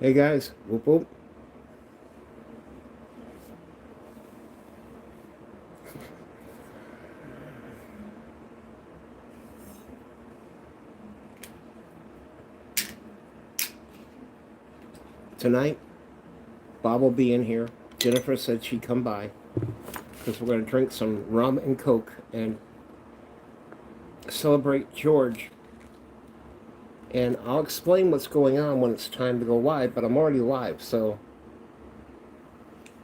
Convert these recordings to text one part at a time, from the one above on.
Hey guys, whoop whoop. Tonight, Bob will be in here. Jennifer said she'd come by because we're going to drink some rum and coke and celebrate George. And I'll explain what's going on when it's time to go live, but I'm already live. So,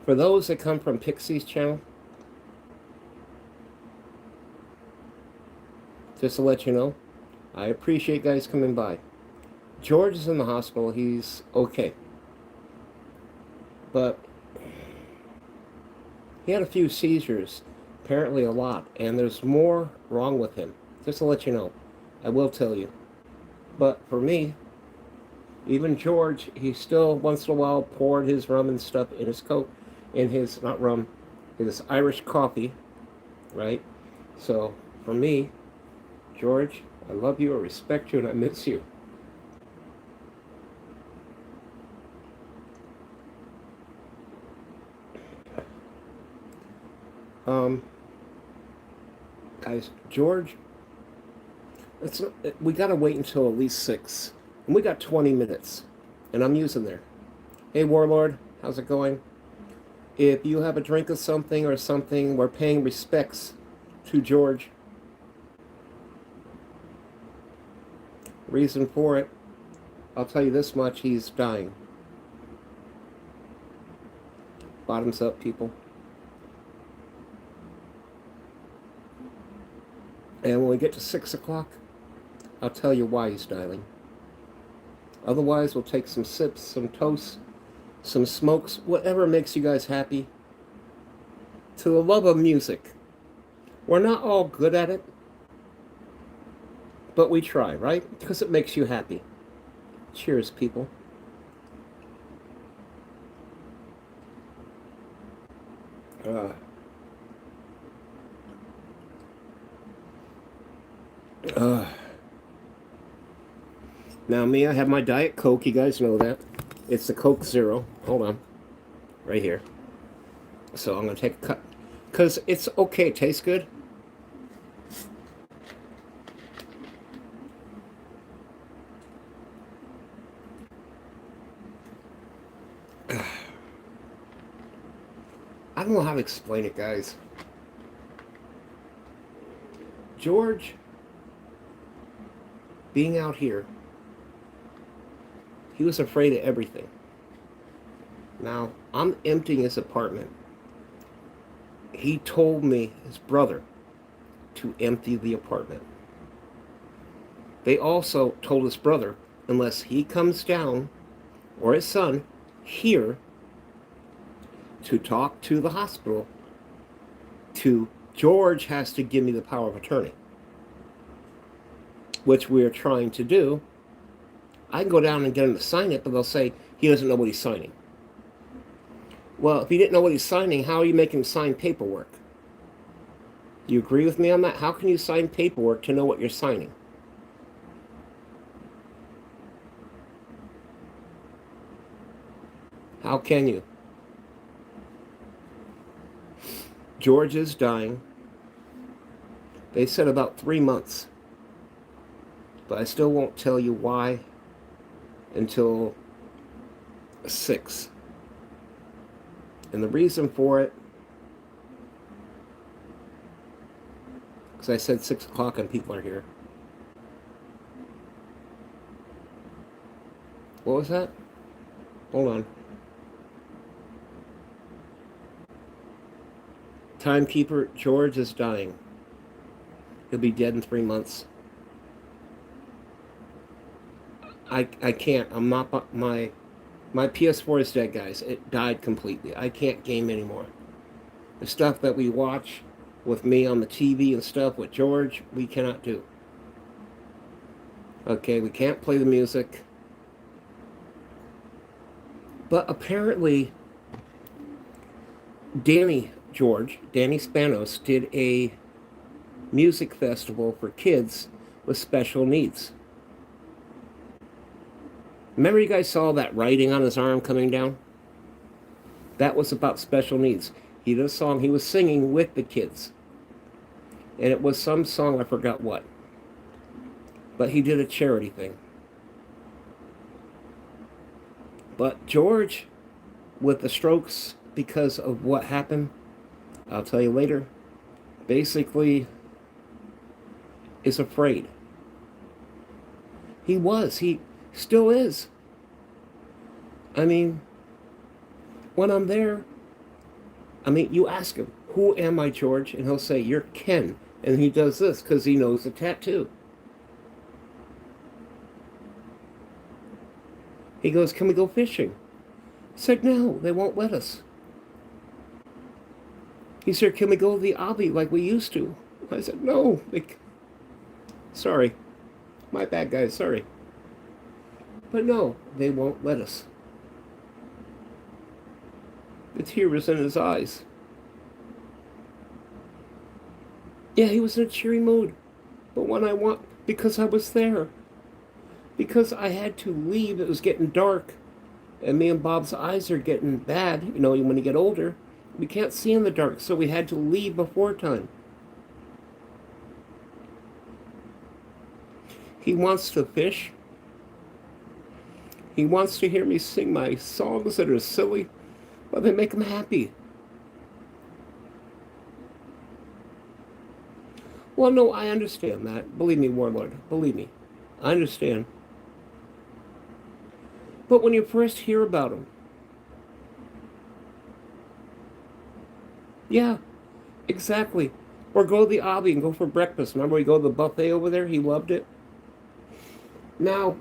for those that come from Pixie's channel, just to let you know, I appreciate guys coming by. George is in the hospital. He's okay. But he had a few seizures, apparently a lot, and there's more wrong with him. Just to let you know, I will tell you. But for me, even George, he still once in a while poured his rum and stuff in his coke, in his, not rum, his Irish coffee, right? So for me, George, I love you, I respect you, and I miss you. Um, Guys, George, it's we gotta wait until at least 6, and we got 20 minutes, and I'm using there. Hey, Warlord, how's it going? If you have a drink of something or something, we're paying respects to George. Reason for it, I'll tell you this much, he's dying. Bottoms up, people. And when we get to 6 o'clock, I'll tell you why he's dying. Otherwise, we'll take some sips, some toasts, some smokes, whatever makes you guys happy. To the love of music. We're not all good at it, but we try, right? Because it makes you happy. Cheers, people. Uh, uh. Now, me, I have my Diet Coke. You guys know that. It's the Coke Zero. Hold on. Right here. So I'm going to take a cut. Because it's okay. It tastes good. I don't know how to explain it, guys. George, being out here, he was afraid of everything. Now, I'm emptying his apartment. He told me, his brother, to empty the apartment. They also told his brother, unless he comes down, or his son, here, to talk to the hospital, to George has to give me the power of attorney, which we're trying to do. I can go down and get him to sign it, but they'll say he doesn't know what he's signing. Well, if he didn't know what he's signing, how are you making him sign paperwork? Do you agree with me on that? How can you sign paperwork to know what you're signing? How can you? George is dying. They said about 3 months. But I still won't tell you why until 6. And the reason for it, because I said 6 o'clock and people are here. What was that? Hold on. Timekeeper, George is dying. He'll be dead in 3 months. I can't. I'm not. My PS4 is dead, guys. It died completely. I can't game anymore. The stuff that we watch with me on the TV and stuff with George, we cannot do. Okay, we can't play the music. But apparently, Demi Spanos, did a music festival for kids with special needs. Remember you guys saw that writing on his arm coming down? That was about special needs. He did a song he was singing with the kids. And it was some song, I forgot what. But he did a charity thing. But George, with the strokes, because of what happened, I'll tell you later, basically is afraid. He still is. I mean, when I'm there, you ask him, who am I, George? And he'll say, you're Ken. And he does this because he knows the tattoo. He goes, can we go fishing? I said, no, they won't let us. He said, can we go to the obby like we used to? I said, no. Sorry. My bad, guys. Sorry. But no, they won't let us. The tear was in his eyes. Yeah, he was in a cheery mood. But because I was there. Because I had to leave, it was getting dark. And me and Bob's eyes are getting bad. You know, when you get older, we can't see in the dark. So we had to leave before time. He wants to fish. He wants to hear me sing my songs that are silly, but they make him happy. Well, no, I understand that. Believe me, Warlord. Believe me. I understand. But when you first hear about him, yeah, exactly. Or go to the Obby and go for breakfast. Remember we go to the buffet over there? He loved it. Now,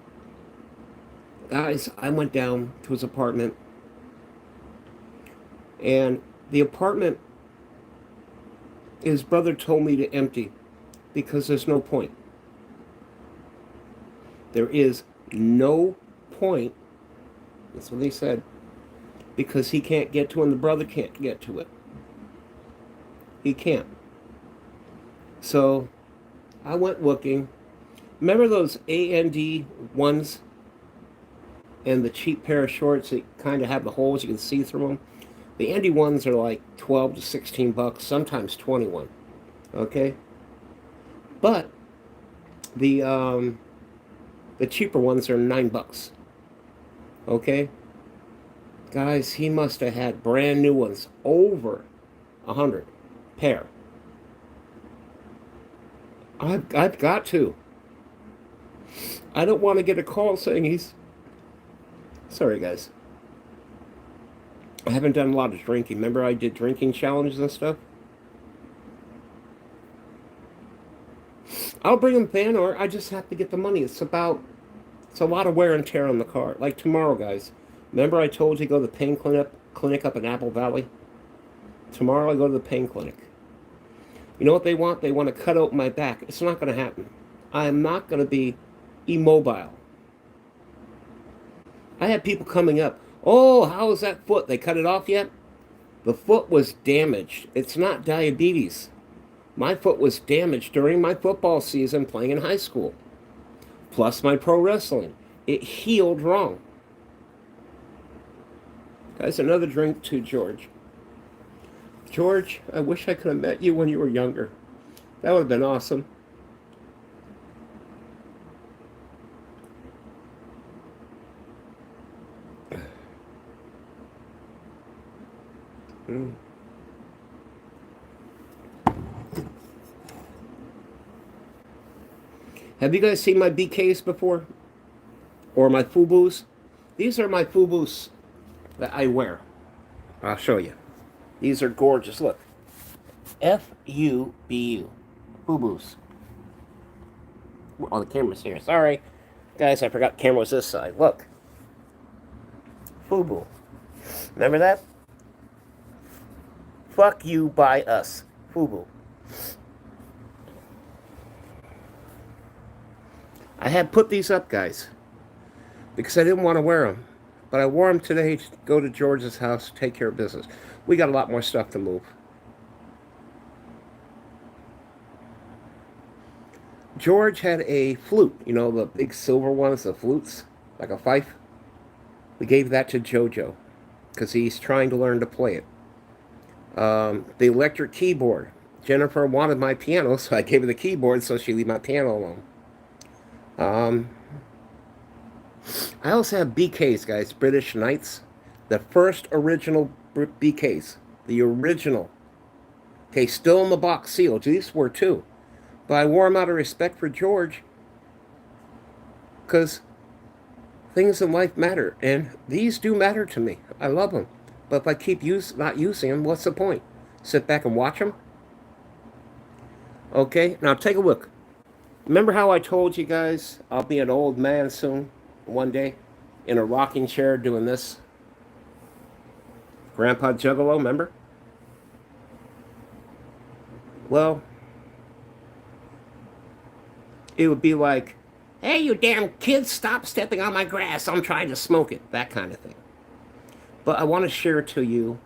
guys, I went down to his apartment. And the apartment, his brother told me to empty because there's no point. There is no point. That's what he said. Because he can't get to it and the brother can't get to it. He can't. So I went looking. Remember those A&D ones and the cheap pair of shorts that kind of have the holes you can see through them? The A&D ones are like 12 to 16 bucks, sometimes 21. Okay? But the cheaper ones are 9 bucks. Okay? Guys, he must have had brand new ones over 100 pair. I've got to. I don't want to get a call saying he's... Sorry, guys. I haven't done a lot of drinking. Remember I did drinking challenges and stuff? I'll bring him Thanor. I just have to get the money. It's a lot of wear and tear on the car. Like tomorrow, guys. Remember I told you to go to the pain clinic up in Apple Valley? Tomorrow I go to the pain clinic. You know what they want? They want to cut out my back. It's not going to happen. I am not going to be immobile. I had people coming up. Oh, how is that foot? They cut it off yet? The foot was damaged. It's not diabetes. My foot was damaged during my football season playing in high school. Plus my pro wrestling. It healed wrong. Guys, another drink to George. George, I wish I could have met you when you were younger. That would have been awesome. Have you guys seen my BKs before? Or my FUBUs? These are my FUBUs that I wear. I'll show you. These are gorgeous. Look. FUBU. FUBUs. Oh, the camera's here. Sorry. Guys, I forgot the camera was this side. Look. FUBU. Remember that? Fuck you by us. FUBU. I had put these up, guys, because I didn't want to wear them. But I wore them today to go to George's house to take care of business. We got a lot more stuff to move. George had a flute. You know, the big silver ones, the flutes, like a fife. We gave that to JoJo because he's trying to learn to play it. The electric keyboard. Jennifer wanted my piano, so I gave her the keyboard so she'd leave my piano alone. Um, I also have BKs, guys, British Knights. The first original BKs. The original. Okay, still in the box sealed. These were too. But I wore them out of respect for George because things in life matter. And these do matter to me. I love them. But if I keep not using them, what's the point? Sit back and watch them? Okay, now take a look. Remember how I told you guys I'll be an old man soon, one day, in a rocking chair doing this? Grandpa Juggalo, remember? Well, it would be like, hey, you damn kids, stop stepping on my grass. I'm trying to smoke it. That kind of thing. But I want to share it to you,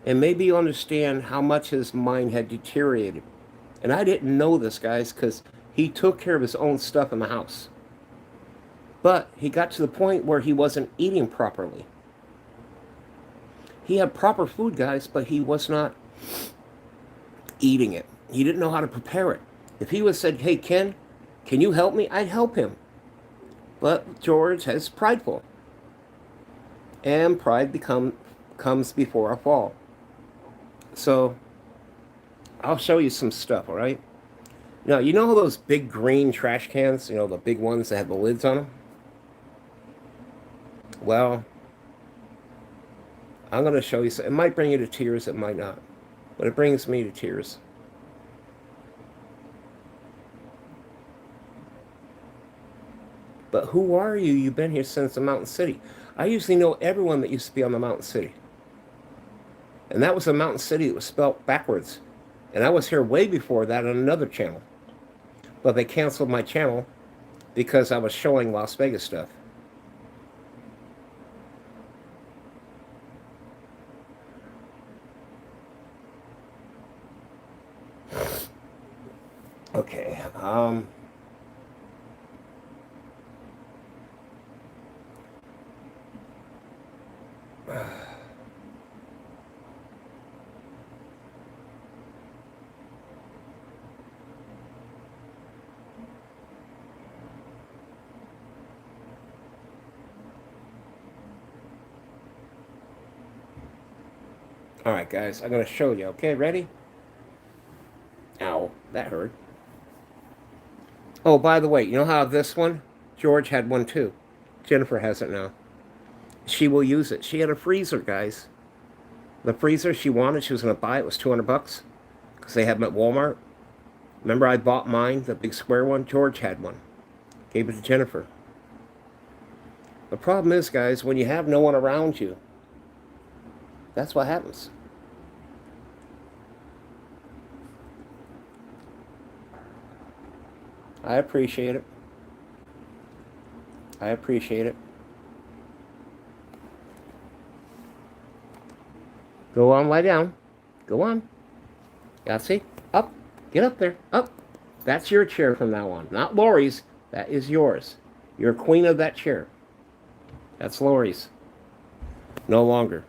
and maybe you understand how much his mind had deteriorated. And I didn't know this, guys, because he took care of his own stuff in the house. But he got to the point where he wasn't eating properly. He had proper food, guys, but he was not eating it. He didn't know how to prepare it. If he was said, hey, Ken, can you help me? I'd help him. But George is prideful. And pride comes before a fall. So I'll show you some stuff, all right? Now, you know those big green trash cans? You know, the big ones that have the lids on them? Well, I'm going to show you. It might bring you to tears, it might not. But it brings me to tears. But who are you? You've been here since the Mountain City. I usually know everyone that used to be on the Mountain City. And that was a Mountain City that was spelled backwards. And I was here way before that on another channel. But they canceled my channel because I was showing Las Vegas stuff. Okay. All right, guys, I'm going to show you. Okay, ready? Ow, that hurt. Oh, by the way, you know how this one? George had one too. Jennifer has it now. She will use it. She had a freezer, guys. The freezer she wanted, she was going to buy it, was $200 because they have them at Walmart. Remember I bought mine, the big square one? George had one. Gave it to Jennifer. The problem is, guys, when you have no one around you, that's what happens. I appreciate it. I appreciate it. Go on, lie down. Go on. Yeah, see? Up. Get up there. Up. That's your chair from now on. Not Lori's. That is yours. You're queen of that chair. That's Lori's. No longer.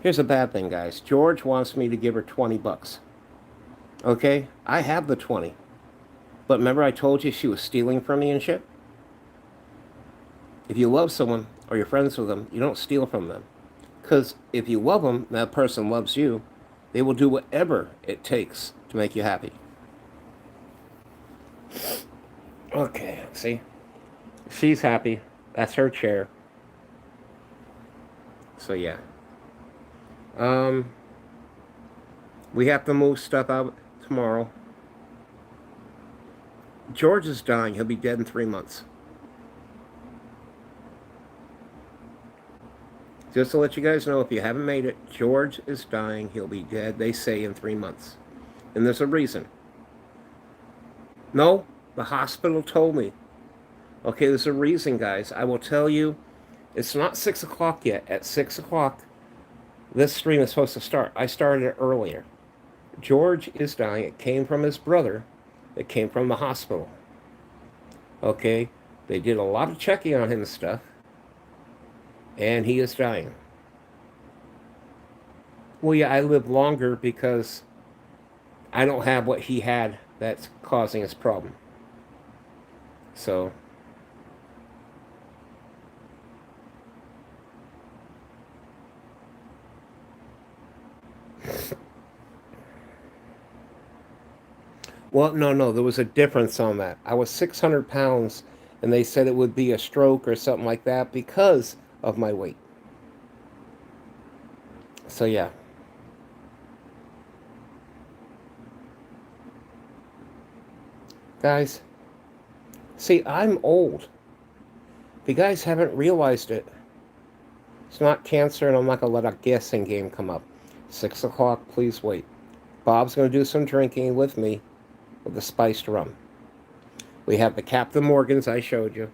Here's a bad thing, guys. George wants me to give her $20. Okay? I have the 20. But remember I told you she was stealing from me and shit? If you love someone or you're friends with them, you don't steal from them. Because if you love them, that person loves you, they will do whatever it takes to make you happy. Okay, see? She's happy. That's her chair. So yeah. We have to move stuff out tomorrow. George is dying. He'll be dead in 3 months. Just to let you guys know, if you haven't made it, George is dying. He'll be dead, they say, in 3 months. And there's a reason. No, the hospital told me. Okay, there's a reason, guys. I will tell you, it's not 6 o'clock yet. At 6 o'clock, this stream is supposed to start. I started it earlier. George is dying. It came from his brother. It came from the hospital. Okay, they did a lot of checking on him and stuff. and he is dying. Well, yeah, I live longer because I don't have what he had that's causing his problem. So, well, no, there was a difference on that. I was 600 pounds, and they said it would be a stroke or something like that because of my weight. So, yeah. Guys, see, I'm old. If you guys haven't realized it, it's not cancer, and I'm not going to let a guessing game come up. 6 o'clock, please wait. Bob's going to do some drinking with me with the spiced rum. We have the Captain Morgans I showed you.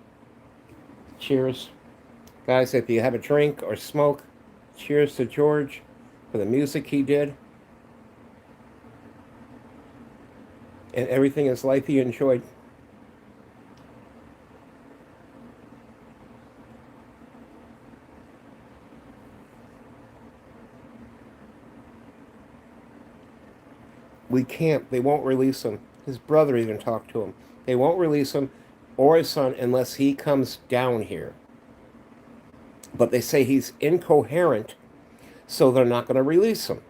Cheers. Guys, if you have a drink or smoke, cheers to George for the music he did and everything in his life he enjoyed. We can't. They won't release him. His brother even talked to him. They won't release him or his son unless he comes down here. But they say he's incoherent, so they're not going to release him.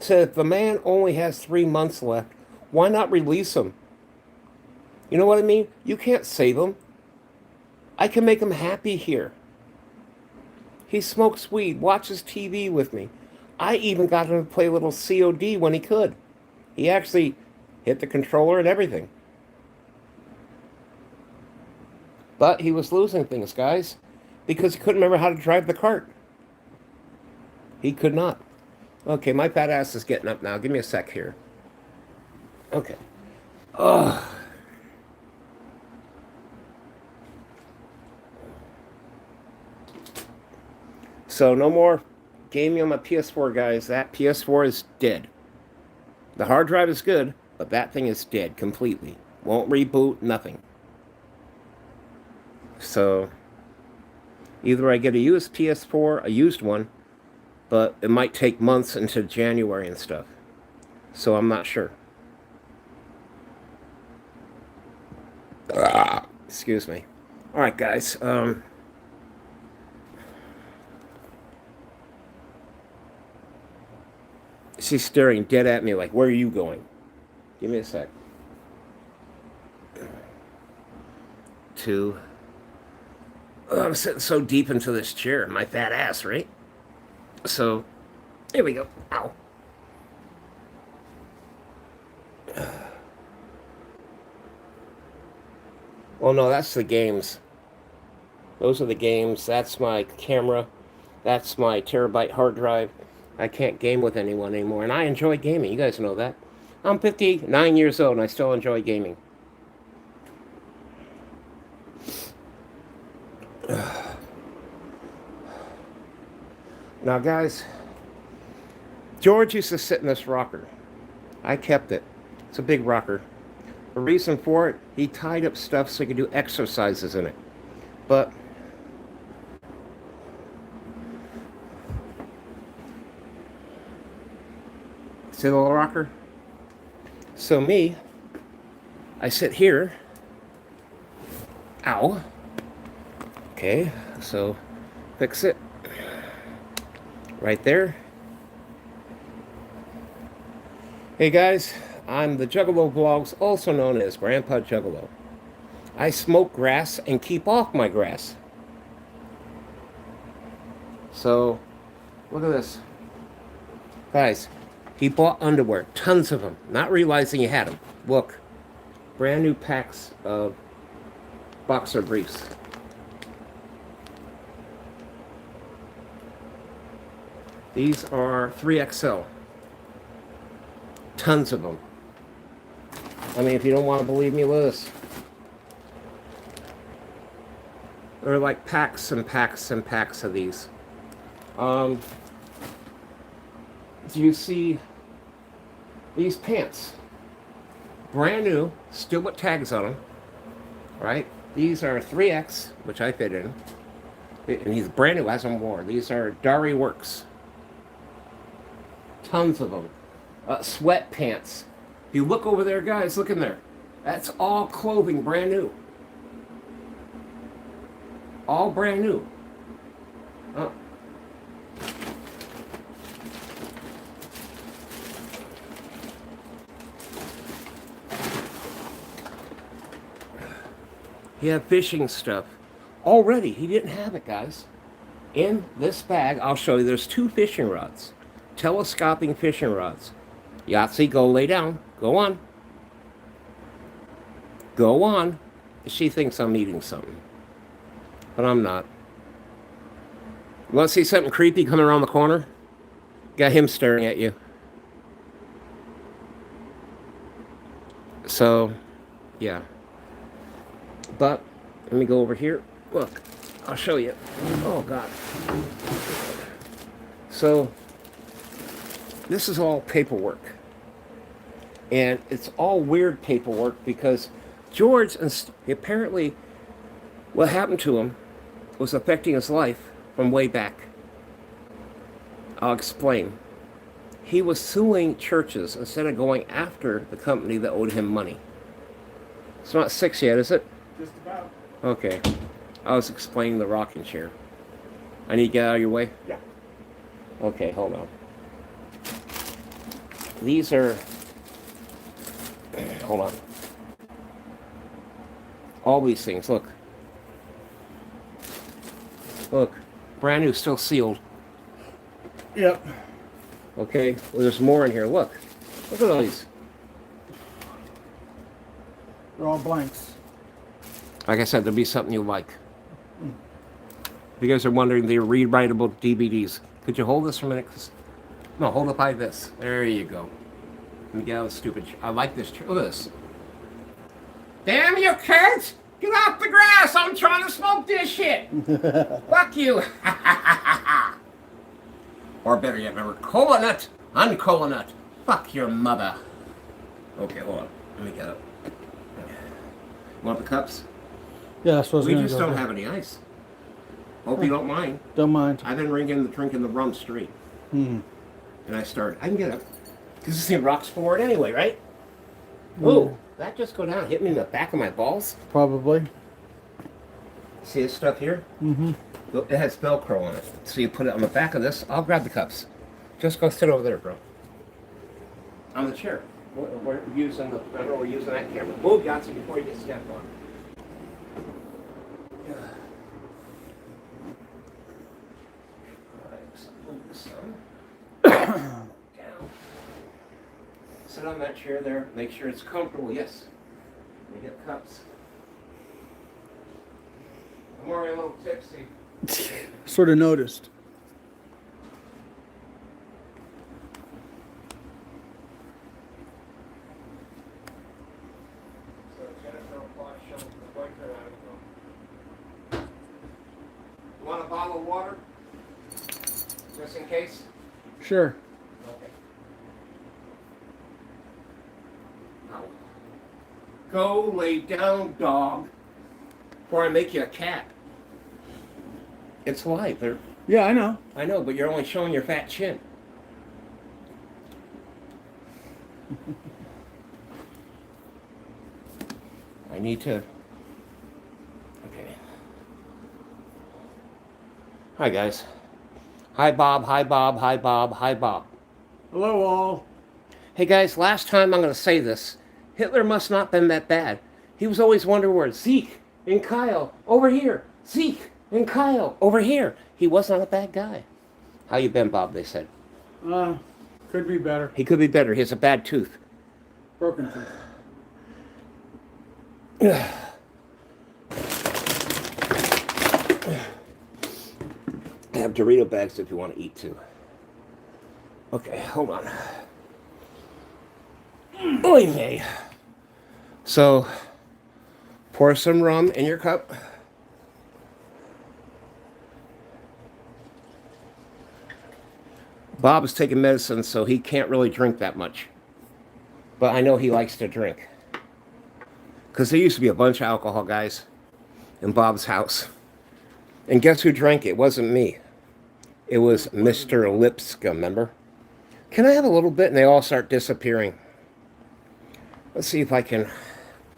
So if the man only has 3 months left, why not release him? You know what I mean? You can't save him. I can make him happy here. He smokes weed, watches TV with me. I even got him to play a little COD when he could. He actually hit the controller and everything. But he was losing things, guys, because he couldn't remember how to drive the cart. He could not. Okay, my fat ass is getting up now. Give me a sec here. Okay. Ugh. So no more gaming on my PS4, guys. That PS4 is dead. The hard drive is good, but that thing is dead completely. Won't reboot, nothing. So either I get a used PS4, a used one, but it might take months into January and stuff. So I'm not sure. Excuse me. All right, guys. She's staring dead at me like, where are you going? Give me a sec. Two. Oh, I'm sitting so deep into this chair, my fat ass, right? So, here we go. Ow. Well, no, that's the games. Those are the games. That's my camera. That's my terabyte hard drive. I can't game with anyone anymore, and I enjoy gaming. You guys know that. I'm 59 years old, and I still enjoy gaming. Now, guys, George used to sit in this rocker. I kept it. It's a big rocker. The reason for it, he tied up stuff so he could do exercises in it. But see the little rocker? So me, I sit here. Ow. Okay, so fix it. Right there. Hey guys, I'm the Juggalo Vlogs, also known as Grandpa Juggalo. I smoke grass and keep off my grass. So, look at this. Guys, he bought underwear, tons of them, not realizing he had them. Look, brand new packs of boxer briefs. These are 3XL. Tons of them. I mean, if you don't want to believe me, look at this. There are like packs and packs and packs of these. Do you see these pants? Brand new, still with tags on them, right? These are 3X, which I fit in. And he's brand new, has them worn. These are Dari Works. Tons of them. Sweatpants. If you look over there, guys, look in there. That's all clothing, brand new. All brand new. He had fishing stuff. Already, he didn't have it, guys. In this bag, I'll show you, there's 2 fishing rods. Telescoping fishing rods. Yahtzee, go lay down. Go on. Go on. She thinks I'm eating something. But I'm not. You want to see something creepy coming around the corner? Got him staring at you. So, yeah. But, let me go over here. Look, I'll show you. Oh, God. So, this is all paperwork. And it's all weird paperwork because George, apparently, what happened to him was affecting his life from way back. I'll explain. He was suing churches instead of going after the company that owed him money. It's not 6 yet, is it? Just about. Okay. I was explaining the rocking chair. I need to get out of your way? Yeah. Okay, hold on. These are... Hold on. All these things, look. Look. Brand new, still sealed. Yep. Okay, well, there's more in here. Look. Look at all these. They're all blanks. Like I said, there'll be something you like. If you guys are wondering, they're rewritable DVDs. Could you hold this for a minute? No, hold it by this. There you go. Let me get out of the stupid... I like this. Look at this. Damn you kids! Get off the grass! I'm trying to smoke this shit! Fuck you! Or better yet, remember, cola nut! Uncola nut! Fuck your mother! Okay, hold on. Let me get up. Want the cups? Yeah, that's what I was We gonna just go don't for. have any ice. Hope you don't mind. Don't mind. I've been drinking the rum straight. Hmm. And I started. I can get up. Because this thing rocks forward anyway, right? Ooh, that just go down, hit me in the back of my balls. Probably. See this stuff here? Mm-hmm. It has Velcro on it. So you put it on the back of this. I'll grab the cups. Just go sit over there, bro. On the chair. We're using we're using that camera. Move, Yahtzee, before you get stepped on. Down. Sit on that chair there. Make sure it's comfortable. Yes. Let me get cups. I'm already a little tipsy. Sort of noticed. So Jennifer will probably show the boyfriend how to go. You want a bottle of water? Just in case? Sure. Okay. Now, go lay down, dog, before I make you a cat. It's live. Yeah, I know. I know, but you're only showing your fat chin. I need to... Okay. Hi, guys. Hi, Bob. Hi, Bob. Hi, Bob. Hi, Bob. Hello, all. Hey, guys, last time I'm going to say this. Hitler must not have been that bad. He was always wondering where Zeke and Kyle, over here. Zeke and Kyle, over here. He was not a bad guy. How you been, Bob, they said. Could be better. He could be better. He has a bad tooth. Broken tooth. I have Dorito bags if you want to eat too. Okay, hold on. Oy vey. So, pour some rum in your cup. Bob is taking medicine, so he can't really drink that much. But I know he likes to drink. Because there used to be a bunch of alcohol guys in Bob's house. And guess who drank it? It wasn't me. It was It wasn't. Mr. Lipscomb, remember? Can I have a little bit? And they all start disappearing. Let's see if I can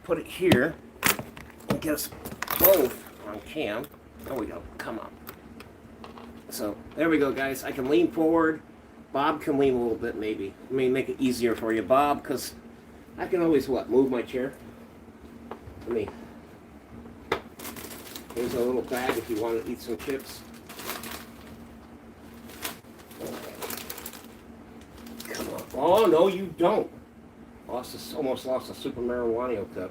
put it here and get us both on cam. There we go. Come on. So there we go, guys. I can lean forward. Bob can lean a little bit, maybe. Let me make it easier for you, Bob, because I can always, move my chair? Let me. Here's a little bag if you want to eat some chips. Come on. Oh, no, you don't. Almost lost a super marijuana cup.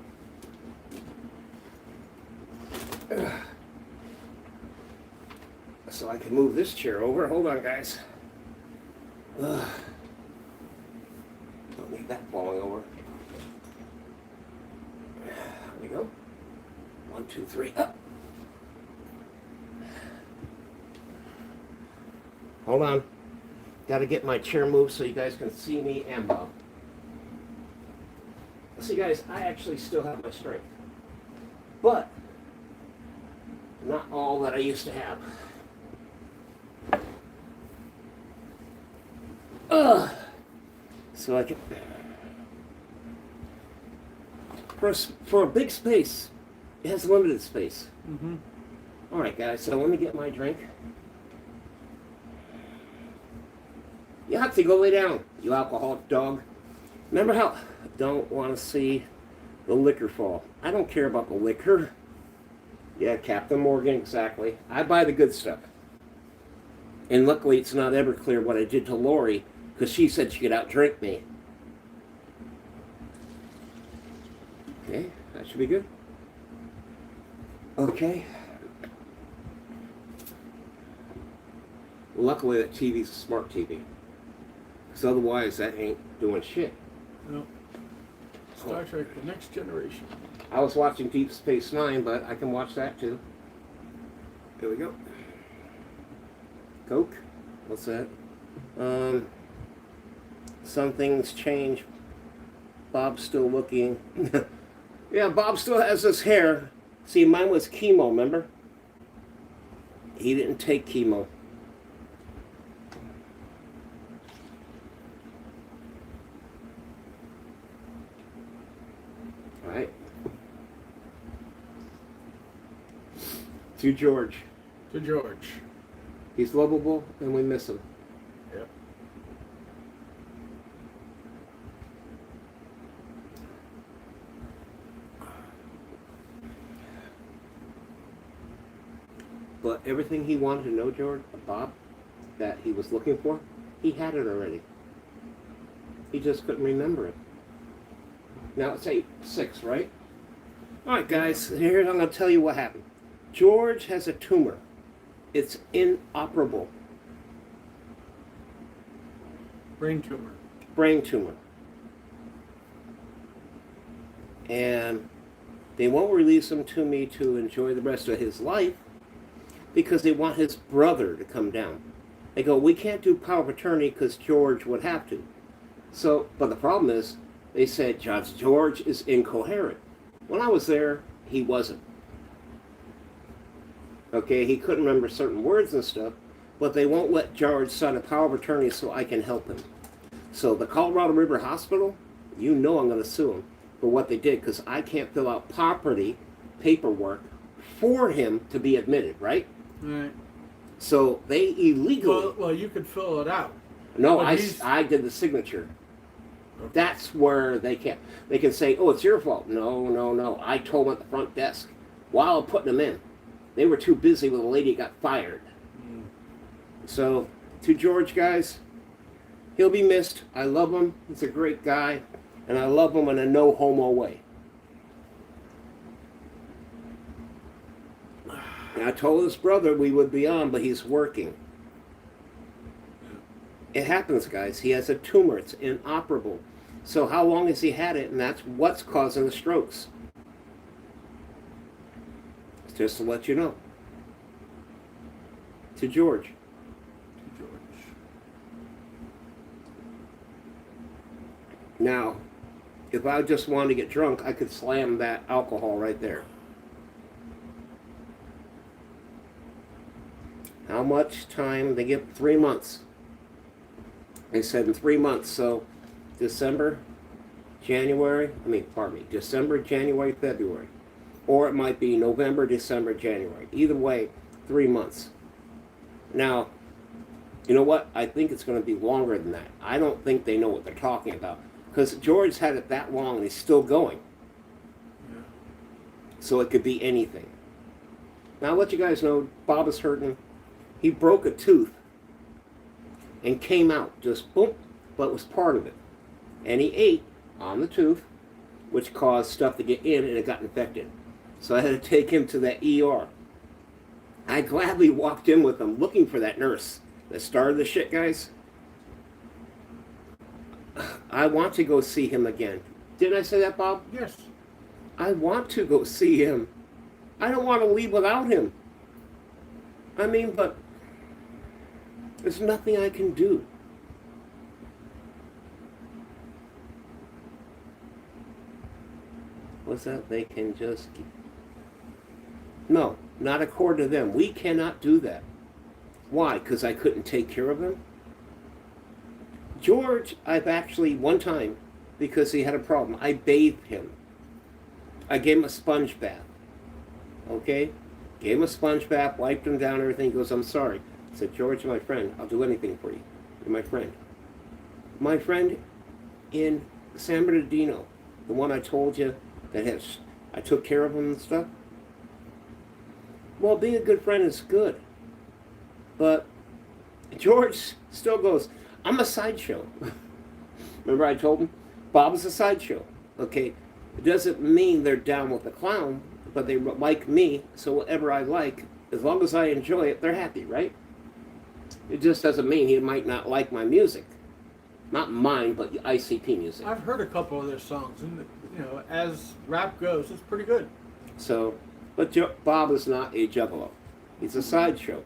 So I can move this chair over. Hold on, guys. Don't need that falling over. There we go. 1, 2, 3, up. Hold on. Got to get my chair moved so you guys can see me and Bob. See, guys, I actually still have my strength, but not all that I used to have. So I can, for a big space, it has limited space. Mm-hmm. All right, guys, so let me get my drink. You have to go lay down, you alcoholic dog. Remember how I don't want to see the liquor fall. I don't care about the liquor. Yeah, Captain Morgan, exactly. I buy the good stuff. And luckily, it's not ever clear what I did to Lori, because she said she could outdrink me. Okay, that should be good. Okay. Luckily, that TV's a smart TV. Because otherwise, that ain't doing shit. No. Star Trek: The Next Generation. I was watching Deep Space Nine, but I can watch that too. There we go. Coke? What's that? Some things change. Bob's still looking. Yeah, Bob still has his hair. See, mine was chemo, remember? He didn't take chemo. All right. To George. To George. He's lovable, and we miss him. Yep. But everything he wanted to know, George, Bob, that he was looking for, he had it already. He just couldn't remember it. Now it's 8/6, right? All right, guys, here I'm going to tell you what happened. George has a tumor. It's inoperable. Brain tumor. Brain tumor. And they won't release him to me to enjoy the rest of his life because they want his brother to come down. They go, we can't do power of attorney because George would have to. So, but the problem is, they said, George is incoherent. When I was there, he wasn't. Okay, he couldn't remember certain words and stuff, but they won't let George sign a power of attorney so I can help him. So the Colorado River Hospital, you know I'm going to sue him for what they did because I can't fill out property paperwork for him to be admitted, right? Right. So they illegally... Well, you could fill it out. No, I did the signature. Okay. That's where they can't. They can say, oh, it's your fault. No. I told them at the front desk while putting them in. They were too busy with a lady got fired. Mm. So, to George, guys, he'll be missed. I love him. He's a great guy. And I love him in a no homo way. And I told his brother we would be on, but he's working. It happens, guys. He has a tumor. It's inoperable. So how long has he had it? And that's what's causing the strokes. Just to let you know. To George. To George. Now, if I just wanted to get drunk, I could slam that alcohol right there. How much time? They give 3 months. They said in 3 months. So December, December, January, February. Or it might be November, December, January. Either way, 3 months. Now, you know what? I think it's going to be longer than that. I don't think they know what they're talking about. Because George had it that long and he's still going. Yeah. So it could be anything. Now, I'll let you guys know, Bob is hurting. He broke a tooth and came out, just boom, but was part of it. And he ate on the tooth, which caused stuff to get in and it got infected. So I had to take him to that ER. I gladly walked in with him looking for that nurse that started the shit, guys. I want to go see him again. Didn't I say that, Bob? Yes. I want to go see him. I don't want to leave without him. I mean, but there's nothing I can do. What's that? They can just... No, not according to them. We cannot do that. Why? Because I couldn't take care of him? George, I've actually, one time, because he had a problem, I bathed him. I gave him a sponge bath. Okay? Gave him a sponge bath, wiped him down, everything. He goes, I'm sorry. I said, George, my friend, I'll do anything for you. You're my friend. My friend in San Bernardino, the one I told you that I took care of him and stuff. Well, being a good friend is good. But George still goes, I'm a sideshow. Remember I told him? Bob is a sideshow. Okay? It doesn't mean they're down with the clown, but they like me, so whatever I like, as long as I enjoy it, they're happy, right? It just doesn't mean he might not like my music. Not mine, but ICP music. I've heard a couple of their songs, and as rap goes, it's pretty good. So, but Bob is not a juggalo. He's a sideshow.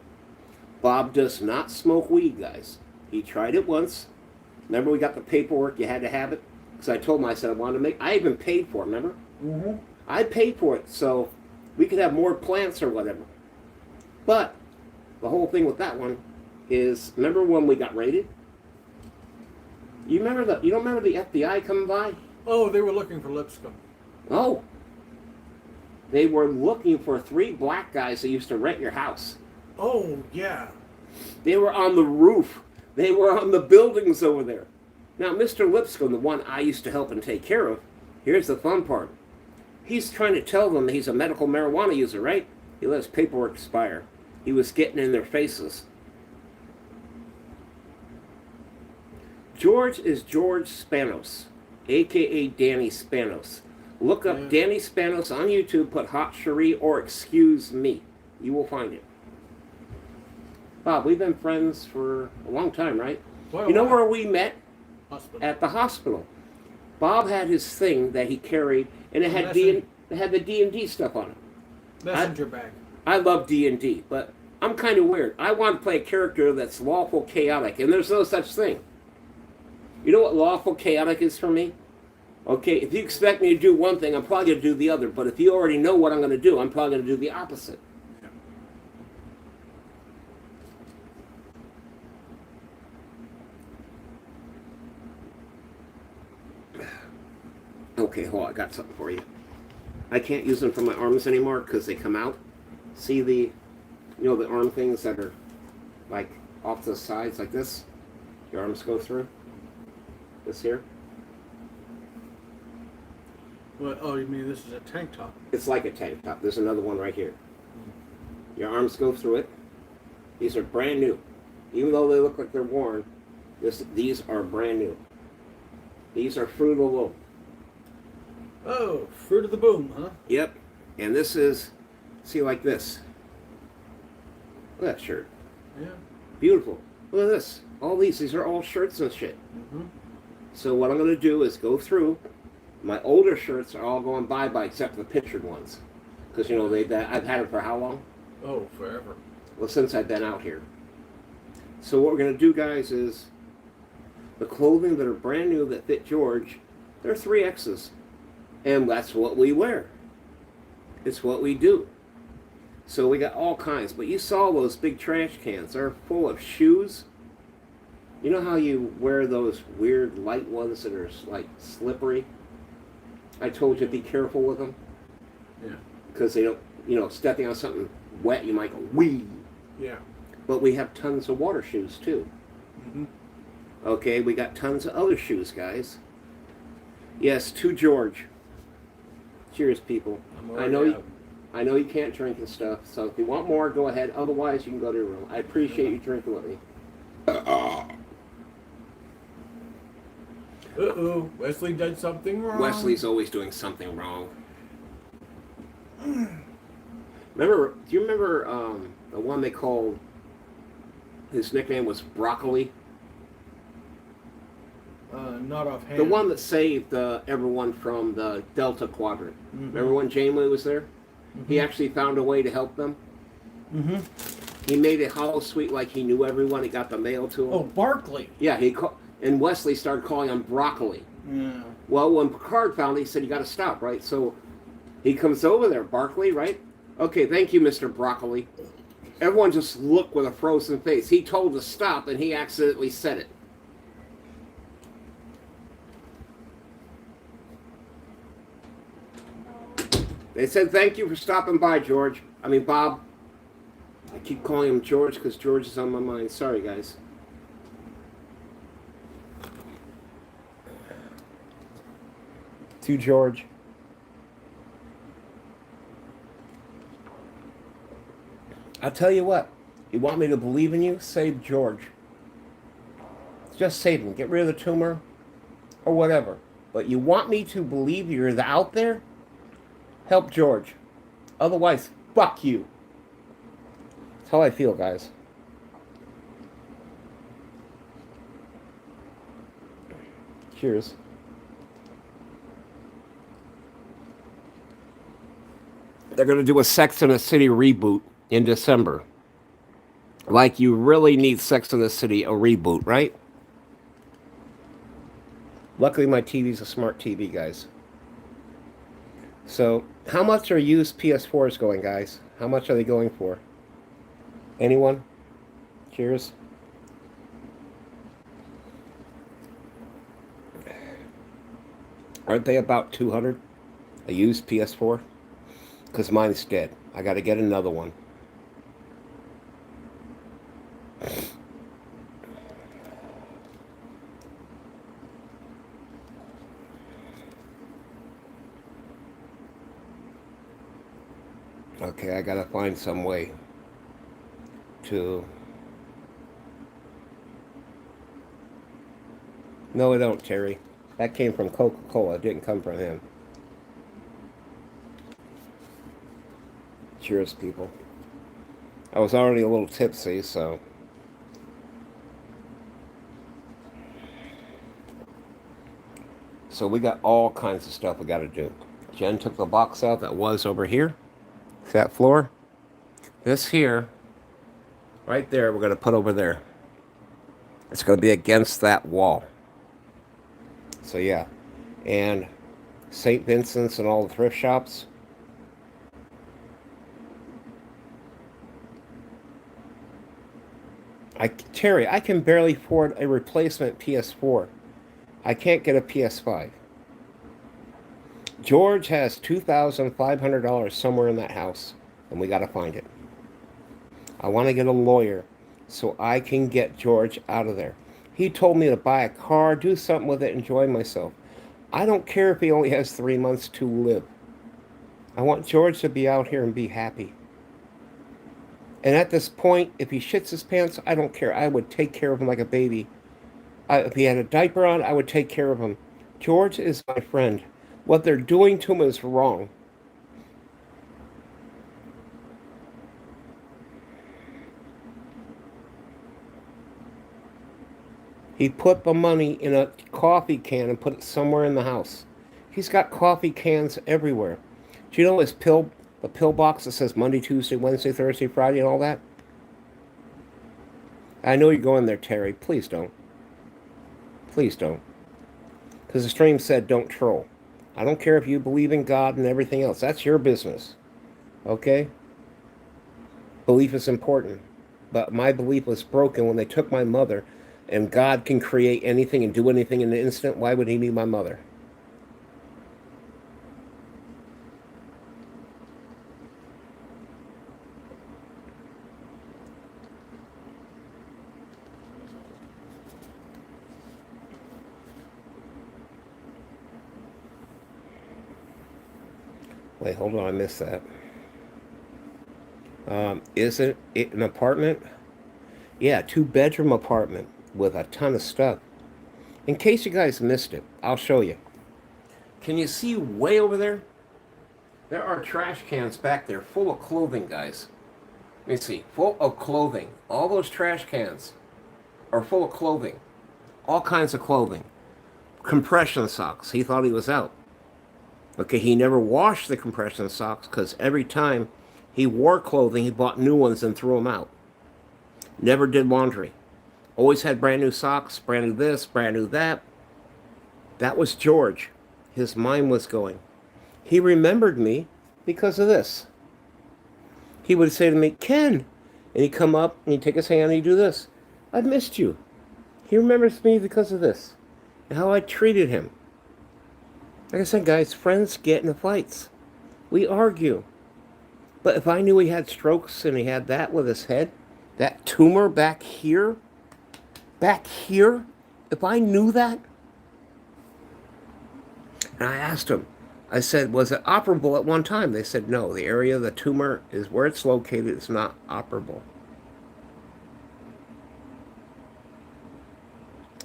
Bob does not smoke weed, guys. He tried it once. Remember we got the paperwork, you had to have it? Because I told him, I said I wanted to make, I even paid for it, remember? Mm-hmm. I paid for it, so we could have more plants or whatever. But the whole thing with that one is, remember when we got raided? You don't remember the FBI coming by? Oh, they were looking for Lipscomb. Oh. They were looking for 3 black guys that used to rent your house. Oh, yeah. They were on the roof. They were on the buildings over there. Now, Mr. Lipscomb, the one I used to help and take care of, here's the fun part. He's trying to tell them he's a medical marijuana user, right? He let his paperwork expire. He was getting in their faces. George is George Spanos, a.k.a. Danny Spanos. Look up Danny Spanos on YouTube, put Hot Cherie or Excuse Me. You will find it. Bob, we've been friends for a long time, right? Well, you know where we met? Hospital. At the hospital. Bob had his thing that he carried, and it had the D&D stuff on it. Messenger bag. I love D&D, but I'm kind of weird. I want to play a character that's lawful chaotic, and there's no such thing. You know what lawful chaotic is for me? Okay, if you expect me to do one thing, I'm probably going to do the other. But if you already know what I'm going to do, I'm probably going to do the opposite. Okay, hold on, I got something for you. I can't use them for my arms anymore because they come out. See the arm things that are like off to the sides like this? Your arms go through? This here? What? Oh, you mean this is a tank top? It's like a tank top. There's another one right here. Your arms go through it. These are brand new. Even though they look like they're worn, these are brand new. These are Fruit of the Loom. Oh, Fruit of the Boom, huh? Yep. And this is, see, like this. Look at that shirt. Yeah. Beautiful. Look at this. All these are all shirts and shit. Mm-hmm. So what I'm going to do is go through. My older shirts are all going bye-bye except for the pictured ones. Because, I've had them for how long? Oh, forever. Well, since I've been out here. So what we're going to do, guys, is the clothing that are brand new that fit George, they're 3Xs. And that's what we wear. It's what we do. So we got all kinds. But you saw those big trash cans. They're full of shoes. You know how you wear those weird light ones that are like slippery? I told you to be careful with them. Yeah. Because they don't, stepping on something wet, you might go wee. Yeah. But we have tons of water shoes too. Mm-hmm. Okay, we got tons of other shoes, guys. Yes, to George. Cheers, people. I know you can't drink and stuff, so if you want more, go ahead. Otherwise, you can go to your room. I appreciate you drinking with me. Uh-oh, Wesley did something wrong. Wesley's always doing something wrong. Do you remember the one they called, his nickname was Broccoli? Not offhand. The one that saved everyone from the Delta Quadrant. Mm-hmm. Remember when Janeway was there? Mm-hmm. He actually found a way to help them. Mm-hmm. He made it hollow sweet like he knew everyone. He got the mail to him. Oh, Barkley. Yeah, and Wesley started calling him Broccoli. Yeah. Well, when Picard found it, he said, you got to stop, right? So he comes over there, Barkley, right? Okay, thank you, Mr. Broccoli. Everyone just looked with a frozen face. He told to stop, and he accidentally said it. They said, thank you for stopping by, Bob. I keep calling him George because George is on my mind. Sorry, guys. To George. I'll tell you what. You want me to believe in you? Save George. Just save him. Get rid of the tumor or whatever. But you want me to believe you're out there? Help George. Otherwise, fuck you. That's how I feel, guys. Cheers. They're going to do a Sex and the City reboot in December. Like you really need Sex and the City, a reboot, right? Luckily, my TV's a smart TV, guys. So, how much are used PS4s going, guys? How much are they going for? Anyone? Cheers. Aren't they about 200? A used PS4? Because mine's dead. I got to get another one. Okay, I gotta find some way to... No, I don't, Terry. That came from Coca-Cola. It didn't come from him. Cheers, people. I was already a little tipsy, so... So we got all kinds of stuff we got to do. Jen took the box out that was over here. That floor. This here, right there, we're going to put over there. It's going to be against that wall. So yeah. And St. Vincent's and all the thrift shops. Terry, I can barely afford a replacement PS4. I can't get a PS5. George has $2,500 somewhere in that house, and we got to find it. I want to get a lawyer so I can get George out of there. He told me to buy a car, do something with it, enjoy myself. I don't care if he only has 3 months to live. I want George to be out here and be happy. And at this point, if he shits his pants, I don't care. I would take care of him like a baby. If he had a diaper on, I would take care of him. George is my friend. What they're doing to him is wrong. He put the money in a coffee can and put it somewhere in the house. He's got coffee cans everywhere. Do you know his the pill box that says Monday, Tuesday, Wednesday, Thursday, Friday, and all that? I know you're going there, Terry. Please don't. Please don't. Because the stream said don't troll. I don't care if you believe in God and everything else. That's your business. Okay? Belief is important. But my belief was broken when they took my mother, and God can create anything and do anything in an instant. Why would he need my mother? Wait, hold on, I missed that. Is it an apartment? Yeah, two-bedroom apartment with a ton of stuff. In case you guys missed it, I'll show you. Can you see way over there? There are trash cans back there full of clothing, guys. Let me see. Full of clothing. All those trash cans are full of clothing. All kinds of clothing. Compression socks. He thought he was out. Okay, he never washed the compression socks because every time he wore clothing, he bought new ones and threw them out. Never did laundry. Always had brand new socks, brand new this, brand new that. That was George. His mind was going. He remembered me because of this. He would say to me, Ken. And he'd come up and he'd take his hand and he'd do this. I missed you. He remembers me because of this and how I treated him. Like I said, guys, friends get into fights. We argue. But if I knew he had strokes and he had that with his head, that tumor back here, if I knew that, and I asked him, I said, was it operable at one time? They said, no, the area of the tumor is where it's located. It's not operable.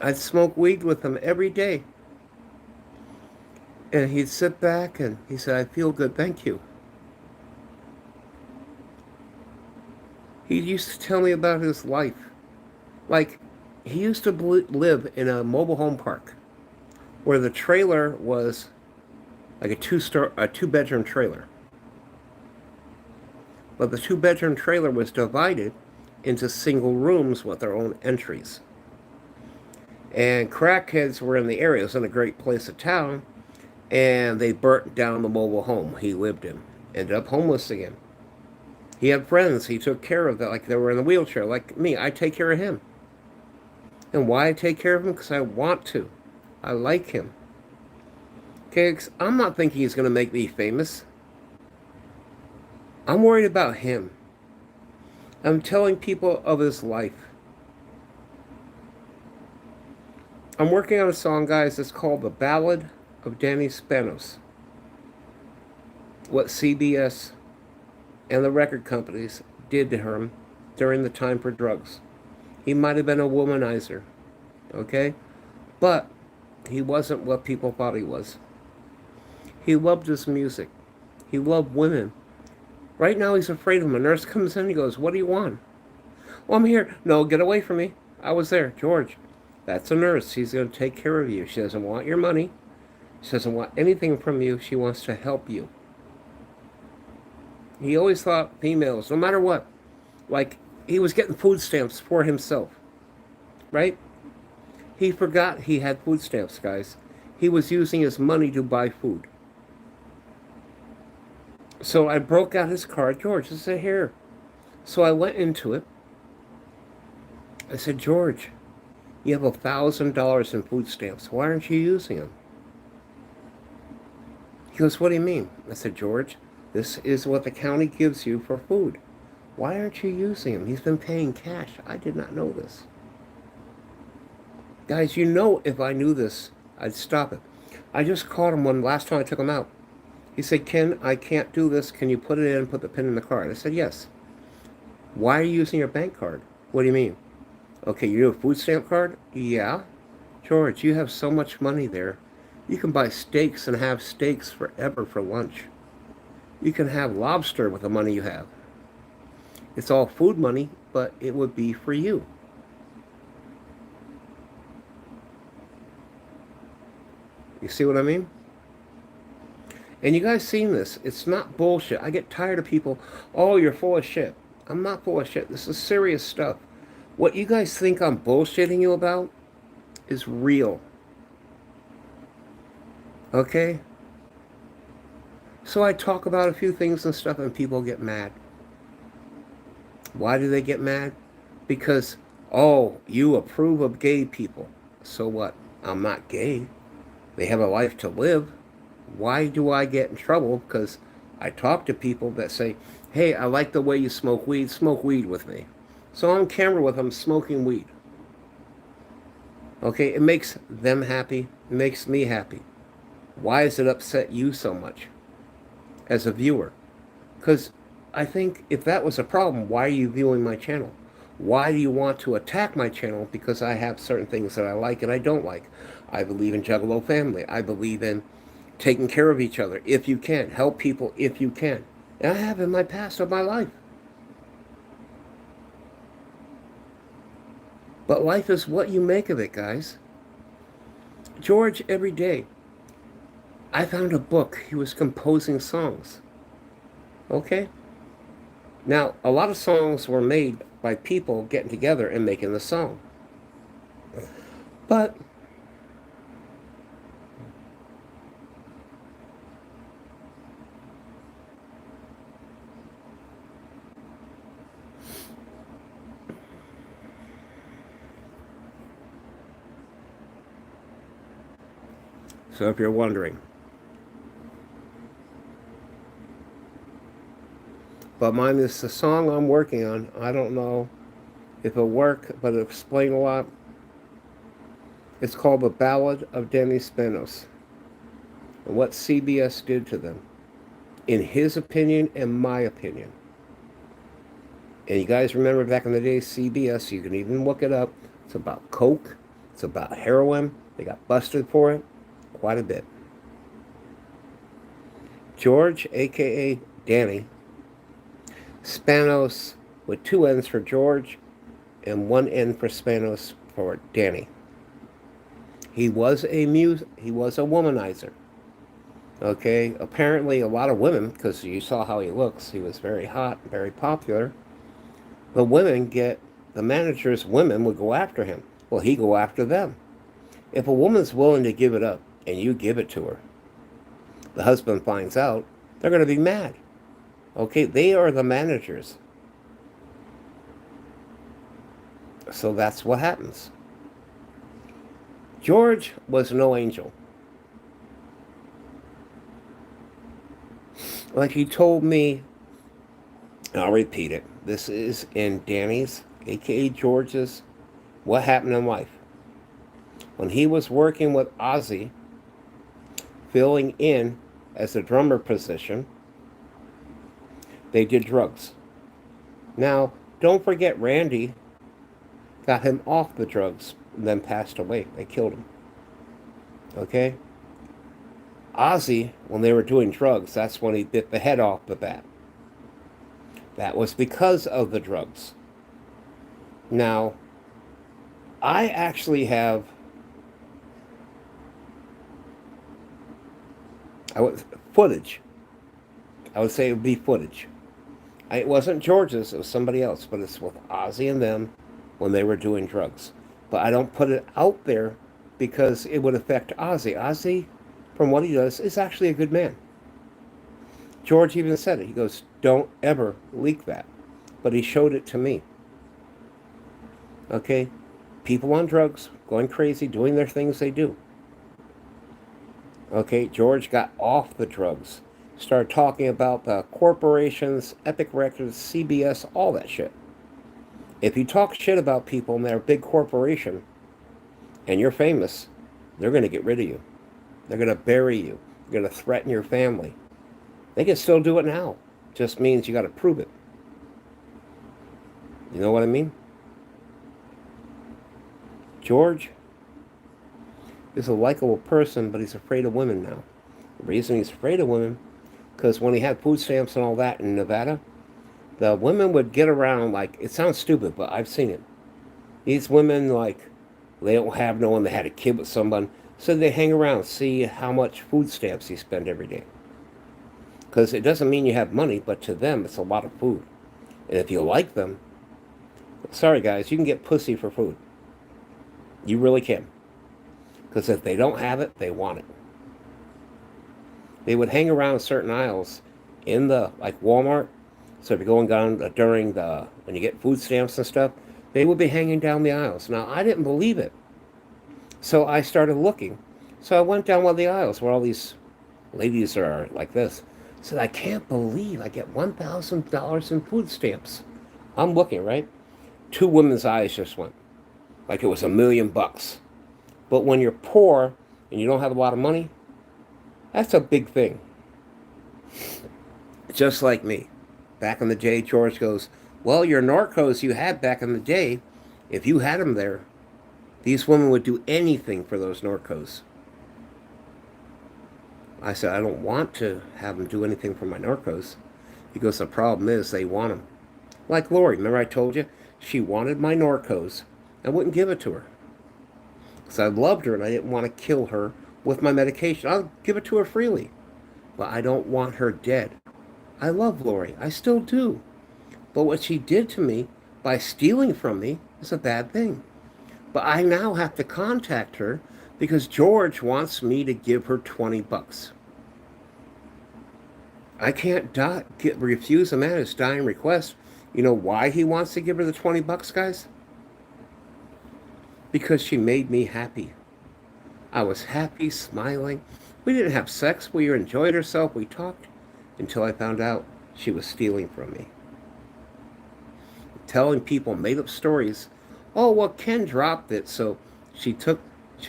I'd smoke weed with him every day. And he'd sit back and he said, I feel good, thank you. He used to tell me about his life. Like, he used to live in a mobile home park where the trailer was like a two-bedroom trailer. But the two-bedroom trailer was divided into single rooms with their own entries. And crackheads were in the area. It was in a great place of town. And they burnt down the mobile home he lived in. Ended up homeless again. He had friends he took care of that, like they were in a wheelchair. Like me, I take care of him. And why I take care of him? Because I want to. I like him. Okay, I'm not thinking he's going to make me famous. I'm worried about him. I'm telling people of his life. I'm working on a song, guys. It's called The Ballad of Demi Spanos. What CBS and the record companies did to him during the time for drugs. He might have been a womanizer, okay? But he wasn't what people thought he was. He loved his music. He loved women. Right now he's afraid of them. A nurse comes in and he goes, what do you want? Well, I'm here. No, get away from me. I was there. George, that's a nurse. She's going to take care of you. She doesn't want your money. She doesn't want anything from you. She wants to help you. He always thought females, no matter what, like he was getting food stamps for himself, right? He forgot he had food stamps, guys. He was using his money to buy food. So I broke out his card. George, I said, here. So I went into it. I said, George, you have $1,000 in food stamps. Why aren't you using them? He goes, what do you mean? I said, George, this is what the county gives you for food. Why aren't you using them? He's been paying cash. I did not know this. Guys, you know if I knew this, I'd stop it. I just caught him one last time I took him out. He said, Ken, I can't do this. Can you put it in and put the pin in the card? I said, yes. Why are you using your bank card? What do you mean? Okay, you have a food stamp card? Yeah. George, you have so much money there. You can buy steaks and have steaks forever for lunch. You can have lobster with the money you have. It's all food money, but it would be for you. You see what I mean? And you guys seen this. It's not bullshit. I get tired of people, oh, you're full of shit. I'm not full of shit. This is serious stuff. What you guys think I'm bullshitting you about is real. Okay? So I talk about a few things and stuff and people get mad. Why do they get mad? Because, oh, you approve of gay people. So what? I'm not gay. They have a life to live. Why do I get in trouble? Because I talk to people that say, hey, I like the way you smoke weed with me. So I'm on camera with them smoking weed. Okay, it makes them happy, it makes me happy. Why does it upset you so much as a viewer? Because I think if that was a problem, why are you viewing my channel? Why do you want to attack my channel because I have certain things that I like and I don't like? I believe in Juggalo family. I believe in taking care of each other if you can. Help people if you can. And I have in my past of my life. But life is what you make of it, guys. George, every day, I found a book. He was composing songs. Okay? Now, a lot of songs were made by people getting together and making the song. But so if you're wondering. But mine is the song I'm working on. I don't know if it'll work, but it'll explain a lot. It's called The Ballad of Demi Spanos and what CBS did to them, in his opinion and my opinion. And you guys remember back in the day, CBS, you can even look it up. It's about coke. It's about heroin. They got busted for it quite a bit. George, a.k.a. Danny, Spanos with two N's for George and one N for Spanos for Danny. He was a womanizer. Okay, apparently a lot of women, because you saw how he looks, he was very hot, very popular. The managers' women would go after him. Well, he'd go after them. If a woman's willing to give it up and you give it to her, the husband finds out, they're going to be mad. Okay, they are the managers. So that's what happens. George was no angel. Like he told me, and I'll repeat it. This is in Danny's, aka George's, What Happened in Life. When he was working with Ozzy, filling in as a drummer position, they did drugs. Now, don't forget Randy got him off the drugs and then passed away. They killed him. Okay? Ozzy, when they were doing drugs, that's when he bit the head off the bat. That was because of the drugs. Now, I actually have footage. I would say it would be footage. It wasn't George's, it was somebody else, but it's with Ozzy and them when they were doing drugs. But I don't put it out there because it would affect Ozzy. Ozzy, from what he does, is actually a good man. George even said it. He goes, don't ever leak that. But he showed it to me. Okay? People on drugs, going crazy, doing their things they do. Okay? George got off the drugs. Started talking about the corporations, Epic Records, CBS, all that shit. If you talk shit about people and they're a big corporation and you're famous, they're going to get rid of you. They're going to bury you. They're going to threaten your family. They can still do it now. Just means you got to prove it. You know what I mean? George is a likable person, but he's afraid of women now. The reason he's afraid of women, because when he had food stamps and all that in Nevada, the women would get around like, it sounds stupid, but I've seen it. These women, like, they don't have no one, they had a kid with someone, so they hang around, see how much food stamps you spend every day. Because it doesn't mean you have money, but to them, it's a lot of food. And if you like them, sorry guys, you can get pussy for food. You really can. Because if they don't have it, they want it. They would hang around certain aisles in the, like Walmart. So if you're going down during the when you get food stamps and stuff, they would be hanging down the aisles. Now, I didn't believe it. So I started looking. So I went down one of the aisles where all these ladies are like this. I said, I can't believe I get $1,000 in food stamps. I'm looking, right? Two women's eyes just went like it was $1,000,000. But when you're poor and you don't have a lot of money, that's a big thing. Just like me. Back in the day, George goes, well, your narcos you had back in the day, if you had them there, these women would do anything for those narcos. I said, I don't want to have them do anything for my narcos. He goes, the problem is they want them. Like Lori, remember I told you? She wanted my narcos. I wouldn't give it to her. Because I loved her and I didn't want to kill her with my medication. I'll give it to her freely. But I don't want her dead. I love Lori. I still do. But what she did to me by stealing from me is a bad thing. But I now have to contact her because George wants me to give her $20. I can't refuse a man his dying request. You know why he wants to give her the $20, guys? Because she made me happy. I was happy, smiling. We didn't have sex. We enjoyed ourselves. We talked until I found out she was stealing from me. Telling people made-up stories. Oh, well, Ken dropped it, so she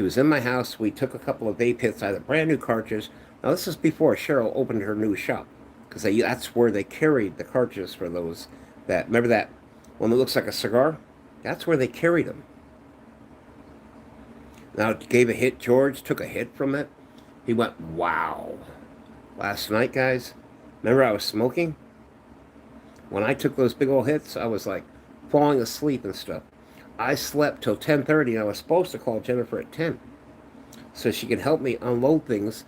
was in my house. We took a couple of vape hits. I had a brand new cartridge. Now, this is before Cheryl opened her new shop, because that's where they carried the cartridges for those. Remember that one that looks like a cigar? That's where they carried them. Now, gave a hit. George took a hit from it. He went, wow. Last night, guys, remember I was smoking? When I took those big old hits, I was like falling asleep and stuff. I slept till 10:30 and I was supposed to call Jennifer at 10 so she could help me unload things,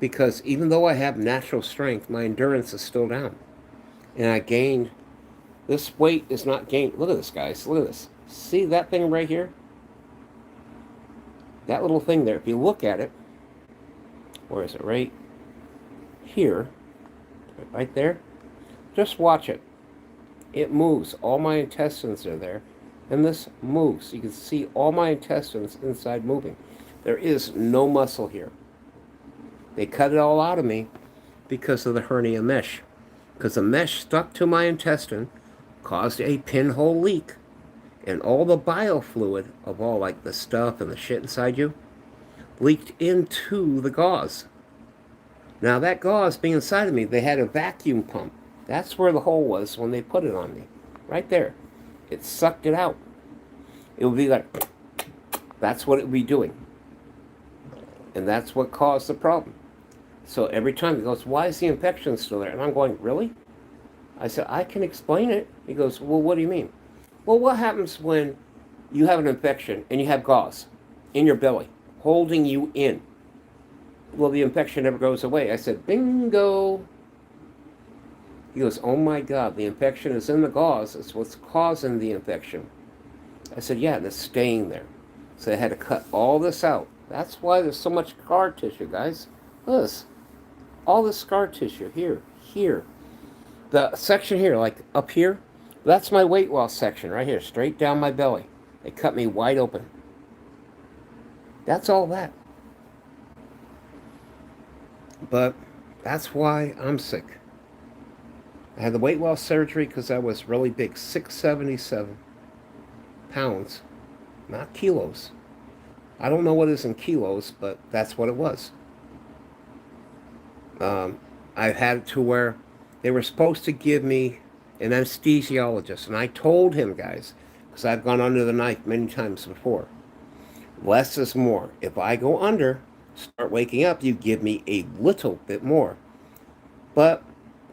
because even though I have natural strength, my endurance is still down. And I gained, this weight is not gained. Look at this, guys. Look at this. See that thing right here? That little thing there, if you look at it, where is it? Right here, right there. Just watch it. It moves. All my intestines are there. And this moves. You can see all my intestines inside moving. There is no muscle here. They cut it all out of me because of the hernia mesh. Because the mesh stuck to my intestine, caused a pinhole leak, and all the biofluid of all like the stuff and the shit inside you leaked into the gauze. Now that gauze being inside of me, they had a vacuum pump. That's where the hole was when they put it on me. Right there. It sucked it out. It would be like, that's what it would be doing. And that's what caused the problem. So every time he goes, why is the infection still there? And I'm going, really? I said, I can explain it. He goes, well, what do you mean? Well, what happens when you have an infection and you have gauze in your belly holding you in? Well, the infection never goes away. I said, bingo. He goes, oh my God, the infection is in the gauze. It's what's causing the infection. I said, yeah, and it's staying there. So I had to cut all this out. That's why there's so much scar tissue, guys. Look at this. All this scar tissue here, here. The section here, like up here, that's my weight loss section right here, straight down my belly. They cut me wide open. That's all that. But that's why I'm sick. I had the weight loss surgery because I was really big, 677 pounds, not kilos. I don't know what is in kilos, but that's what it was. I've had it to where they were supposed to give me an anesthesiologist, and I told him, guys, because I've gone under the knife many times before, less is more. If I go under, start waking up, you give me a little bit more. But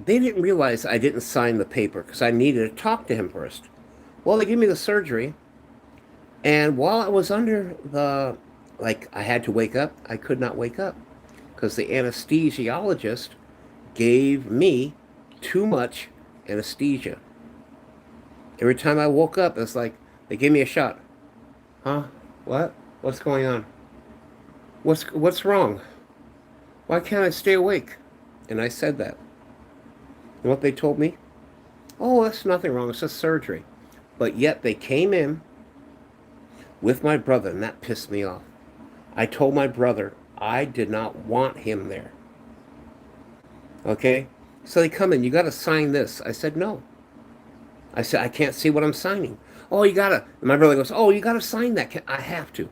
they didn't realize I didn't sign the paper because I needed to talk to him first. Well, they gave me the surgery, and while I was under the, I had to wake up, I could not wake up because the anesthesiologist gave me too much anesthesia. Every time I woke up, it's like they gave me a shot. Huh? What? What's going on? What's wrong? Why can't I stay awake? And I said that. You know what they told me? Oh, that's nothing wrong. It's just surgery. But yet they came in with my brother, and that pissed me off. I told my brother I did not want him there. Okay? So they come in, you got to sign this. I said, no. I said, I can't see what I'm signing. Oh, you got to. My brother goes, oh, you got to sign that. I have to.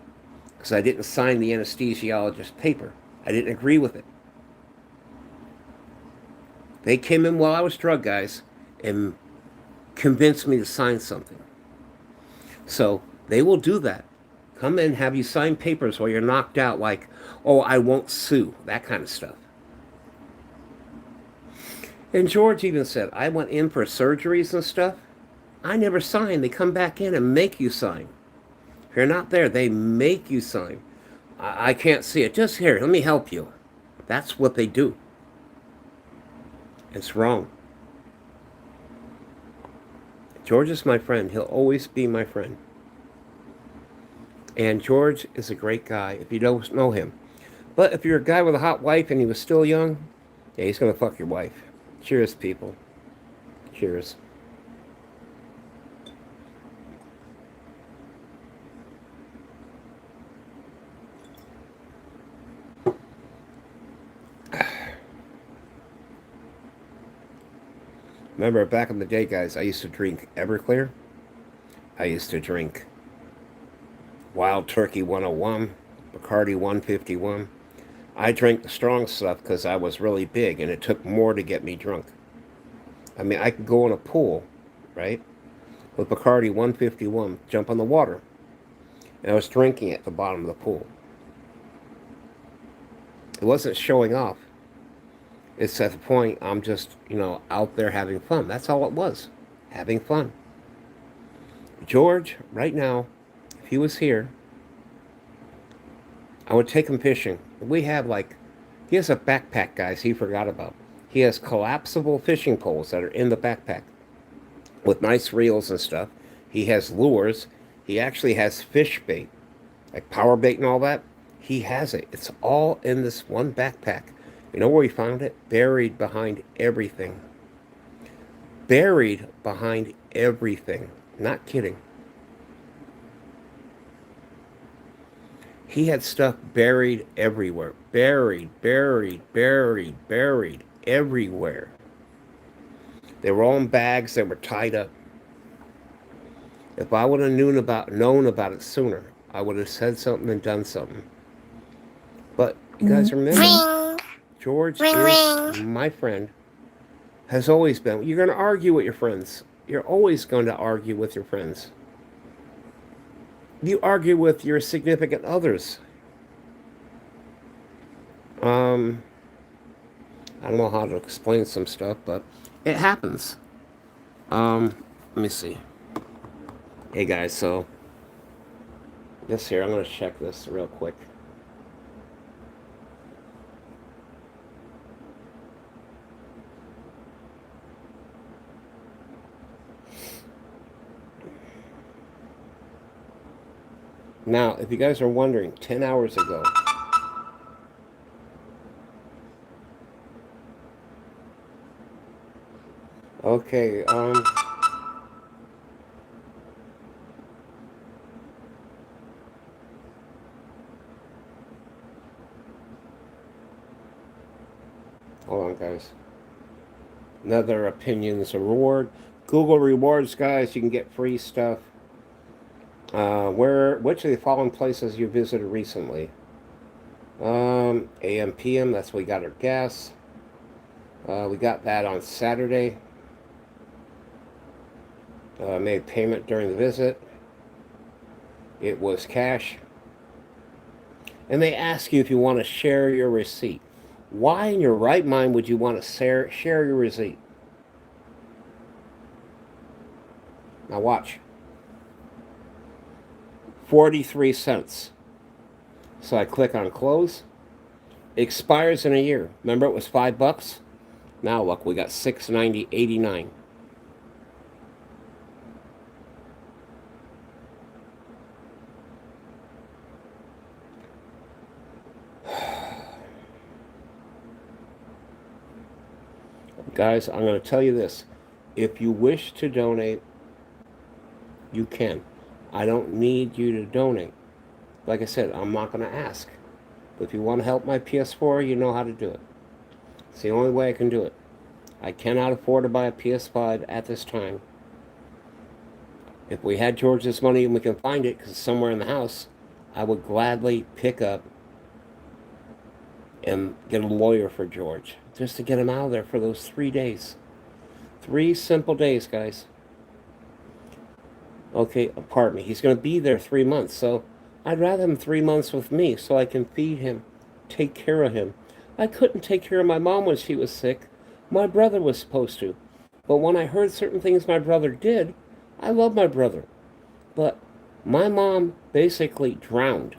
Because I didn't sign the anesthesiologist paper. I didn't agree with it. They came in while I was drug, guys, and convinced me to sign something. So they will do that. Come in, have you sign papers while you're knocked out, like, oh, I won't sue, that kind of stuff. And George even said, I went in for surgeries and stuff. I never signed. They come back in and make you sign. If you're not there, they make you sign. I can't see it. Just here, let me help you. That's what they do. It's wrong. George is my friend. He'll always be my friend. And George is a great guy if you don't know him. But if you're a guy with a hot wife and he was still young, yeah, he's going to fuck your wife. Cheers, people. Cheers. Remember, back in the day, guys, I used to drink Everclear. I used to drink Wild Turkey 101, Bacardi 151. I drank the strong stuff because I was really big, and it took more to get me drunk. I mean, I could go in a pool, right, with Bacardi 151, jump on the water, and I was drinking at the bottom of the pool. It wasn't showing off. It's at the point I'm just, out there having fun. That's all it was, having fun. George, right now, if he was here, I would take him fishing. We have he has a backpack, guys, he forgot about. He has collapsible fishing poles that are in the backpack with nice reels and stuff. He has lures. He actually has fish bait, like power bait and all that. He has it. It's all in this one backpack. You know where he found it? Buried behind everything. Buried behind everything. Not kidding. He had stuff buried everywhere. Buried everywhere. They were all in bags that were tied up. If I would have known about it sooner, I would have said something and done something. But you guys remember, George is my friend. Has always been. You're going to argue with your friends. You're always going to argue with your friends. You argue with your significant others. I don't know how to explain some stuff, but it happens. Let me see. Hey guys, so this here, I'm going to check this real quick. Now, if you guys are wondering, 10 hours ago, okay, hold on, guys. Another opinions reward. Google rewards, guys. You can get free stuff. Which of the following places you visited recently? AM, PM, that's where we got our gas. We got that on Saturday. Made payment during the visit. It was cash. And they ask you if you want to share your receipt. Why in your right mind would you want to share your receipt? Now watch. 43 cents. So I click on close. Expires in a year. Remember it was $5? Now look, we got $6.90.89. Guys, I'm going to tell you this. If you wish to donate you can. I don't need you to donate. Like I said, I'm not going to ask. But if you want to help my PS4, you know how to do it. It's the only way I can do it. I cannot afford to buy a PS5 at this time. If we had George's money and we can find it, because it's somewhere in the house, I would gladly pick up and get a lawyer for George. Just to get him out of there for those 3 days. 3 simple days, guys. Okay, pardon me. He's going to be there 3 months, so I'd rather him 3 months with me so I can feed him, take care of him. I couldn't take care of my mom when she was sick. My brother was supposed to. But when I heard certain things my brother did, I love my brother. But my mom basically drowned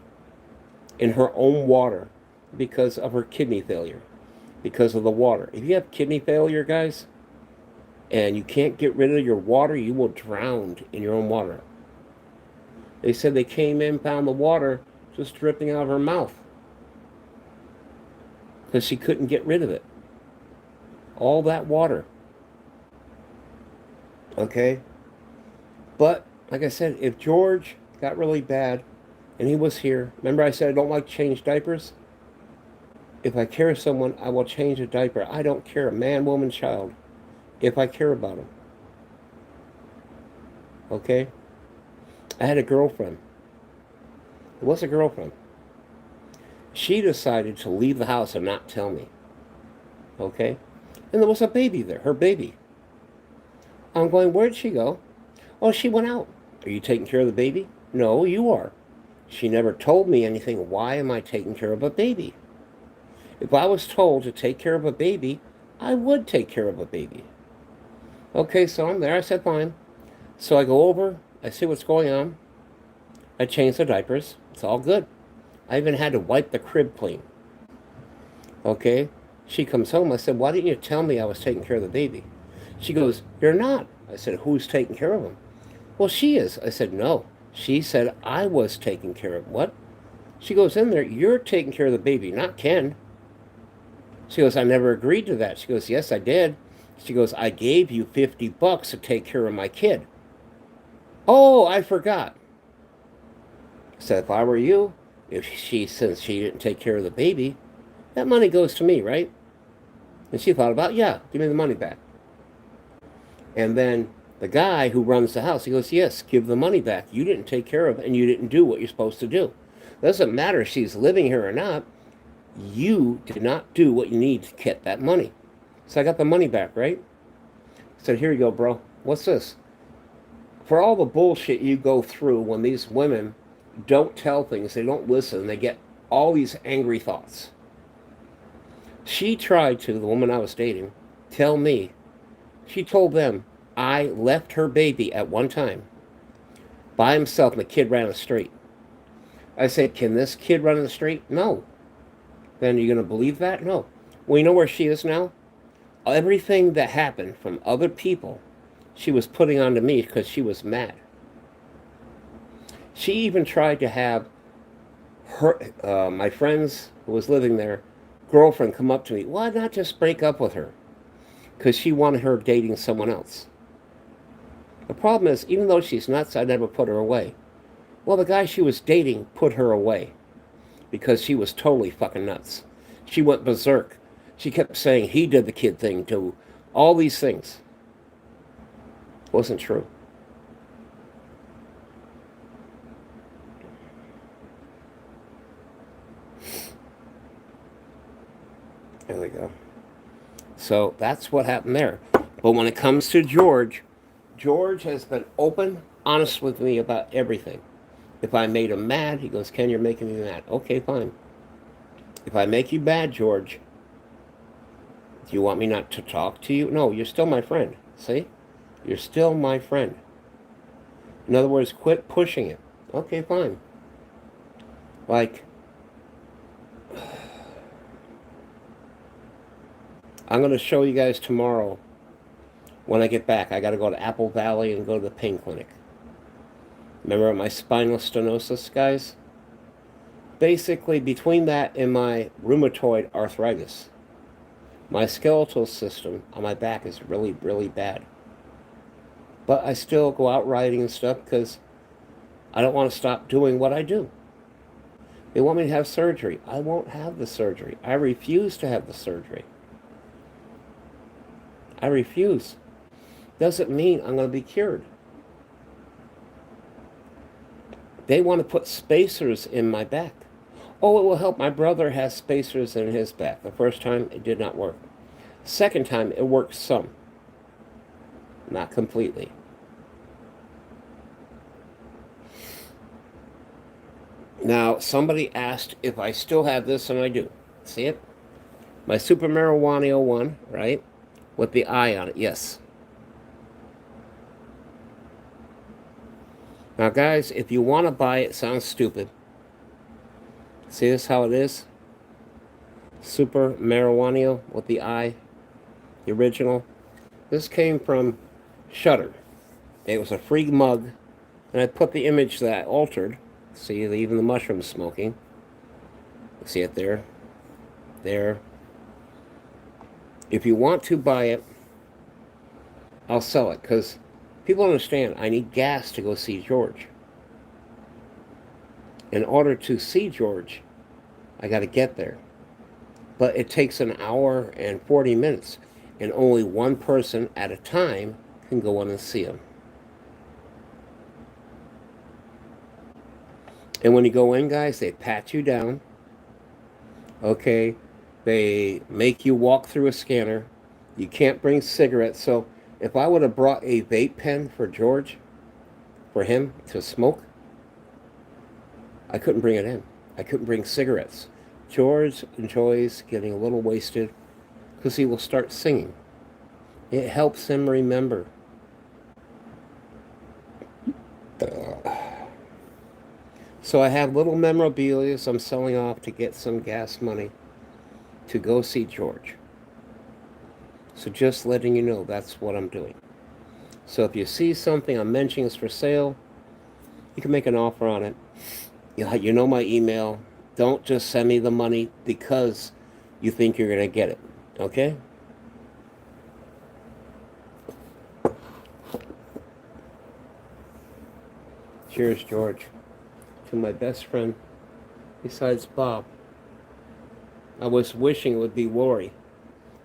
in her own water because of her kidney failure, because of the water. If you have kidney failure, guys, and you can't get rid of your water, you will drown in your own water. They said they came in, found the water just dripping out of her mouth because she couldn't get rid of it. All that water. Okay? But, like I said, if George got really bad and he was here, remember I said I don't like to change diapers? If I care someone, I will change a diaper. I don't care, man, woman, child, if I care about him. Okay? I had a girlfriend. It was a girlfriend. She decided to leave the house and not tell me. Okay? And there was a baby there, her baby. I'm going, where'd she go? Oh, she went out. Are you taking care of the baby? No, you are. She never told me anything. Why am I taking care of a baby? If I was told to take care of a baby, I would take care of a baby. Okay, so I'm there. I said, fine. So I go over. I see what's going on. I change the diapers. It's all good. I even had to wipe the crib clean. Okay? She comes home. I said, why didn't you tell me I was taking care of the baby? She goes, you're not. I said, who's taking care of him? Well, she is. I said, no. She said I was taking care of him. What? She goes in there, you're taking care of the baby, not Ken. She goes, I never agreed to that. She goes, yes, I did. She goes, I gave you $50 to take care of my kid. Oh, I forgot. I said, if I were you, since she didn't take care of the baby, that money goes to me, right? And she thought about, yeah, give me the money back. And then the guy who runs the house, he goes, yes, give the money back. You didn't take care of it, and you didn't do what you're supposed to do. It doesn't matter if she's living here or not. You did not do what you need to get that money. So I got the money back, right? I said, here you go, bro. What's this? For all the bullshit you go through when these women don't tell things, they don't listen, they get all these angry thoughts. She tried to, the woman I was dating, tell me, she told them, I left her baby at one time by himself and the kid ran the street. I said, can this kid run in the street? No. Then you're going to believe that? No. Well, you know where she is now? Everything that happened from other people, she was putting onto me because she was mad. She even tried to have her, my friends who was living there, girlfriend come up to me. Why not just break up with her? Because she wanted her dating someone else. The problem is, even though she's nuts, I never put her away. Well, the guy she was dating put her away because she was totally fucking nuts. She went berserk. She kept saying he did the kid thing too. All these things. Wasn't true. There we go. So that's what happened there. But when it comes to George, George has been open, honest with me about everything. If I made him mad, he goes, Ken, you're making me mad. Okay, fine. If I make you mad, George, do you want me not to talk to you? No, you're still my friend. See? You're still my friend. In other words, quit pushing it. Okay, fine. Like, I'm going to show you guys tomorrow when I get back. I got to go to Apple Valley and go to the pain clinic. Remember my spinal stenosis, guys? Basically, between that and my rheumatoid arthritis, my skeletal system on my back is really, really bad. But I still go out riding and stuff because I don't want to stop doing what I do. They want me to have surgery. I won't have the surgery. I refuse to have the surgery. I refuse. Doesn't mean I'm going to be cured. They want to put spacers in my back. Oh, it will help. My brother has spacers in his back. The first time, it did not work. Second time, it worked some. Not completely. Now, somebody asked if I still have this, and I do. See it? My Super Marijuana one, right? With the eye on it, yes. Now, guys, if you want to buy it, sounds stupid. See this how it is? Super Marijuana with the eye, the original. This came from Shutter. It was a free mug, and I put the image that I altered. See, even the mushroom smoking. See it there? There. If you want to buy it, I'll sell it, because people understand I need gas to go see George. In order to see George, I got to get there. But it takes an hour and 40 minutes, and only one person at a time can go in and see him. And when you go in, guys, they pat you down. Okay? They make you walk through a scanner. You can't bring cigarettes. So if I would have brought a vape pen for George, for him to smoke, I couldn't bring it in. I couldn't bring cigarettes. George enjoys getting a little wasted because he will start singing. It helps him remember. So I have little memorabilia I'm selling off to get some gas money to go see George. So just letting you know, that's what I'm doing. So if you see something I'm mentioning is for sale, you can make an offer on it. You know my email. Don't just send me the money because you think you're going to get it. Okay? Cheers, George. To my best friend, besides Bob. I was wishing it would be Lori.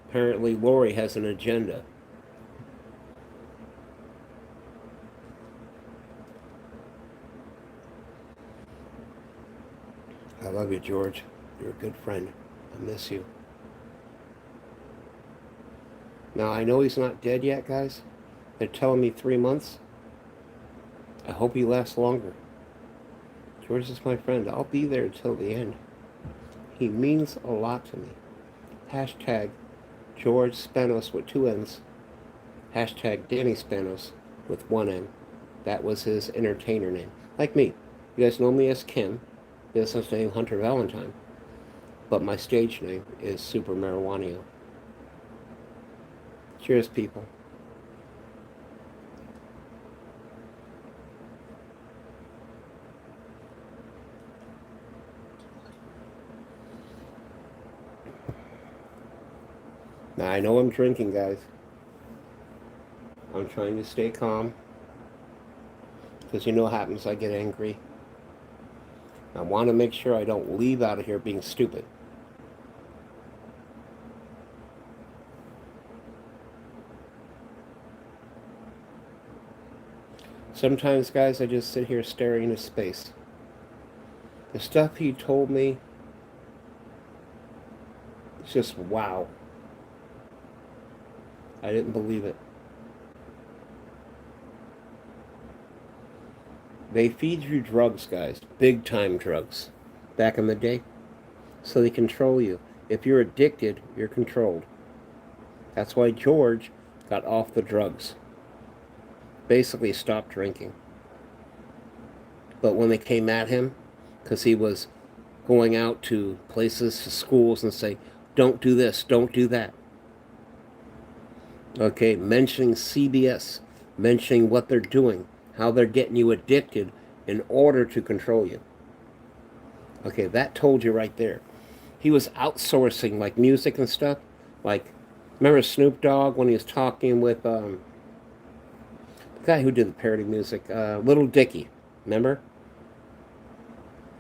Apparently, Lori has an agenda. I love you, George. You're a good friend. I miss you. Now, I know he's not dead yet, guys. They're telling me 3 months. I hope he lasts longer. George is my friend. I'll be there until the end. He means a lot to me. Hashtag George Spanos with 2 N's. Hashtag Danny Spanos with 1 N. That was his entertainer name. Like me. You guys know me as Kim. Business name Hunter Valentine. But my stage name is Super Marijuana. Cheers, people. Now, I know I'm drinking, guys. I'm trying to stay calm. Because you know what happens, I get angry. I want to make sure I don't leave out of here being stupid. Sometimes, guys, I just sit here staring into space. The stuff he told me, it's just wow. I didn't believe it. They feed you drugs, guys. Big time drugs. Back in the day. So they control you. If you're addicted, you're controlled. That's why George got off the drugs. Basically stopped drinking. But when they came at him, because he was going out to places, to schools, and say, don't do this, don't do that. Okay, mentioning CBS, mentioning what they're doing, how they're getting you addicted in order to control you. Okay, that told you right there. He was outsourcing like music and stuff. Like, remember Snoop Dogg when he was talking with the guy who did the parody music, Little Dicky. Remember?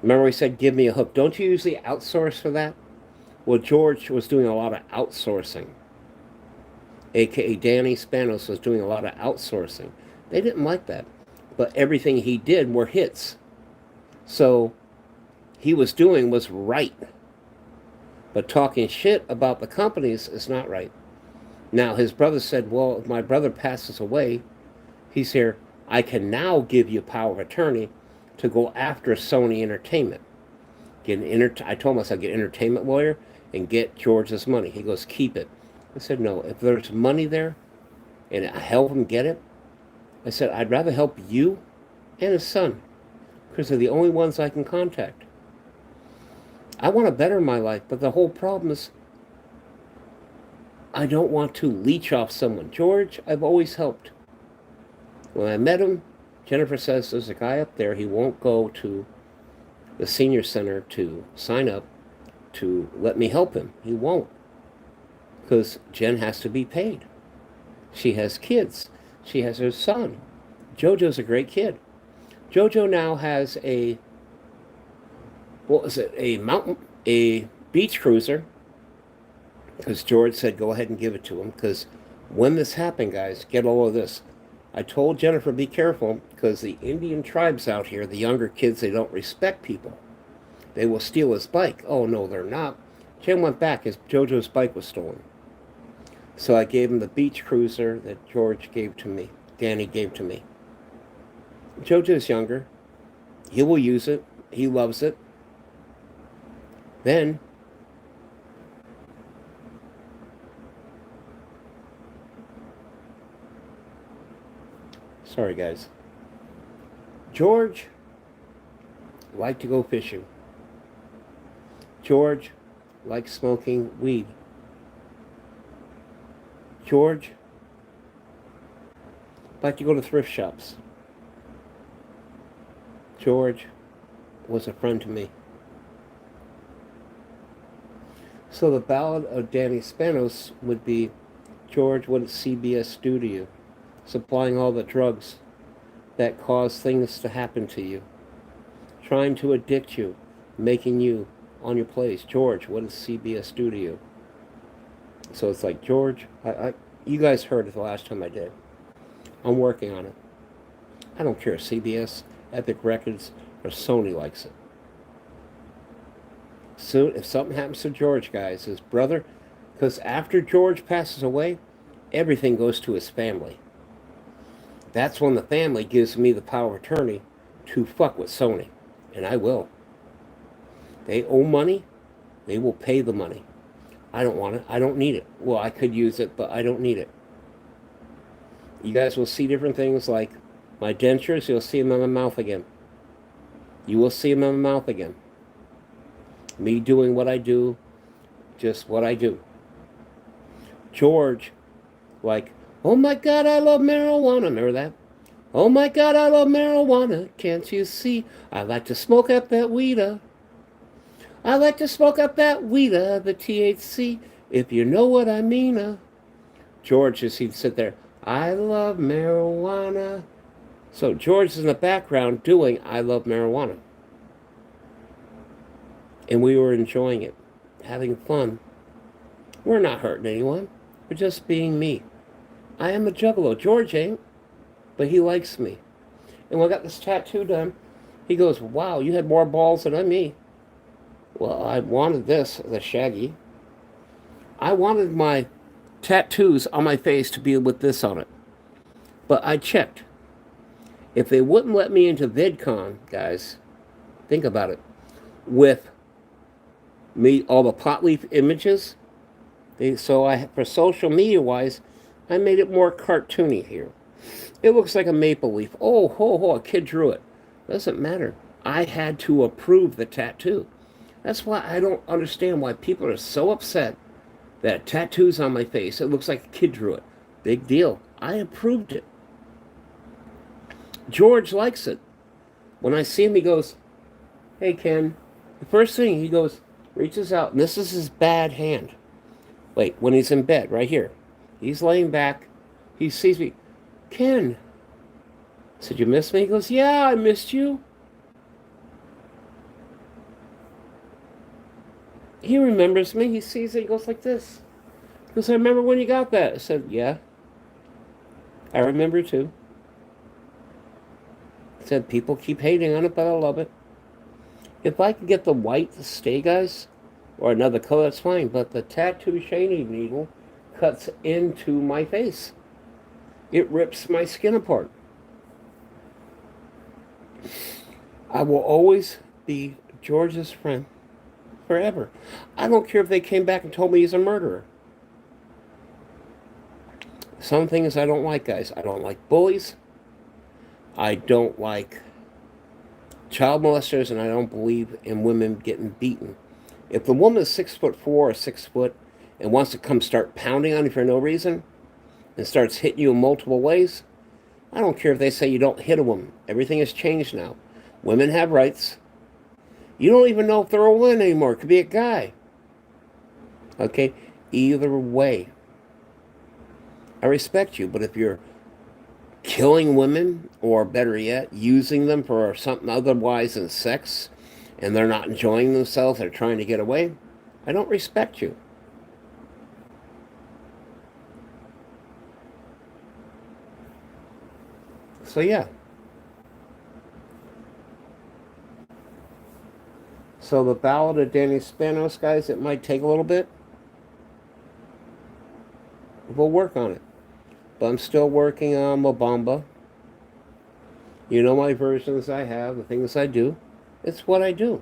Remember we said, give me a hook. Don't you usually outsource for that? Well, George was doing a lot of outsourcing. A.K.A. Danny Spanos was doing a lot of outsourcing. They didn't like that. But everything he did were hits. So he was doing was right. But talking shit about the companies is not right. Now, his brother said, well, if my brother passes away, he's here, I can now give you power of attorney to go after Sony Entertainment. I told him I said, get an entertainment lawyer and get George's money. He goes, keep it. I said, no, if there's money there and I help him get it, I said, I'd rather help you and his son because they're the only ones I can contact. I want to better my life, but the whole problem is I don't want to leech off someone. George, I've always helped. When I met him, Jennifer says there's a guy up there, he won't go to the senior center to sign up to let me help him. He won't. Because Jen has to be paid. She has kids. She has her son. JoJo's a great kid. JoJo now has a beach cruiser. Because George said go ahead and give it to him. Because when this happened, guys, get all of this. I told Jennifer, be careful, because the Indian tribes out here, the younger kids, they don't respect people. They will steal his bike. Oh, no, they're not. Jen went back. JoJo's bike was stolen. So I gave him the beach cruiser that George gave to me. Danny gave to me. JoJo's younger. He will use it. He loves it. Then, sorry guys, George liked to go fishing. George liked smoking weed. George liked to go to thrift shops. George was a friend to me. So the Ballad of Danny Spanos would be, George, what did CBS do to you? Supplying all the drugs that cause things to happen to you. Trying to addict you. Making you on your place. George, what does CBS do to you? So it's like, George, you guys heard it the last time I did. I'm working on it. I don't care if CBS, Epic Records, or Sony likes it. Soon, if something happens to George, guys, his brother, because after George passes away, everything goes to his family. That's when the family gives me the power of attorney to fuck with Sony. And I will. They owe money, they will pay the money. I don't want it. I don't need it. Well, I could use it, but I don't need it. You guys will see different things like my dentures. You'll see them in my mouth again. You will see them in my mouth again. Me doing what I do, just what I do. George, like, oh my God, I love marijuana. Remember that? Oh my God, I love marijuana. Can't you see? I like to smoke up that weeda. I like to smoke up that weeda, the THC, if you know what I mean. George, as he'd sit there, I love marijuana. So George is in the background doing I love marijuana. And we were enjoying it, having fun. We're not hurting anyone. We're just being me. I am a juggalo. George ain't, but he likes me. And when I got this tattoo done, he goes, wow, you had more balls than me. Well, I wanted this, the Shaggy. I wanted my tattoos on my face to be with this on it. But I checked. If they wouldn't let me into VidCon, guys, think about it, with me, all the pot leaf images, for social media wise, I made it more cartoony here. It looks like a maple leaf. Oh, a kid drew it. Doesn't matter. I had to approve the tattoo. That's why I don't understand why people are so upset that tattoos on my face, it looks like a kid drew it. Big deal. I approved it. George likes it. When I see him, he goes, hey, Ken. The first thing he goes, reaches out, and this is his bad hand. Wait, when he's in bed, right here. He's laying back. He sees me. Ken, I said, you miss me? He goes, yeah, I missed you. He remembers me. He sees it. He goes like this. He goes, I remember when you got that. I said, yeah, I remember too. I said, people keep hating on it, but I love it. If I could get the white to stay, guys, or another color, that's fine. But the tattoo shading needle cuts into my face. It rips my skin apart. I will always be George's friend forever. I don't care if they came back and told me he's a murderer. Some things I don't like, guys. I don't like bullies. I don't like child molesters, and I don't believe in women getting beaten. If the woman is 6'4" or 6 foot and wants to come start pounding on you for no reason and starts hitting you in multiple ways, I don't care if they say you don't hit a woman. Everything has changed now. Women have rights. You don't even know if they're a woman anymore. It could be a guy. Okay? Either way, I respect you, but if you're killing women, or better yet, using them for something otherwise than sex, and they're not enjoying themselves, they're trying to get away, I don't respect you. So yeah. So the Ballad of Demi Spanos, guys, it might take a little bit. We'll work on it. But I'm still working on Mobamba. You know my versions I have, the things I do. It's what I do.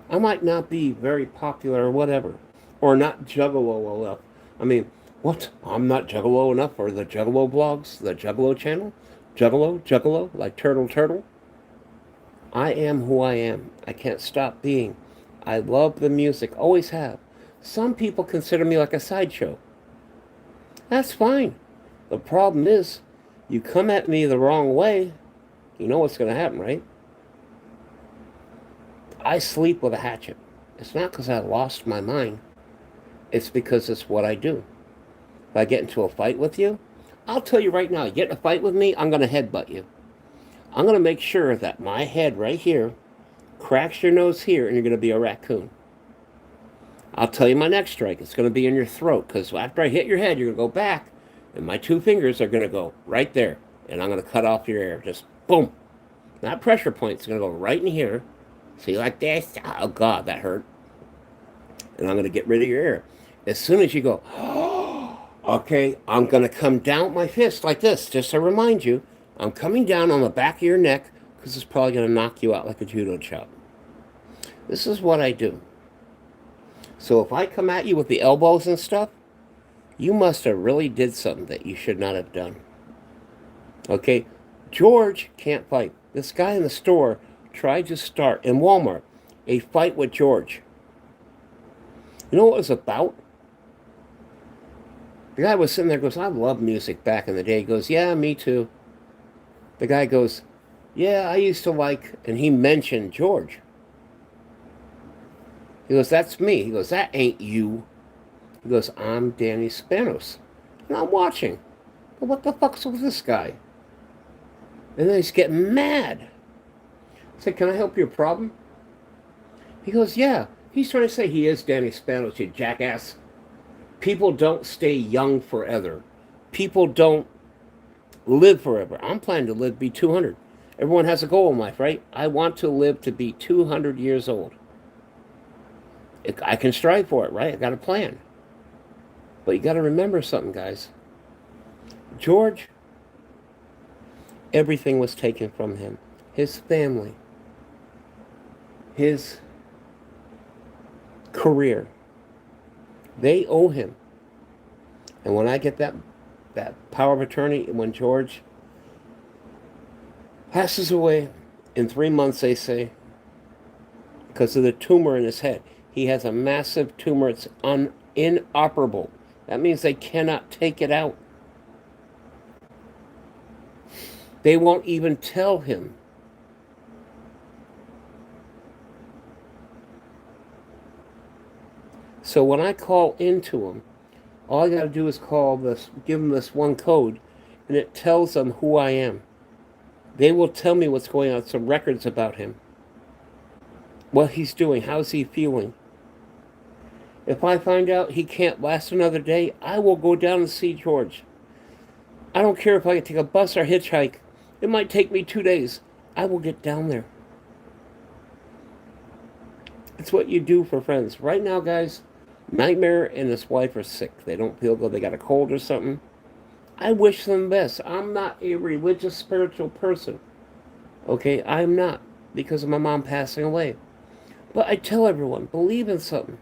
I might not be very popular or whatever. Or not juggalo enough. I mean, what? I'm not juggalo enough for the juggalo blogs, the juggalo channel? Juggalo, like turtle. I am who I am. I can't stop being. I love the music, always have. Some people consider me like a sideshow. That's fine. The problem is, you come at me the wrong way, you know what's going to happen, right? I sleep with a hatchet. It's not because I lost my mind. It's because it's what I do. If I get into a fight with you, I'll tell you right now, you get in a fight with me, I'm going to headbutt you. I'm going to make sure that my head right here cracks your nose here, and you're going to be a raccoon. I'll tell you my next strike. It's going to be in your throat, because after I hit your head, you're going to go back, and my 2 fingers are going to go right there, and I'm going to cut off your air. Just boom. Not pressure points. It's going to go right in here. See, like this? Oh, God, that hurt. And I'm going to get rid of your air. As soon as you go, okay, I'm going to come down with my fist like this, just to remind you. I'm coming down on the back of your neck, because it's probably going to knock you out like a judo chop. This is what I do. So if I come at you with the elbows and stuff, you must have really did something that you should not have done. Okay? George can't fight. This guy in the store tried to start, in Walmart, a fight with George. You know what it was about? The guy was sitting there, goes, I love music back in the day. He goes, yeah, me too. The guy goes, yeah, I used to like, and he mentioned George. He goes, that's me. He goes, that ain't you. He goes, I'm Danny Spanos. And I'm watching. But what the fuck's with this guy? And then he's getting mad. I said, can I help your problem? He goes, yeah. He's trying to say he is Danny Spanos, you jackass. People don't stay young forever. People don't live forever. I'm planning to live, be 200. Everyone has a goal in life, right? I want to live to be 200 years old. I can strive for it, right? I got a plan. But you got to remember something, guys. George, everything was taken from him. His family, his career. They owe him. And when I get that power of attorney, when George passes away in 3 months, they say, because of the tumor in his head. He has a massive tumor. It's inoperable. That means they cannot take it out. They won't even tell him. So when I call into him, all I got to do is call this, give him this one code, and it tells them who I am. They will tell me what's going on, some records about him, what he's doing, how's he feeling. If I find out he can't last another day, I will go down and see George. I don't care if I can take a bus or hitchhike. It might take me 2 days. I will get down there. It's what you do for friends. Right now, guys, Nightmare and his wife are sick. They don't feel good. They got a cold or something. I wish them best. I'm not a religious, spiritual person. Okay, I'm not, because of my mom passing away. But I tell everyone, believe in something.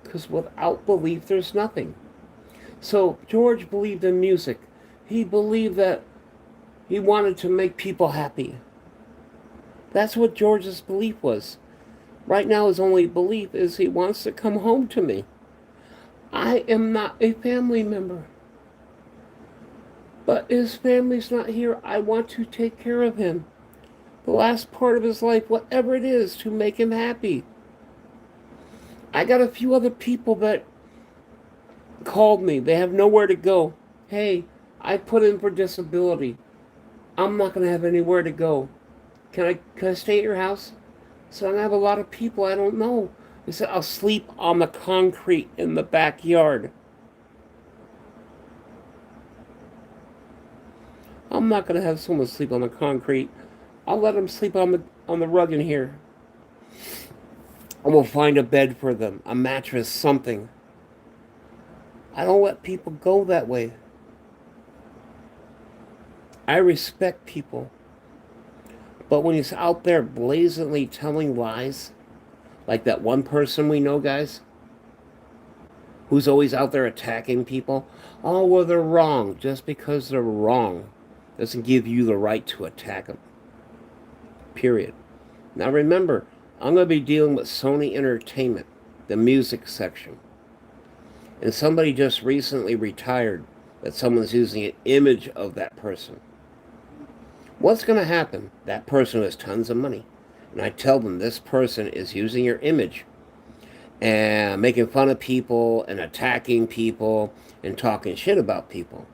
Because without belief, there's nothing. So George believed in music. He believed that he wanted to make people happy. That's what George's belief was. Right now, his only belief is he wants to come home to me. I am not a family member. But his family's not here. I want to take care of him. The last part of his life, whatever it is, to make him happy. I got a few other people that called me. They have nowhere to go. Hey, I put in for disability. I'm not going to have anywhere to go. Can I stay at your house? So I have a lot of people I don't know. They said, I'll sleep on the concrete in the backyard. I'm not going to have someone sleep on the concrete. I'll let them sleep on the rug in here. I will find a bed for them, a mattress, something. I don't let people go that way. I respect people. But when he's out there blatantly telling lies, like that one person we know, guys, who's always out there attacking people, oh, well, they're wrong. Just because they're wrong doesn't give you the right to attack them. Period. Now remember, I'm going to be dealing with Sony Entertainment, the music section. And somebody just recently retired that someone's using an image of that person. What's going to happen? That person has tons of money. And I tell them this person is using your image and making fun of people and attacking people and talking shit about people.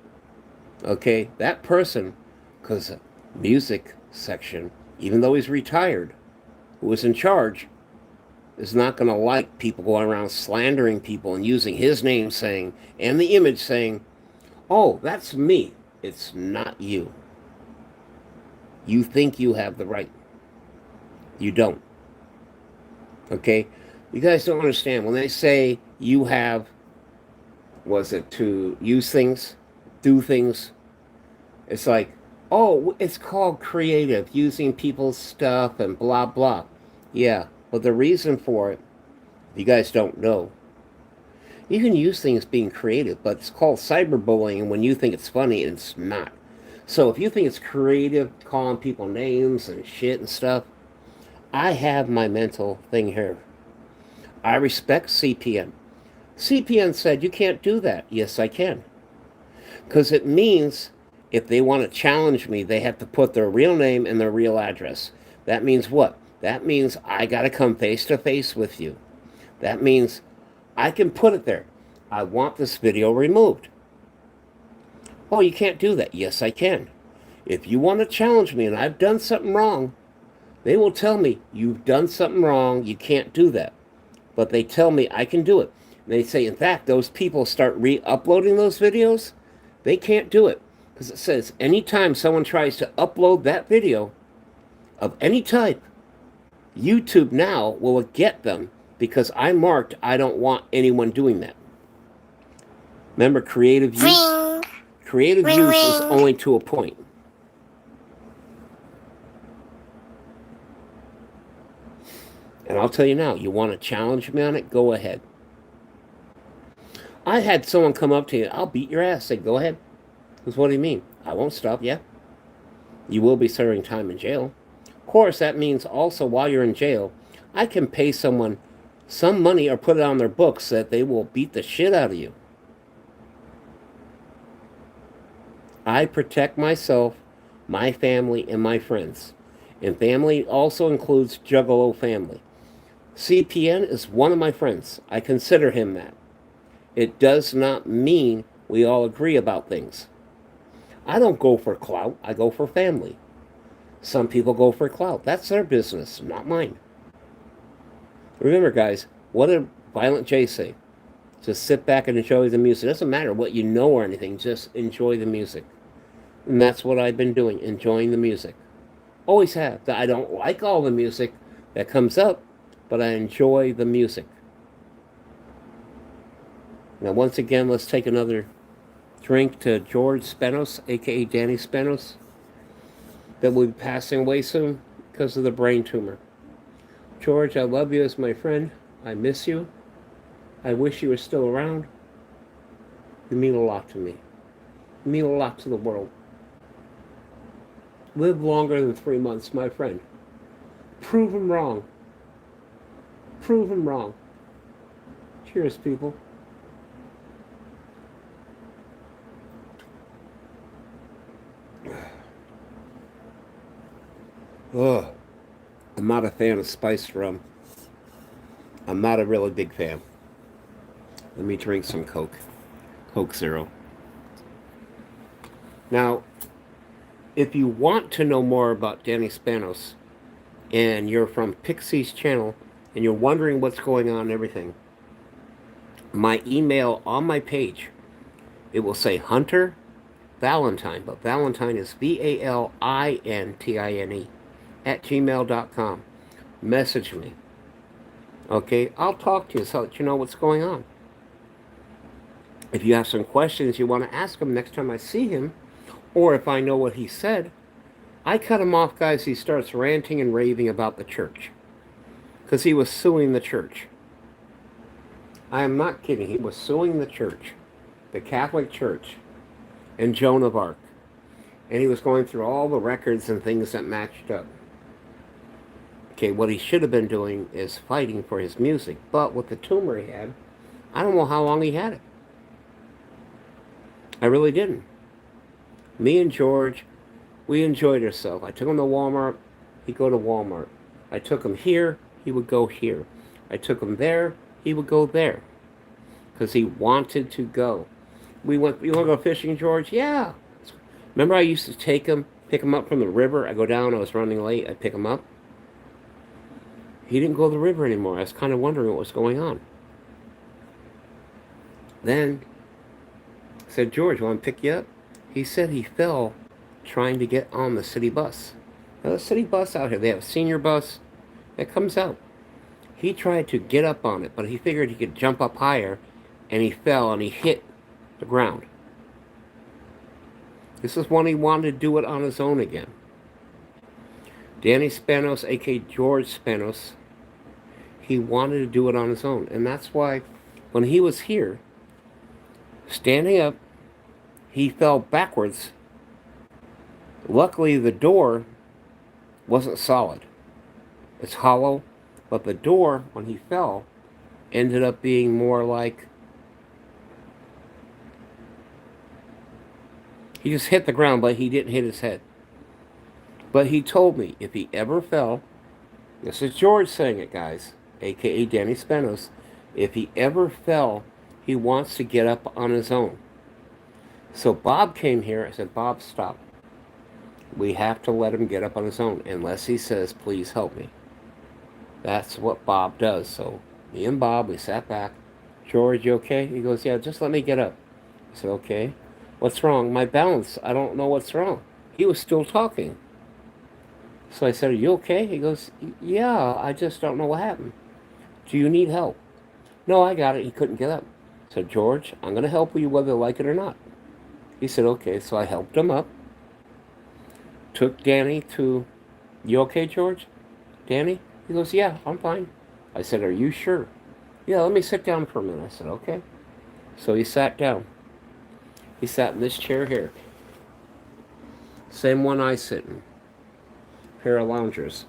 Okay, that person, because music section, even though he's retired, who was in charge, is not going to like people going around slandering people and using his name saying, and the image saying, oh, that's me. It's not you. You think you have the right. You don't. Okay? You guys don't understand. When they say you have, was it to use things, do things, it's like, oh, it's called creative, using people's stuff and blah, blah. Yeah, but the reason for it, you guys don't know. You can use things being creative, but it's called cyberbullying when you think it's funny and it's not. So if you think it's creative, calling people names and shit and stuff, I have my mental thing here. I respect CPN. CPN said you can't do that. Yes, I can. Because it means if they want to challenge me, they have to put their real name and their real address. That means what? That means I got to come face to face with you. That means I can put it there. I want this video removed. Oh, you can't do that. Yes, I can. If you want to challenge me and I've done something wrong, they will tell me, you've done something wrong, you can't do that. But they tell me I can do it. And they say, in fact, those people start re-uploading those videos, they can't do it. Because it says, anytime someone tries to upload that video of any type, YouTube now will get them because I marked I don't want anyone doing that. Remember, creative use? Creative use is only to a point. And I'll tell you now, you want to challenge me on it? Go ahead. I had someone come up to you, I'll beat your ass. Say, go ahead. Because what do you mean? I won't stop you. You will be serving time in jail. Of course, that means also while you're in jail, I can pay someone some money or put it on their books that they will beat the shit out of you. I protect myself, my family, and my friends. And family also includes Juggalo family. CPN is one of my friends. I consider him that. It does not mean we all agree about things. I don't go for clout. I go for family. Some people go for clout. That's their business, not mine. Remember, guys, what did Violent J say? Just sit back and enjoy the music. It doesn't matter what you know or anything, just enjoy the music. And that's what I've been doing, enjoying the music. Always have. I don't like all the music that comes up, but I enjoy the music. Now, once again, let's take another drink to George Spanos, aka Danny Spanos, that will be passing away soon because of the brain tumor. George, I love you as my friend. I miss you. I wish you were still around. You mean a lot to me. You mean a lot to the world. Live longer than 3 months, my friend. Prove him wrong. Prove him wrong. Cheers, people. Ugh. I'm not a fan of spiced rum. I'm not a really big fan. Let me drink some Coke. Coke Zero. Now, if you want to know more about Danny Spanos, and you're from Pixie's channel, and you're wondering what's going on and everything, my email on my page, it will say Hunter Valentine, but Valentine is VALINTINE @gmail.com. Message me. Okay, I'll talk to you so that you know what's going on. If you have some questions you want to ask him next time I see him, or if I know what he said, I cut him off, guys. He starts ranting and raving about the church because he was suing the church. I am not kidding. He was suing the church, the Catholic Church, and Joan of Arc. And he was going through all the records and things that matched up. Okay, what he should have been doing is fighting for his music. But with the tumor he had, I don't know how long he had it. I really didn't. Me and George, we enjoyed ourselves. I took him to Walmart, he'd go to Walmart. I took him here, he would go here. I took him there, he would go there. Because he wanted to go. You want to go fishing, George? Yeah. Remember I used to pick him up from the river. I go down, I was running late, I'd pick him up. He didn't go to the river anymore. I was kind of wondering what was going on. Then I said, George, want to pick you up? He said he fell trying to get on the city bus. Now, the city bus out here, they have a senior bus that comes out. He tried to get up on it, but he figured he could jump up higher, and he fell and he hit the ground. This is when he wanted to do it on his own again. Danny Spanos, aka George Spanos, he wanted to do it on his own. And that's why when he was here, standing up, he fell backwards. Luckily, the door wasn't solid. It's hollow, but the door, when he fell, ended up being more like... He just hit the ground, but he didn't hit his head. But he told me if he ever fell, this is George saying it, guys, a.k.a. Danny Spanos, if he ever fell, he wants to get up on his own. So Bob came here. I said, Bob, stop. We have to let him get up on his own, unless he says, please help me. That's what Bob does. So me and Bob, we sat back. George, you okay? He goes, yeah, just let me get up. I said, okay. What's wrong? My balance. I don't know what's wrong. He was still talking. So I said, are you okay? He goes, yeah, I just don't know what happened. Do you need help? No, I got it. He couldn't get up. I said, George, I'm going to help you whether you like it or not. He said, okay. So I helped him up. Took Danny to, you okay, George? Danny? He goes, yeah, I'm fine. I said, are you sure? Yeah, let me sit down for a minute. I said, okay. So he sat down. He sat in this chair here. Same one I sit in. Pair of loungers.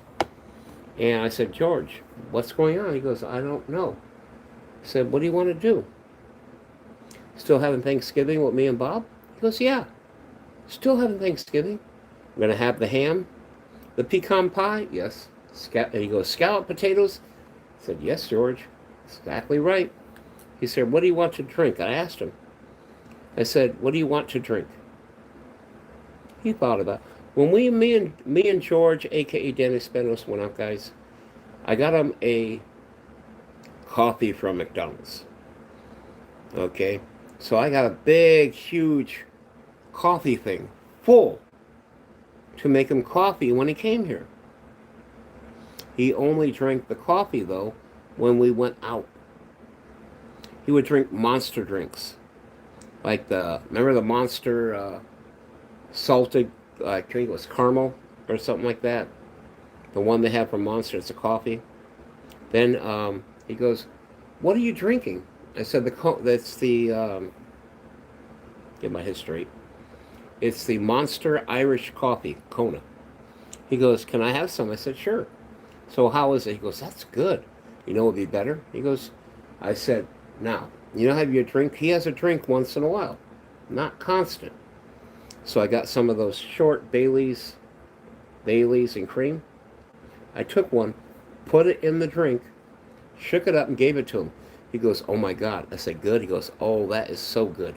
And I said, George, what's going on? He goes, I don't know. I said, what do you want to do? Still having Thanksgiving with me and Bob? He goes, yeah. Still having Thanksgiving. I'm going to have the ham. The pecan pie? Yes. And he goes, scalloped potatoes? I said, yes, George. Exactly right. He said, what do you want to drink? I asked him. I said, what do you want to drink? He thought about it. When me and George, aka Demi Spanos, went out, guys, I got him a coffee from McDonald's. Okay, so I got a big, huge coffee thing full to make him coffee when he came here. He only drank the coffee though when we went out. He would drink monster drinks, like remember the monster salted, I think it was caramel or something like that. The one they have from Monster, it's a coffee. Then he goes, "What are you drinking?" I said, "That's the get my history. It's the Monster Irish Coffee, Kona." He goes, "Can I have some?" I said, "Sure." So how is it? He goes, "That's good. You know, it'd be better." He goes, I said, "Now, you know, have your drink." He has a drink once in a while, not constant. So I got some of those short Baileys and cream. I took one, put it in the drink, shook it up, and gave it to him. He goes, "Oh my God." I said, "Good." He goes, "Oh, that is so good."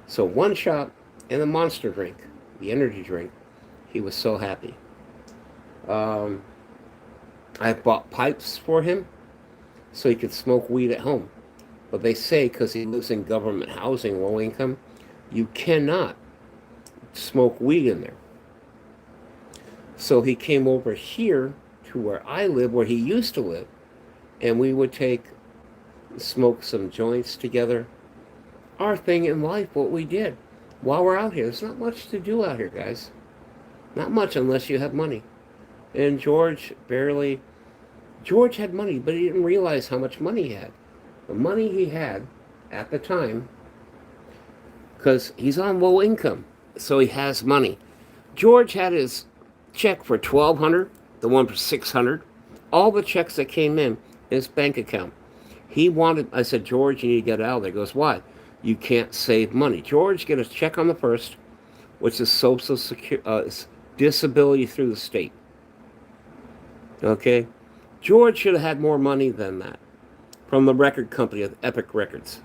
So one shot in the monster drink, the energy drink, he was so happy. Um, I bought pipes for him so he could smoke weed at home. But they say because he lives in government housing, low income, you cannot smoke weed in there. So he came over here to where I live, where he used to live, and we would smoke some joints together. Our thing in life, what we did while we're out here. There's not much to do out here, guys. Not much unless you have money. And George had money, but he didn't realize how much money he had. The money he had at the time, because he's on low income, so he has money. George had his check for 1,200, the one for 600, all the checks that came in his bank account. I said, "George, you need to get out of there." He goes, "Why?" "You can't save money." George, get a check on the first, which is Social Security, disability through the state. Okay? George should have had more money than that from the record company of Epic Records.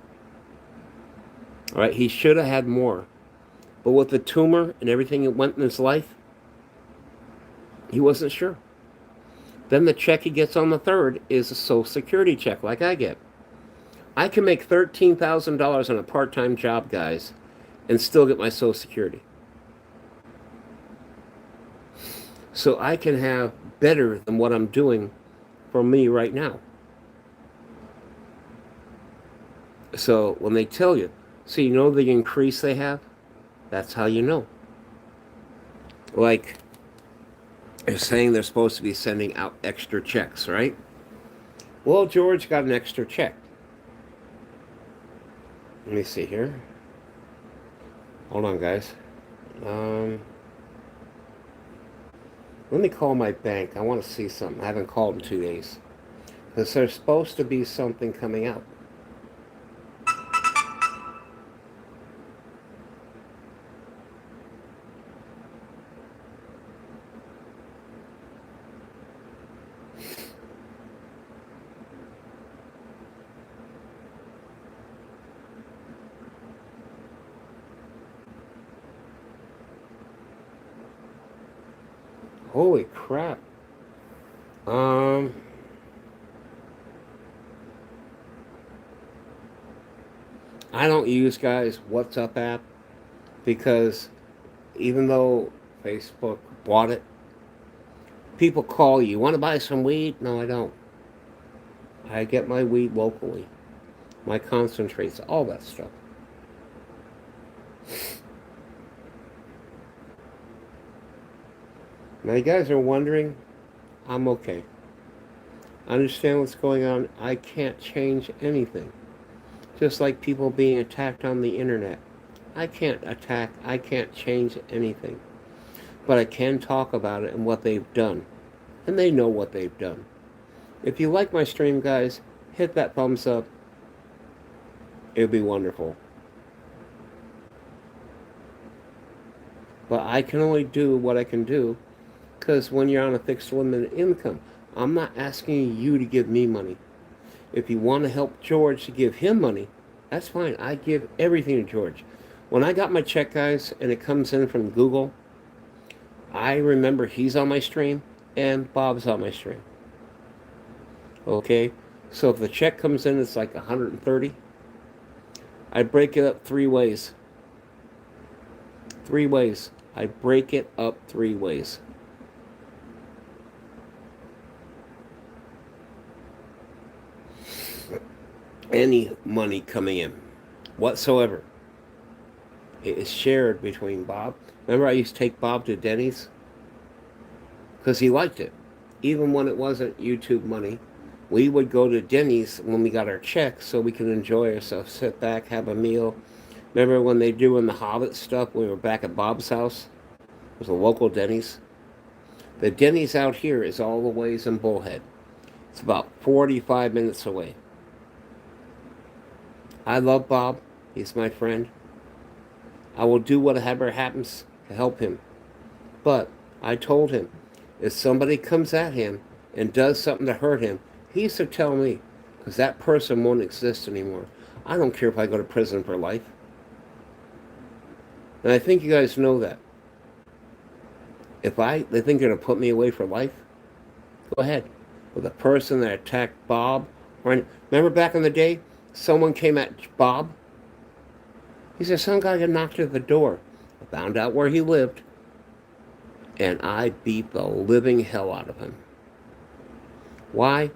All right? He should have had more. But with the tumor and everything that went in his life, he wasn't sure. Then the check he gets on the third is a Social Security check, like I get. I can make $13,000 on a part-time job, guys, and still get my Social Security. So I can have better than what I'm doing for me right now. So when they tell you, so you know the increase they have, that's how you know. Like, they're saying they're supposed to be sending out extra checks, right? Well, George got an extra check. Let me see here. Hold on, guys. Let me call my bank. I want to see something. I haven't called in 2 days. Because there's supposed to be something coming out. Holy crap. I don't use, guys, WhatsApp app because even though Facebook bought it, people call you. Want to buy some weed? No, I don't. I get my weed locally. My concentrates, all that stuff. Now, you guys are wondering, I'm okay. I understand what's going on. I can't change anything. Just like people being attacked on the internet. I can't change anything. But I can talk about it and what they've done. And they know what they've done. If you like my stream, guys, hit that thumbs up. It would be wonderful. But I can only do what I can do because when you're on a fixed limited income, I'm not asking you to give me money. If you want to help George to give him money, that's fine. I give everything to George. When I got my check, guys, and it comes in from Google, I remember he's on my stream and Bob's on my stream. Okay? So if the check comes in, it's like 130. I break it up 3 ways. 3 ways. I break it up 3 ways. Any money coming in whatsoever, it is shared between Bob. Remember, I used to take Bob to Denny's because he liked it. Even when it wasn't YouTube money, we would go to Denny's when we got our check so we could enjoy ourselves, sit back, have a meal. Remember when they doing the Hobbit stuff? We were back at Bob's house. It was a local Denny's. The Denny's out here is all the ways in Bullhead. It's about 45 minutes away. I love Bob. He's my friend. I will do whatever happens to help him. But I told him, if somebody comes at him and does something to hurt him, he's to tell me, because that person won't exist anymore. I don't care if I go to prison for life. And I think you guys know that. If they think they're going to put me away for life, go ahead. But the person that attacked Bob, remember back in the day, someone came at Bob. He said, some guy got knocked at the door. I found out where he lived. And I beat the living hell out of him. Why?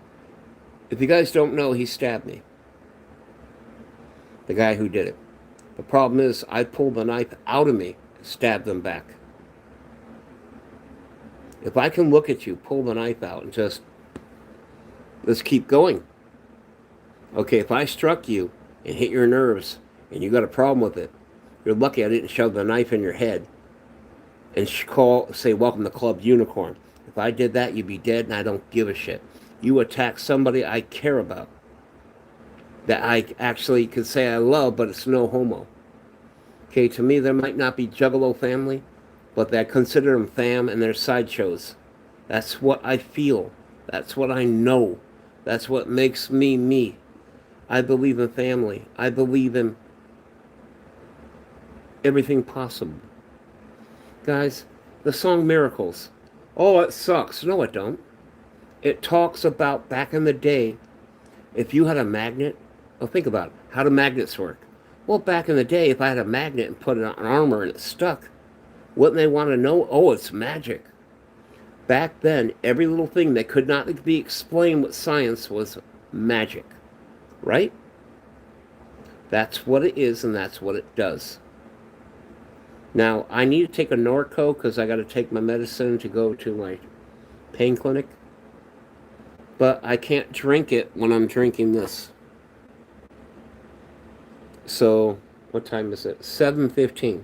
If you guys don't know, he stabbed me. The guy who did it. The problem is, I pulled the knife out of me and stabbed him back. If I can look at you, pull the knife out, and just, let's keep going. Okay, if I struck you and hit your nerves, and you got a problem with it, you're lucky I didn't shove the knife in your head and say, welcome to Club Unicorn. If I did that, you'd be dead, and I don't give a shit. You attack somebody I care about, that I actually could say I love, but it's no homo. Okay, to me, there might not be Juggalo family, but I consider them fam, and they're sideshows. That's what I feel. That's what I know. That's what makes me me. I believe in family. I believe in everything possible. Guys, the song Miracles. Oh, it sucks. No, it don't. It talks about back in the day, if you had a magnet, well, think about it. How do magnets work? Well, back in the day, if I had a magnet and put it on armor and it stuck, wouldn't they want to know? Oh, it's magic. Back then, every little thing that could not be explained with science was magic. Right? That's what it is, and that's what it does. Now, I need to take a Norco because I got to take my medicine to go to my pain clinic. But I can't drink it when I'm drinking this. So, what time is it? 7:15.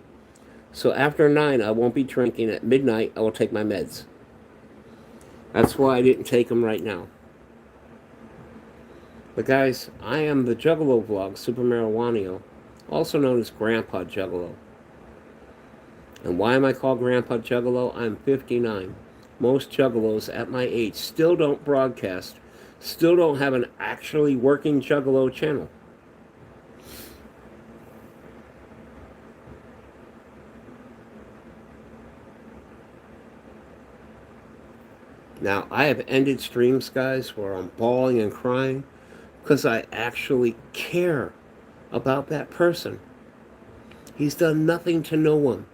So after 9, I won't be drinking. At midnight, I will take my meds. That's why I didn't take them right now. But guys, I am the Juggalo Vlog, Super Marijuanio, also known as Grandpa Juggalo. And why am I called Grandpa Juggalo? I'm 59. Most Juggalos at my age still don't broadcast, still don't have an actually working Juggalo channel. Now, I have ended streams, guys, where I'm bawling and crying because I actually care about that person. He's done nothing to no one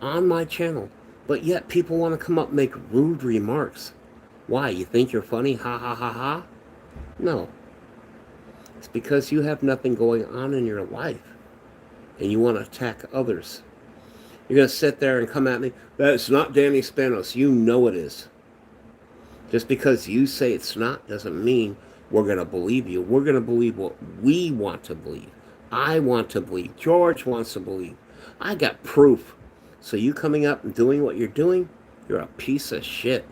on my channel, but yet people want to come up and make rude remarks. Why? You think you're funny? Ha ha ha ha? No. It's because you have nothing going on in your life and you want to attack others. You're going to sit there and come at me. That's not Danny Spanos. You know it is. Just because you say it's not doesn't mean we're going to believe you. We're going to believe what we want to believe. I want to believe. George wants to believe. I got proof. So you coming up and doing what you're doing, you're a piece of shit.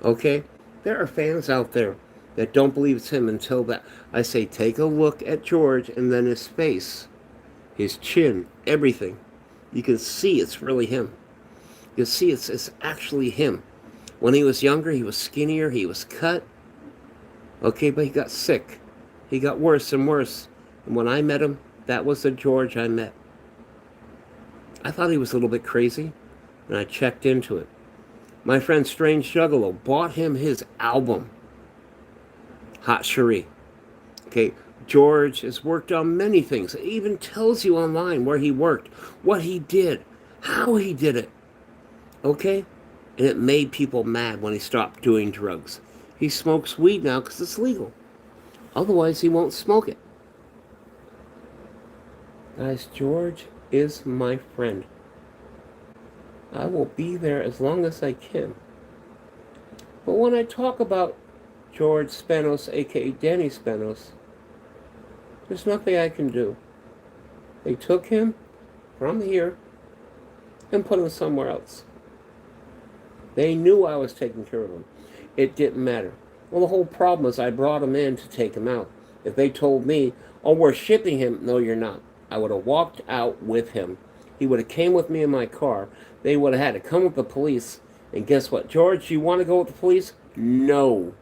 Okay? There are fans out there that don't believe it's him until that. I say, take a look at George and then his face, his chin, everything. You can see it's really him. You can see it's actually him. When he was younger, he was skinnier, he was cut. Okay, but he got sick. He got worse and worse. And when I met him, that was the George I met. I thought he was a little bit crazy, and I checked into it. My friend Strange Juggalo bought him his album, Hot Cherie. Okay, George has worked on many things. It even tells you online where he worked, what he did, how he did it. Okay? And it made people mad when he stopped doing drugs. He smokes weed now because it's legal. Otherwise, he won't smoke it. Guys, George is my friend. I will be there as long as I can. But when I talk about George Spanos, aka Danny Spanos, there's nothing I can do. They took him from here and put him somewhere else. They knew I was taking care of him. It didn't matter. Well, the whole problem is I brought him in to take him out. If they told me, oh, we're shipping him, no, you're not. I would have walked out with him. He would have came with me in my car. They would have had to come with the police. And guess what? George, you want to go with the police? No.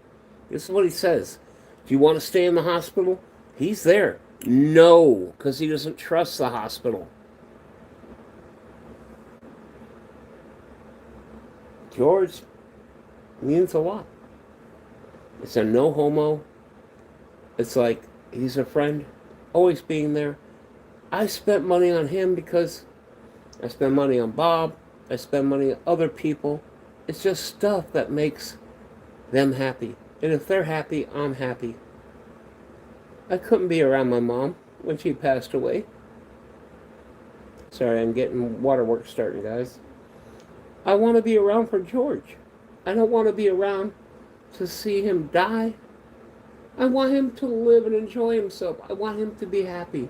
This is what he says. Do you want to stay in the hospital? He's there. No, because he doesn't trust the hospital. George means a lot. It's a no homo. It's like he's a friend, always being there. I spent money on him because I spend money on Bob. I spend money on other people. It's just stuff that makes them happy. And if they're happy, I'm happy. I couldn't be around my mom when she passed away. Sorry, I'm getting waterworks starting, guys. I want to be around for George. I don't want to be around to see him die. I want him to live and enjoy himself. I want him to be happy.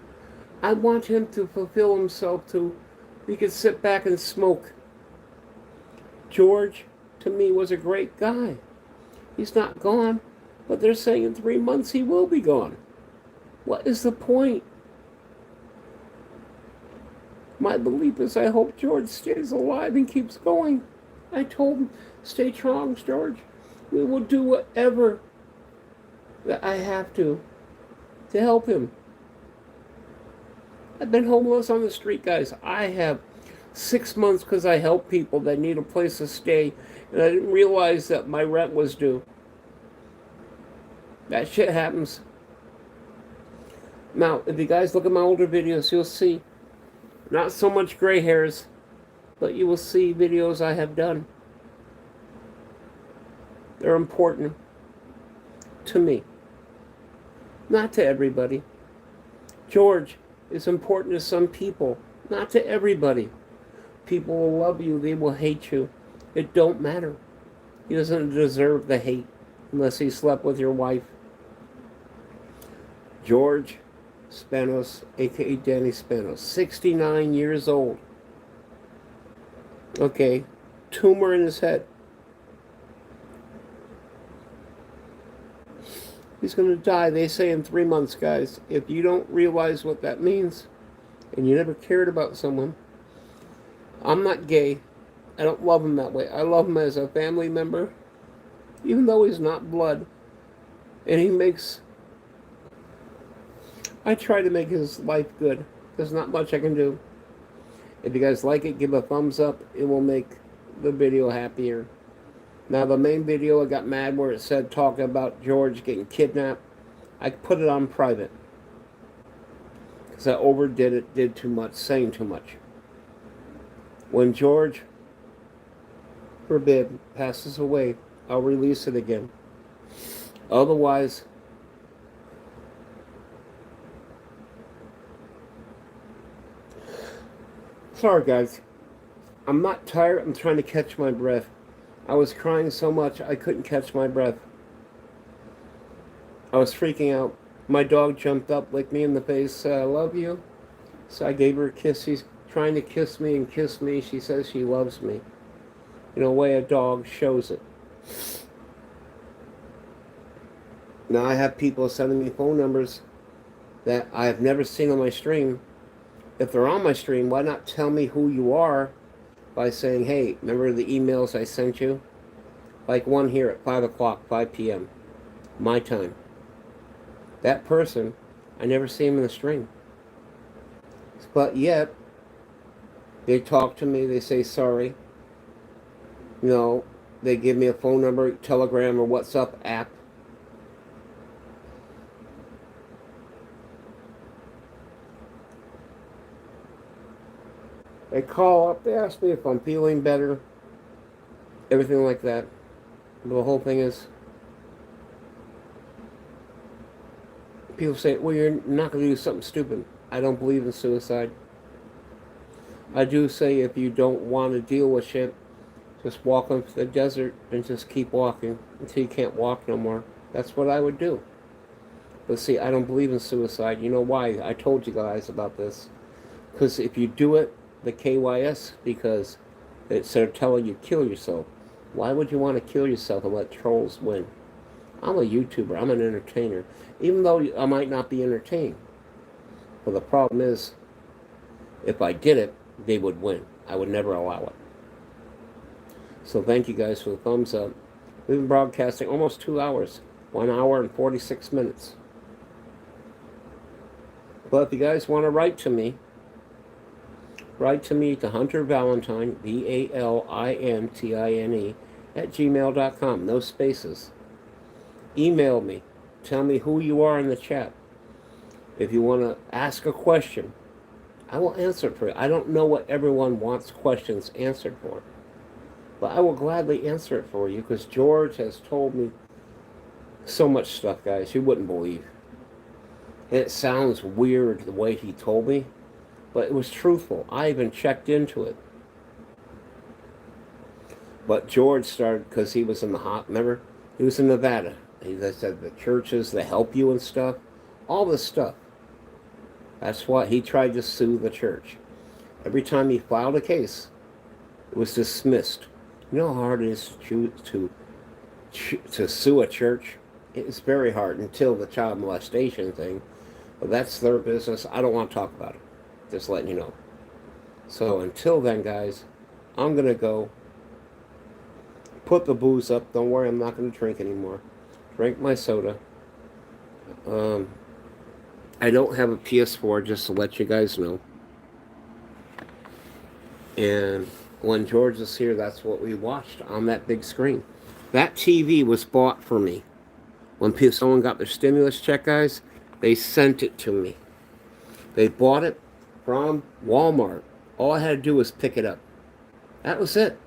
I want him to fulfill himself to he could sit back and smoke. George, to me, was a great guy. He's not gone, but they're saying in 3 months he will be gone. What is the point? My belief is I hope George stays alive and keeps going. I told him, stay strong, George. We will do whatever that I have to help him. I've been homeless on the street, guys. I have 6 months because I help people that need a place to stay, and I didn't realize that my rent was due. That shit happens. Now, if you guys look at my older videos, you'll see not so much gray hairs, but you will see videos I have done. They're important to me, not to everybody. George is important to some people, not to everybody. People will love you, they will hate you. It don't matter. He doesn't deserve the hate unless he slept with your wife. George Spanos, aka Danny Spanos, 69 years old. Okay, tumor in his head. He's going to die, they say, in 3 months, guys. If you don't realize what that means, and you never cared about someone, I'm not gay. I don't love him that way. I love him as a family member, even though he's not blood. And he makes... I try to make his life good. There's not much I can do. If you guys like it, give a thumbs up. It will make the video happier. Now, the main video, I got mad where it said talking about George getting kidnapped. I put it on private. Because I overdid it, did too much, saying too much. When George, forbid, passes away, I'll release it again. Otherwise, sorry guys, I'm not tired, I'm trying to catch my breath. I was crying so much I couldn't catch my breath. I was freaking out. My dog jumped up, licked me in the face, said I love you. So I gave her a kiss. She's trying to kiss me and kiss me. She says she loves me. In a way a dog shows it. Now I have people sending me phone numbers that I have never seen on my stream. If they're on my stream, why not tell me who you are by saying, hey, remember the emails I sent you? Like one here at 5 o'clock, 5 p.m. my time. That person, I never see him in the stream. But yet, they talk to me, they say sorry. You know, they give me a phone number, Telegram, or WhatsApp app. They call up, they ask me if I'm feeling better, everything like that. The whole thing is, people say, well, you're not going to do something stupid. I don't believe in suicide. I do say if you don't want to deal with shit, just walk into the desert and just keep walking until you can't walk no more. That's what I would do. But see, I don't believe in suicide. You know why? I told you guys about this. Because if you do it, the KYS, because instead of telling you kill yourself, why would you want to kill yourself and let trolls win? I'm a YouTuber. I'm an entertainer. Even though I might not be entertained. But the problem is, if I did it, they would win. I would never allow it. So thank you guys for the thumbs up. We've been broadcasting almost 2 hours. 1 hour and 46 minutes. But if you guys want to write to me to Hunter Valentine, VALINTINE, at gmail.com. No spaces. Email me. Tell me who you are in the chat. If you want to ask a question, I will answer it for you. I don't know what everyone wants questions answered for. But I will gladly answer it for you because George has told me so much stuff, guys, you wouldn't believe. And it sounds weird the way he told me, but it was truthful. I even checked into it. But George started, because he was in the remember? He was in Nevada. He said the churches that help you and stuff, all this stuff. That's why he tried to sue the church. Every time he filed a case, it was dismissed. You know how hard it is to sue a church? It's very hard until the child molestation thing. But that's their business. I don't want to talk about it. Just letting you know. So until then, guys, I'm going to go put the booze up. Don't worry, I'm not going to drink anymore. Drink my soda. I don't have a PS4, just to let you guys know. And when George is here, that's what we watched on that big screen. That TV was bought for me. When someone got their stimulus check, guys, they sent it to me. They bought it from Walmart. All I had to do was pick it up. That was it.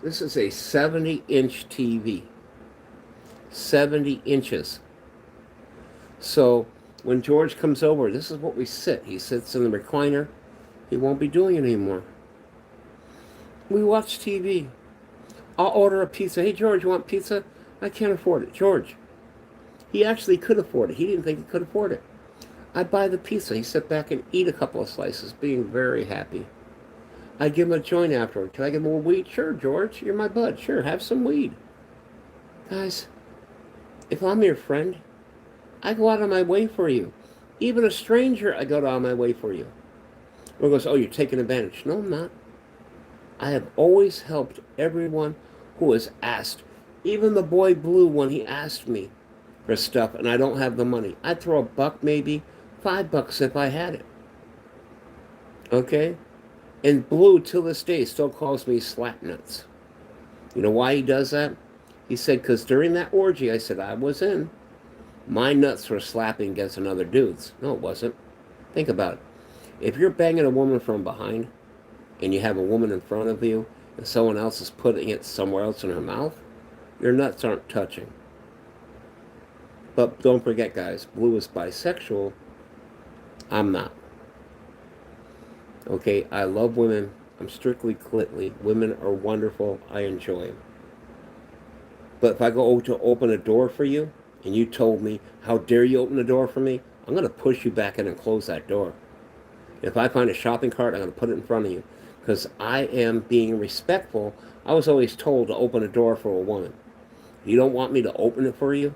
This is a 70-inch TV. 70 inches. So when George comes over, this is what we sit. He sits in the recliner. He won't be doing it anymore. We watch TV. I'll order a pizza. Hey, George, you want pizza? I can't afford it. George. He actually could afford it. He didn't think he could afford it. I buy the pizza. He sit back and eat a couple of slices, being very happy. I give him a joint afterward. Can I give him a weed? Sure, George. You're my bud. Sure, have some weed. Guys, if I'm your friend, I go out of my way for you. Even a stranger, I go out of my way for you. Or goes, oh, you're taking advantage. No, I'm not. I have always helped everyone who has asked. Even the boy Blue, when he asked me for stuff and I don't have the money, I'd throw $1, maybe $5 if I had it. Okay? And Blue, till this day, still calls me slapnuts. You know why he does that? He said, because during that orgy, I said, I was in. My nuts were slapping against another dude's. No, it wasn't. Think about it. If you're banging a woman from behind and you have a woman in front of you and someone else is putting it somewhere else in her mouth, your nuts aren't touching. But don't forget, guys, Blue is bisexual. I'm not. Okay, I love women. I'm strictly clitly. Women are wonderful. I enjoy them. But if I go to open a door for you, and you told me, how dare you open the door for me, I'm going to push you back in and close that door. If I find a shopping cart, I'm going to put it in front of you. Because I am being respectful. I was always told to open a door for a woman. You don't want me to open it for you?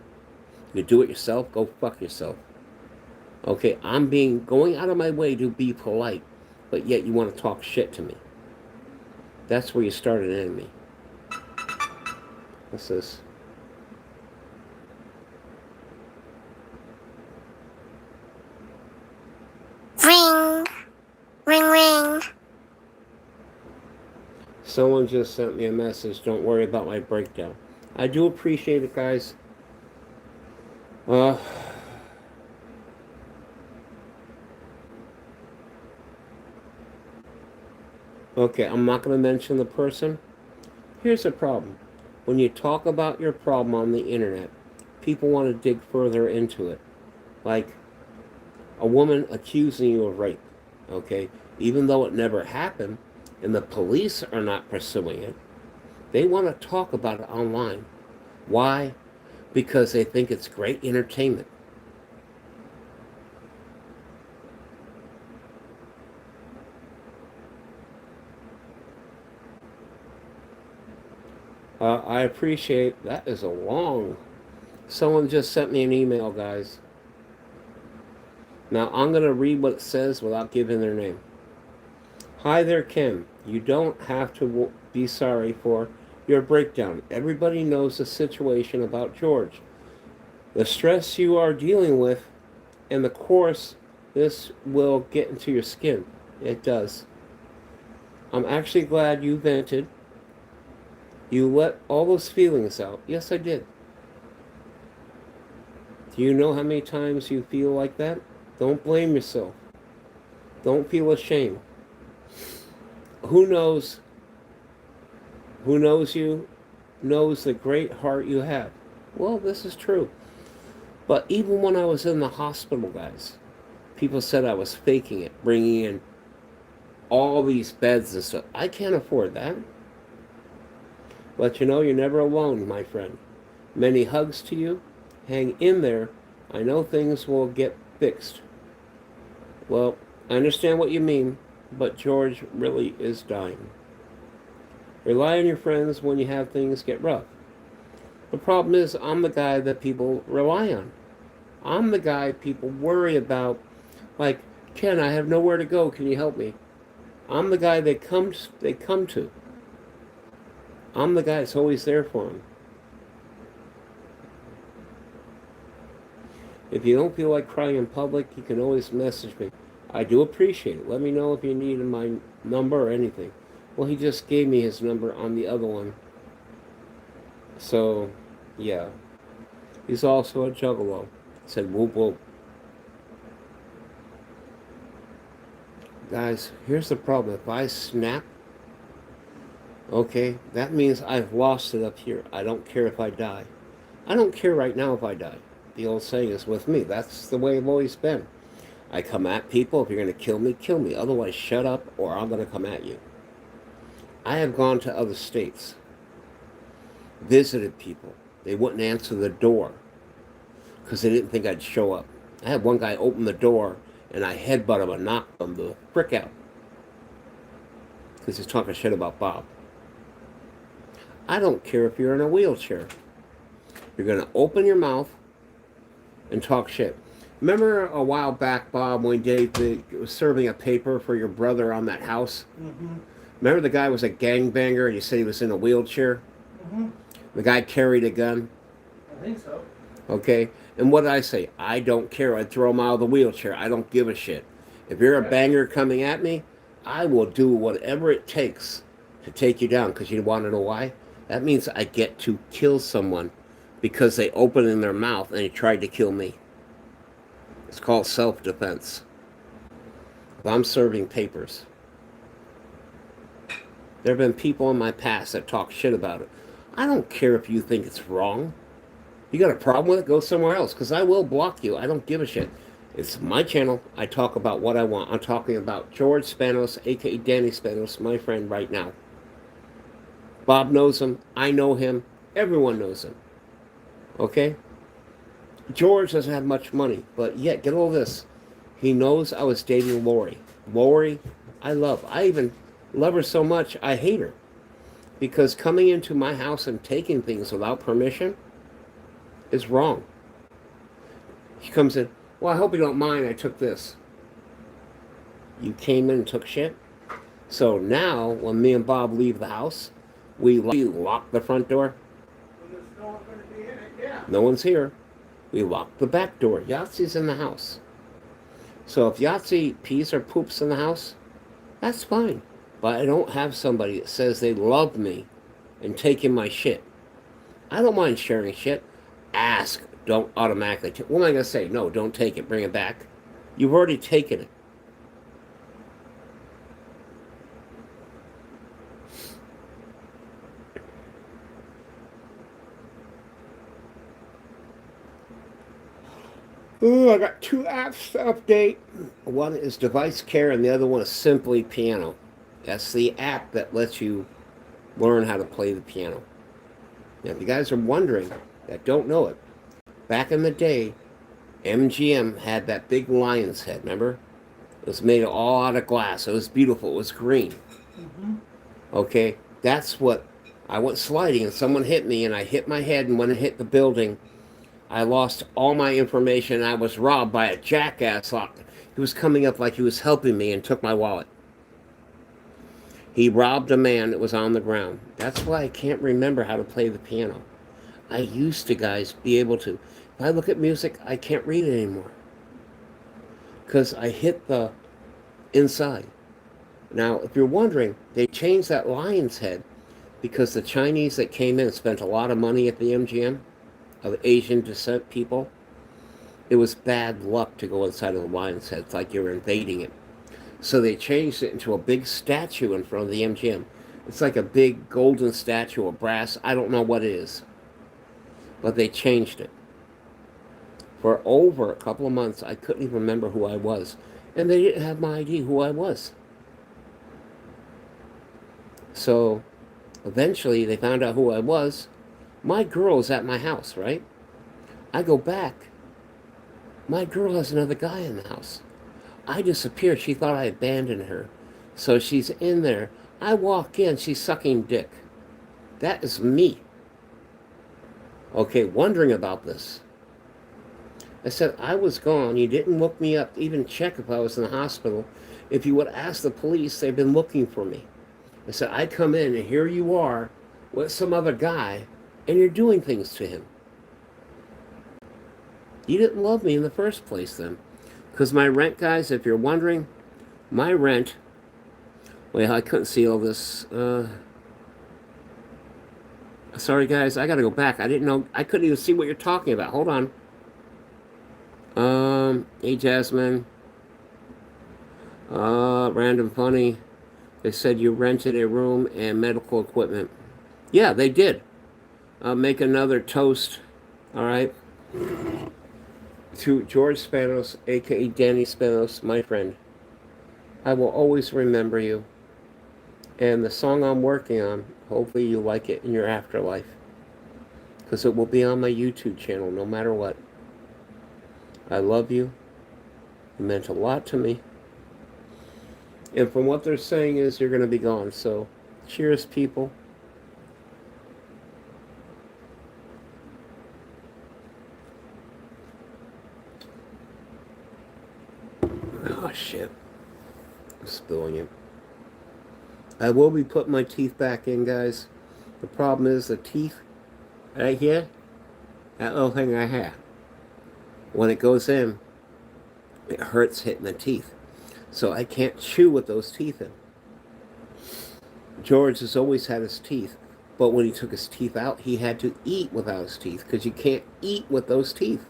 You do it yourself? Go fuck yourself. Okay, I'm going out of my way to be polite, but yet you want to talk shit to me. That's where you start an enemy. What's this? Ring. Ring, ring. Someone just sent me a message. Don't worry about my breakdown. I do appreciate it, guys. Uh, okay, I'm not going to mention the person. Here's the problem. When you talk about your problem on the internet, people want to dig further into it. Like a woman accusing you of rape, okay? Even though it never happened and the police are not pursuing it, they want to talk about it online. Why? Because they think it's great entertainment. I appreciate that. Is a long. Someone just sent me an email, guys. Now I'm going to read what it says without giving their name. Hi there, Kim. You don't have to be sorry for your breakdown. Everybody knows the situation about George. The stress you are dealing with, and of course, this will get into your skin. It does. I'm actually glad you vented. You let all those feelings out. Yes, I did. Do you know how many times you feel like that? Don't blame yourself. Don't feel ashamed. Who knows you, knows the great heart you have. Well, this is true. But even when I was in the hospital, guys, people said I was faking it, bringing in all these beds and stuff. I can't afford that. But you know, you're never alone, my friend. Many hugs to you. Hang in there. I know things will get fixed. Well, I understand what you mean, but George really is dying. Rely on your friends when you have things get rough. The problem is, I'm the guy that people rely on. I'm the guy people worry about, like, Ken, I have nowhere to go. Can you help me? I'm the guy they come to. I'm the guy that's always there for them. If you don't feel like crying in public, you can always message me. I do appreciate it. Let me know if you need my number or anything. Well, he just gave me his number on the other one. So, yeah. He's also a juggalo. Said whoop whoop. Guys, here's the problem. If I snap, okay, that means I've lost it up here. I don't care if I die. I don't care right now if I die. The old saying is with me. That's the way I've always been. I come at people. If you're going to kill me, kill me. Otherwise, shut up or I'm going to come at you. I have gone to other states, visited people. They wouldn't answer the door because they didn't think I'd show up. I had one guy open the door and I headbutt him and knocked him the frick out because he's talking shit about Bob. I don't care if you're in a wheelchair. You're going to open your mouth and talk shit. Remember a while back, Bob, when you was serving a paper for your brother on that house? Mm-hmm. Remember the guy was a gangbanger and you said he was in a wheelchair? Mm-hmm. The guy carried a gun? I think so. Okay. And what did I say? I don't care. I'd throw him out of the wheelchair. I don't give a shit. If you're a banger coming at me, I will do whatever it takes to take you down. Because you want to know why? That means I get to kill someone because they opened in their mouth and they tried to kill me. It's called self-defense. I'm serving papers. There have been people in my past that talk shit about it. I don't care if you think it's wrong. You got a problem with it? Go somewhere else, because I will block you. I don't give a shit. It's my channel. I talk about what I want. I'm talking about George Spanos, a.k.a. Danny Spanos, my friend right now. Bob knows him. I know him. Everyone knows him. Okay? George doesn't have much money, but yet, get all this. He knows I was dating Lori. Lori, I love. I even love her so much, I hate her. Because coming into my house and taking things without permission is wrong. He comes in, well, I hope you don't mind, I took this. You came in and took shit? So now, when me and Bob leave the house, we lock the front door. Well, there's no one going to be in it, yeah. No one's here. We lock the back door. Yahtzee's in the house. So if Yahtzee pees or poops in the house, that's fine. but I don't have somebody that says they love me and taking my shit. I don't mind sharing shit. Ask. Don't automatically. What am I going to say? No, don't take it. Bring it back. You've already taken it. Ooh, I got 2 apps to update. One is Device Care and the other one is Simply Piano. That's the app that lets you learn how to play the piano. Now, if you guys are wondering that don't know it, back in the day, MGM had that big lion's head, remember? It was made all out of glass. It was beautiful. It was green. Mm-hmm. Okay? That's what... I went sliding and someone hit me and I hit my head, and when it hit the building, I lost all my information. I was robbed by a jackass. He was coming up like he was helping me and took my wallet. He robbed a man that was on the ground. That's why I can't remember how to play the piano. I used to, guys, be able to. If I look at music, I can't read it anymore. Because I hit the inside. Now, if you're wondering, they changed that lion's head because the Chinese that came in spent a lot of money at the MGM, of Asian descent people. It was bad luck to go inside of the lion's head. It's like you're invading it. So they changed it into a big statue in front of the MGM. It's like a big golden statue of brass. I don't know what it is. But they changed it. For over a couple of months, I couldn't even remember who I was. And they didn't have my ID who I was. So eventually they found out who I was. My girl's at my house, right? I go back. My girl has another guy in the house. I disappeared. She thought I abandoned her. So she's in there. I walk in. She's sucking dick. That is me. Okay, wondering about this. I said, I was gone. You didn't look me up to even check if I was in the hospital. If you would ask the police, they've been looking for me. I said, I come in and here you are with some other guy and you're doing things to him. You didn't love me in the first place then. Because my rent, guys, if you're wondering, my rent... Wait, I couldn't see all this. Sorry, guys, I got to go back. I didn't know... I couldn't even see what you're talking about. Hold on. Hey, Jasmine. Random Funny. They said you rented a room and medical equipment. Yeah, they did. Make another toast. All right. To George Spanos, a.k.a. Danny Spanos, my friend. I will always remember you. And the song I'm working on, hopefully you like it in your afterlife. Because it will be on my YouTube channel no matter what. I love you. It meant a lot to me. And from what they're saying is you're going to be gone. So, cheers, people. Oh, shit. I'm spilling it. I will be putting my teeth back in, guys. The problem is the teeth right here, that little thing I have, when it goes in, it hurts hitting the teeth. So I can't chew with those teeth in. George has always had his teeth, but when he took his teeth out, he had to eat without his teeth, because you can't eat with those teeth.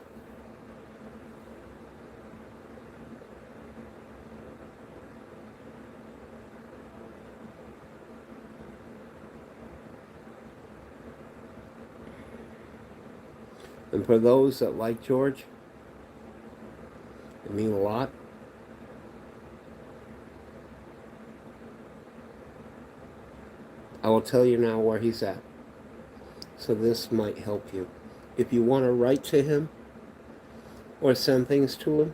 And for those that like George, it means a lot. I will tell you now where he's at. So this might help you. If you want to write to him or send things to him.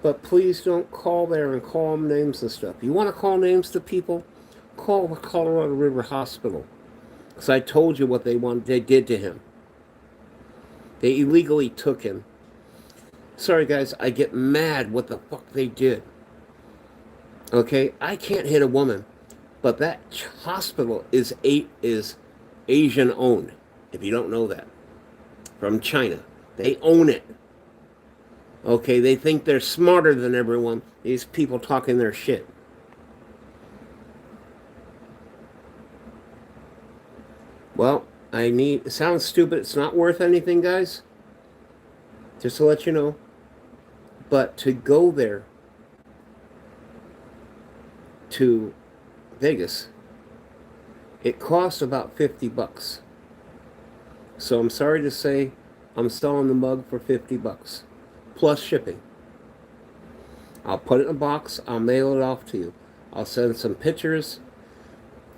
But please don't call there and call them names and stuff. You want to call names to people? Call the Colorado River Hospital. Because I told you what they did to him. They illegally took him. Sorry, guys, I get mad what the fuck they did. Okay, I can't hit a woman, but that hospital is Asian owned. If you don't know that, from China, they own it. Okay, they think they're smarter than everyone. These people talking their shit. Well, it sounds stupid. It's not worth anything, guys. Just to let you know. But to go there to Vegas, it costs about $50. So I'm sorry to say I'm selling the mug for $50 plus shipping. I'll put it in a box. I'll mail it off to you. I'll send some pictures,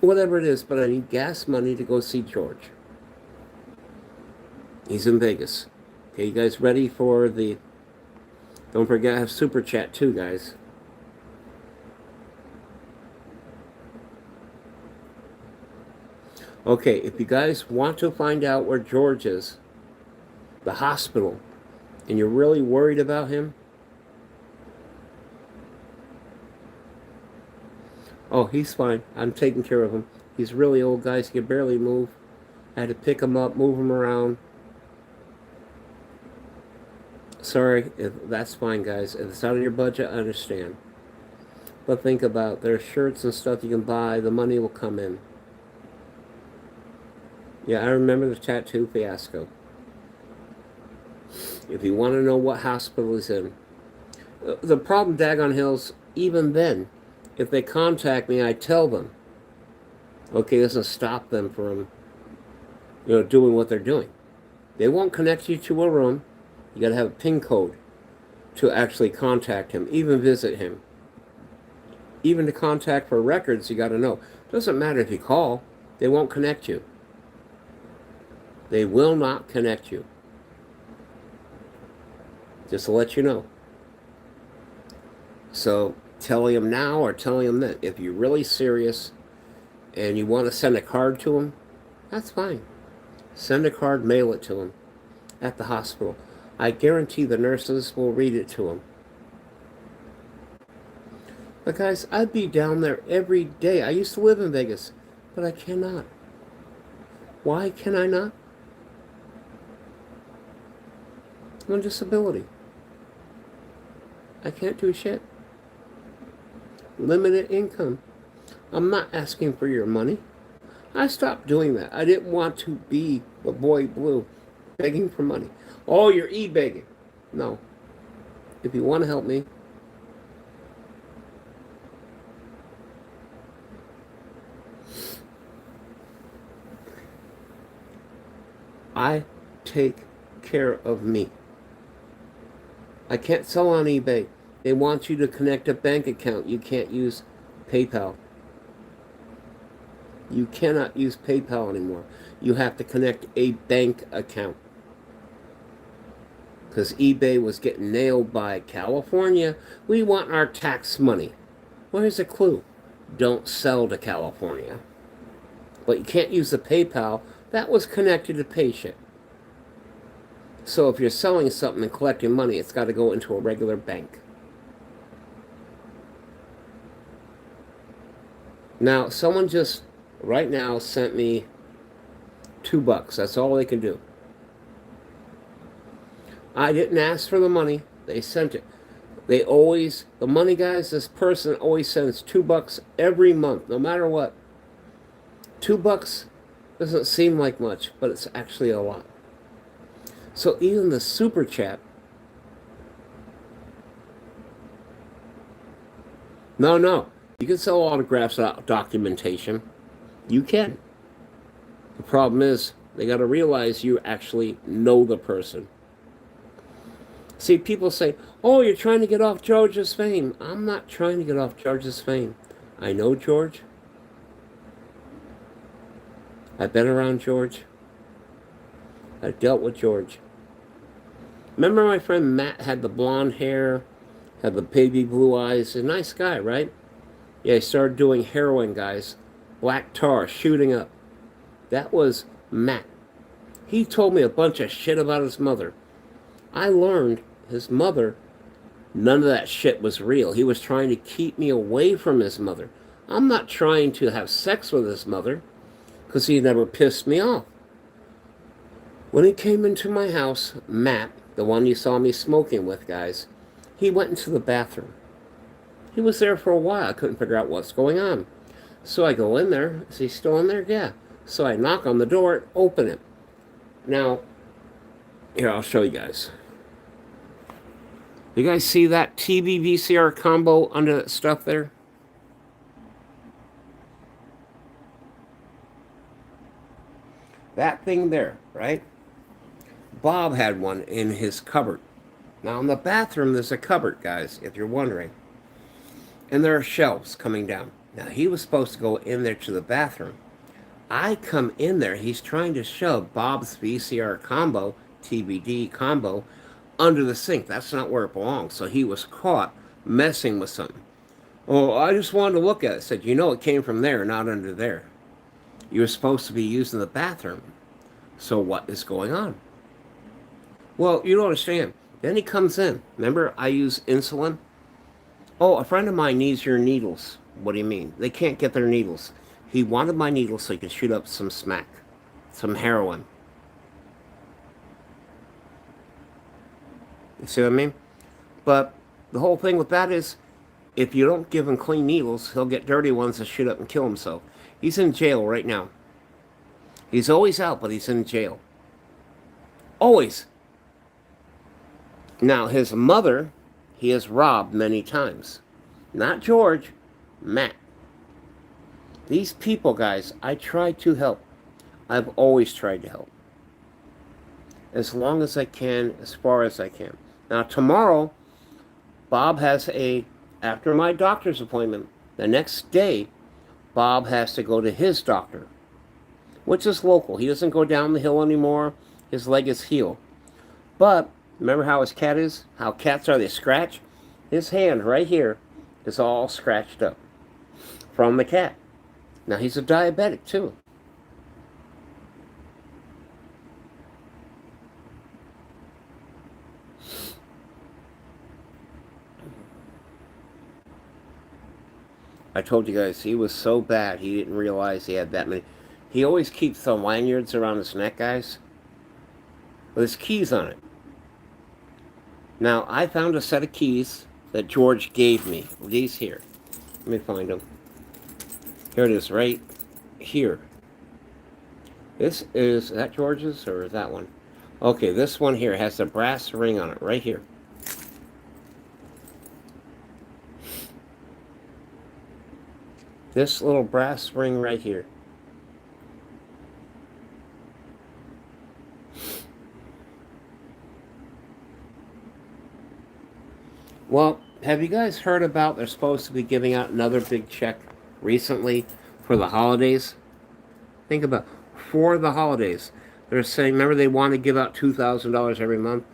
whatever it is, but I need gas money to go see George. He's in Vegas. Okay, you guys ready for the... Don't forget I have Super Chat too, guys. Okay, if you guys want to find out where George is, the hospital, and you're really worried about him, oh, he's fine. I'm taking care of him. He's really old, guys. He can barely move. I had to pick him up, move him around. Sorry, that's fine, guys. If it's out of your budget, I understand. But think about it. There's shirts and stuff you can buy. The money will come in. Yeah, I remember the tattoo fiasco. If you want to know what hospital he's in. The problem, Dagon Hills, even then, if they contact me, I tell them. Okay, it doesn't stop them from, doing what they're doing. They won't connect you to a room. You got to have a PIN code to actually contact him, even visit him. Even to contact for records, you got to know. Doesn't matter if you call. They won't connect you. They will not connect you. Just to let you know. So tell him now or tell him then. If you're really serious and you want to send a card to him, that's fine. Send a card, mail it to him at the hospital. I guarantee the nurses will read it to him. But guys, I'd be down there every day. I used to live in Vegas, but I cannot. Why can I not? I'm on disability. I can't do shit. Limited income. I'm not asking for your money. I stopped doing that. I didn't want to be the boy blue begging for money. Oh, you're e-begging. No. If you want to help me, I take care of me. I can't sell on eBay. They want you to connect a bank account. You can't use PayPal. You cannot use PayPal anymore. You have to connect a bank account. Because eBay was getting nailed by California. We want our tax money. Well, here's a clue. Don't sell to California. But you can't use the PayPal. That was connected to Paycheck. So if you're selling something and collecting money, it's got to go into a regular bank. Now, someone just right now sent me $2. That's all they can do. I didn't ask for the money. They sent it. The money guys, this person always sends $2 every month, no matter what. $2 doesn't seem like much, but it's actually a lot. So even the Super Chat. No. You can sell autographs without documentation. You can. The problem is, they got to realize you actually know the person. See, people say, oh, you're trying to get off George's fame. I'm not trying to get off George's fame. I know George. I've been around George. I've dealt with George. Remember my friend Matt had the blonde hair, had the baby blue eyes. A nice guy, right? Yeah, he started doing heroin, guys. Black tar, shooting up. That was Matt. He told me a bunch of shit about his mother. I learned his mother, none of that shit was real. He was trying to keep me away from his mother. I'm not trying to have sex with his mother, because he never pissed me off. When he came into my house, Matt, the one you saw me smoking with, guys, he went into the bathroom. He was there for a while. I couldn't figure out what's going on. So I go in there. Is he still in there? Yeah. So I knock on the door, open it. Now, here, I'll show you guys. You guys see that TV VCR combo under that stuff there? That thing there, right? Bob had one in his cupboard. Now, in the bathroom, there's a cupboard, guys, if you're wondering. And there are shelves coming down. Now, he was supposed to go in there to the bathroom. I come in there. He's trying to shove Bob's VCR combo, TBD combo, under the sink. That's not where it belongs. So he was caught messing with something. Oh, I just wanted to look at it. I said, you know it came from there, not under there. You were supposed to be using the bathroom. So what is going on? Well, you don't understand. Then he comes in. Remember, I use insulin? Oh, a friend of mine needs your needles. What do you mean? They can't get their needles. He wanted my needles so he could shoot up some smack, some heroin. You see what I mean? But the whole thing with that is, if you don't give him clean needles, he'll get dirty ones to shoot up and kill himself. He's in jail right now. He's always out, but he's in jail. Always. Now, his mother, he has robbed many times. Not George, Matt. These people, guys, I try to help. I've always tried to help. As long as I can, as far as I can. Now, tomorrow, Bob has after my doctor's appointment, the next day, Bob has to go to his doctor, which is local. He doesn't go down the hill anymore. His leg is healed. But, remember how his cat is? How cats are, they scratch? His hand right here is all scratched up from the cat. Now, he's a diabetic, too. I told you guys, he was so bad, he didn't realize he had that many. He always keeps the lanyards around his neck, guys, with his keys on it. Now, I found a set of keys that George gave me. These here. Let me find them. Here it is, right here. Is that George's or is that one? Okay, this one here has a brass ring on it, right here. This little brass ring right here. Well, have you guys heard about they're supposed to be giving out another big check recently for the holidays? Think about for the holidays. They're saying, remember they want to give out $2,000 every month?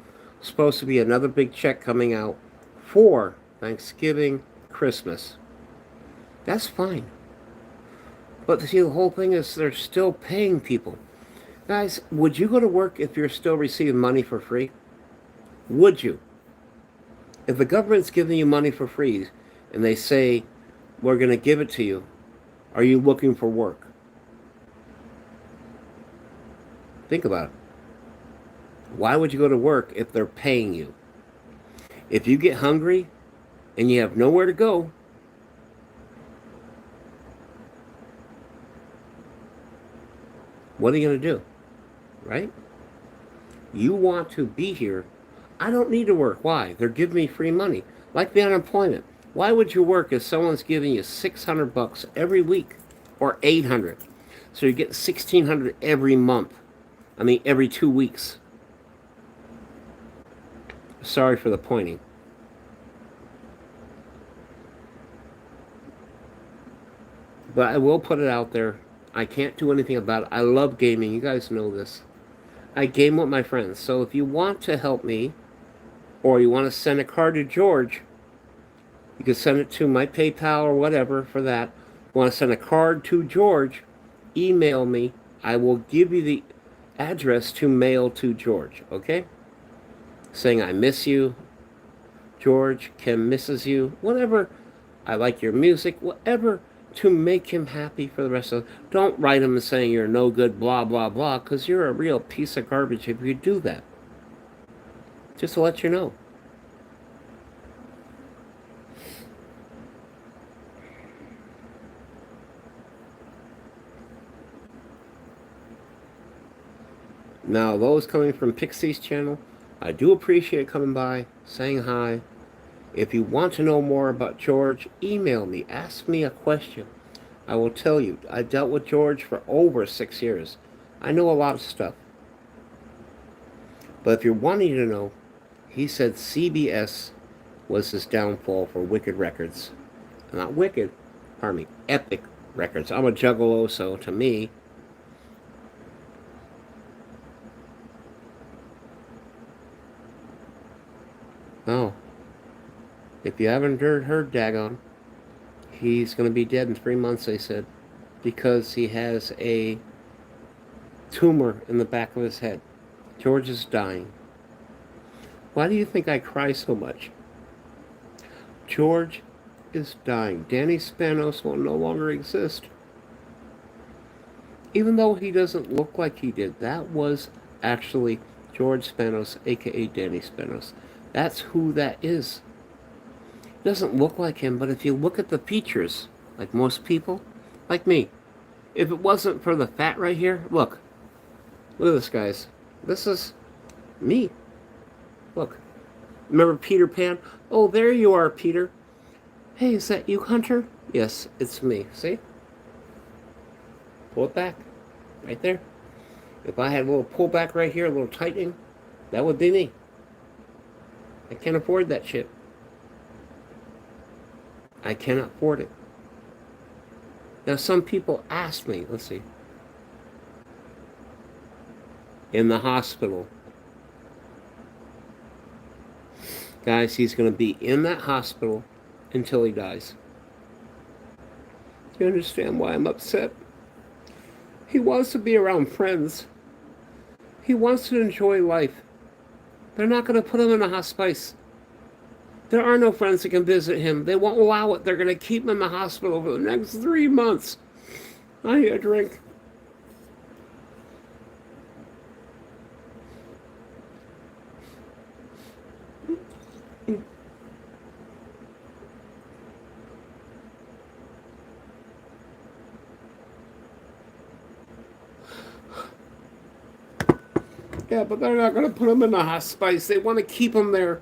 Supposed to be another big check coming out for Thanksgiving, Christmas. That's fine. But see, the whole thing is they're still paying people. Guys, would you go to work if you're still receiving money for free? Would you? If the government's giving you money for free and they say, we're going to give it to you, are you looking for work? Think about it. Why would you go to work if they're paying you? If you get hungry and you have nowhere to go, what are you going to do? Right? You want to be here. I don't need to work. Why? They're giving me free money. Like the unemployment. Why would you work if someone's giving you $600 every week or $800? So you get $1,600 every month. I mean, every 2 weeks. Sorry for the pointing. But I will put it out there. I can't do anything about it. I love gaming. You guys know this. I game with my friends. So if you want to help me, or you want to send a card to George, you can send it to my PayPal or whatever for that. You want to send a card to George, email me. I will give you the address to mail to George, okay? Saying I miss you, George. Kim misses you, whatever. I like your music, whatever, to make him happy for the rest of. Don't write him saying you're no good, blah blah blah, because you're a real piece of garbage if you do that. Just to let you know. Now, those coming from Pixie's channel, I do appreciate coming by, saying hi. If you want to know more about George, email me, ask me a question. I will tell you. I dealt with George for over 6 years. I know a lot of stuff. But if you're wanting to know, he said CBS was his downfall for Wicked Records. Not Wicked, pardon me, Epic Records. I'm a juggalo, so to me, oh, if you haven't heard Dagon, he's going to be dead in 3 months, they said, because he has a tumor in the back of his head. George is dying. Why do you think I cry so much? George is dying. Danny Spanos will no longer exist. Even though he doesn't look like he did, that was actually George Spanos, aka Danny Spanos. That's who that is. Doesn't look like him, but if you look at the features, like most people, like me, if it wasn't for the fat right here, look at this, guys. This is me. Look. Remember Peter Pan? Oh, there you are, Peter. Hey, is that you, Hunter? Yes, it's me. See? Pull it back. Right there. If I had a little pullback right here, a little tightening, that would be me. I can't afford that shit. I cannot afford it. Now, some people ask me, let's see, in the hospital, guys, he's going to be in that hospital until he dies. Do you understand why I'm upset? He wants to be around friends. He wants to enjoy life. They're not going to put him in a hospice. There are no friends that can visit him. They won't allow it. They're going to keep him in the hospital for the next 3 months. I need a drink. Yeah, but they're not going to put him in the hospice. They want to keep him there.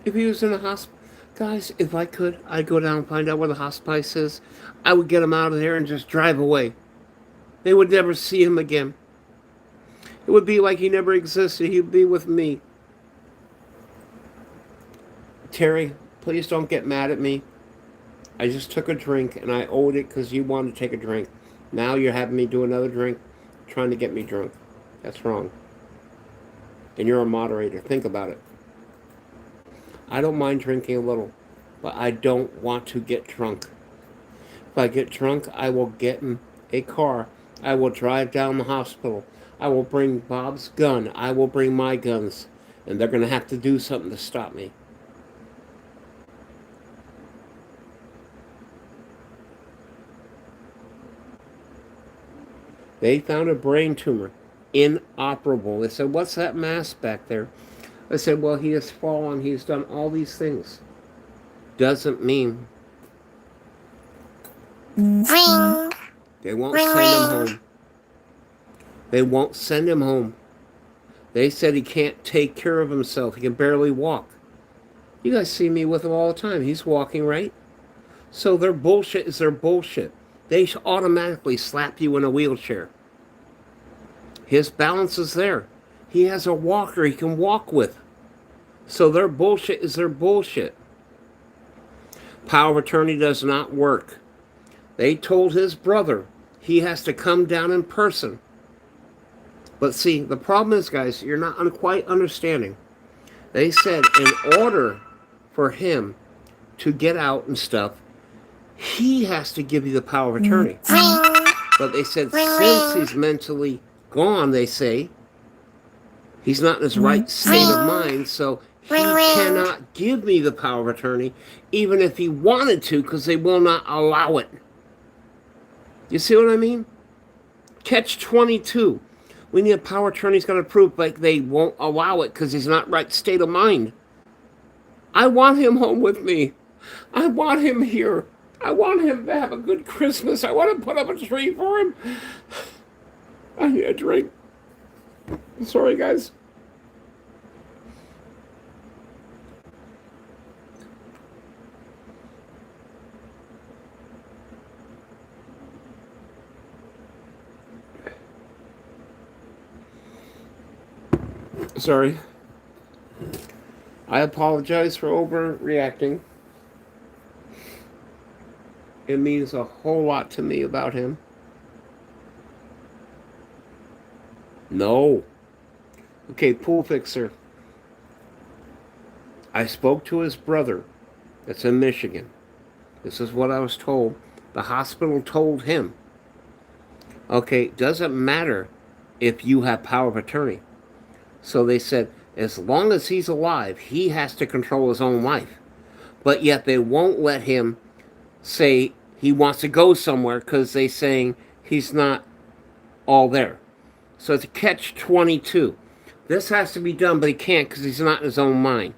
If he was in a hospice, guys, if I could, I'd go down and find out where the hospice is. I would get him out of there and just drive away. They would never see him again. It would be like he never existed. He'd be with me. Terry, please don't get mad at me. I just took a drink and I owed it because you wanted to take a drink. Now you're having me do another drink, trying to get me drunk. That's wrong. And you're a moderator. Think about it. I don't mind drinking a little, but I don't want to get drunk. If I get drunk, I will get in a car. I will drive down the hospital. I will bring Bob's gun. I will bring my guns. And they're going to have to do something to stop me. They found a brain tumor. Inoperable. They said, what's that mass back there? I said, well, he has fallen. He's done all these things. Doesn't mean they won't send him home. They won't send him home. They said he can't take care of himself. He can barely walk. You guys see me with him all the time. He's walking, right? So their bullshit is their bullshit. They automatically slap you in a wheelchair. His balance is there. He has a walker he can walk with. So their bullshit is their bullshit. Power of attorney does not work. They told his brother he has to come down in person. But see, the problem is, guys, you're not quite understanding. They said in order for him to get out and stuff, he has to give you the power of attorney. But they said since he's mentally gone, they say, he's not in his right state of mind, so he cannot give me the power of attorney, even if he wanted to, because they will not allow it. You see what I mean? Catch 22. We need a power attorney's got to prove, but they won't allow it because he's not right state of mind. I want him home with me. I want him here. I want him to have a good Christmas. I want to put up a tree for him. I need a drink. Sorry, guys. Sorry. I apologize for overreacting. It means a whole lot to me about him. No. Okay, pool fixer. I spoke to his brother that's in Michigan. This is what I was told. The hospital told him, okay, doesn't matter if you have power of attorney. So they said, as long as he's alive, he has to control his own life. But yet they won't let him say he wants to go somewhere because they're saying he's not all there. So it's a catch-22. This has to be done, but he can't because he's not in his own mind.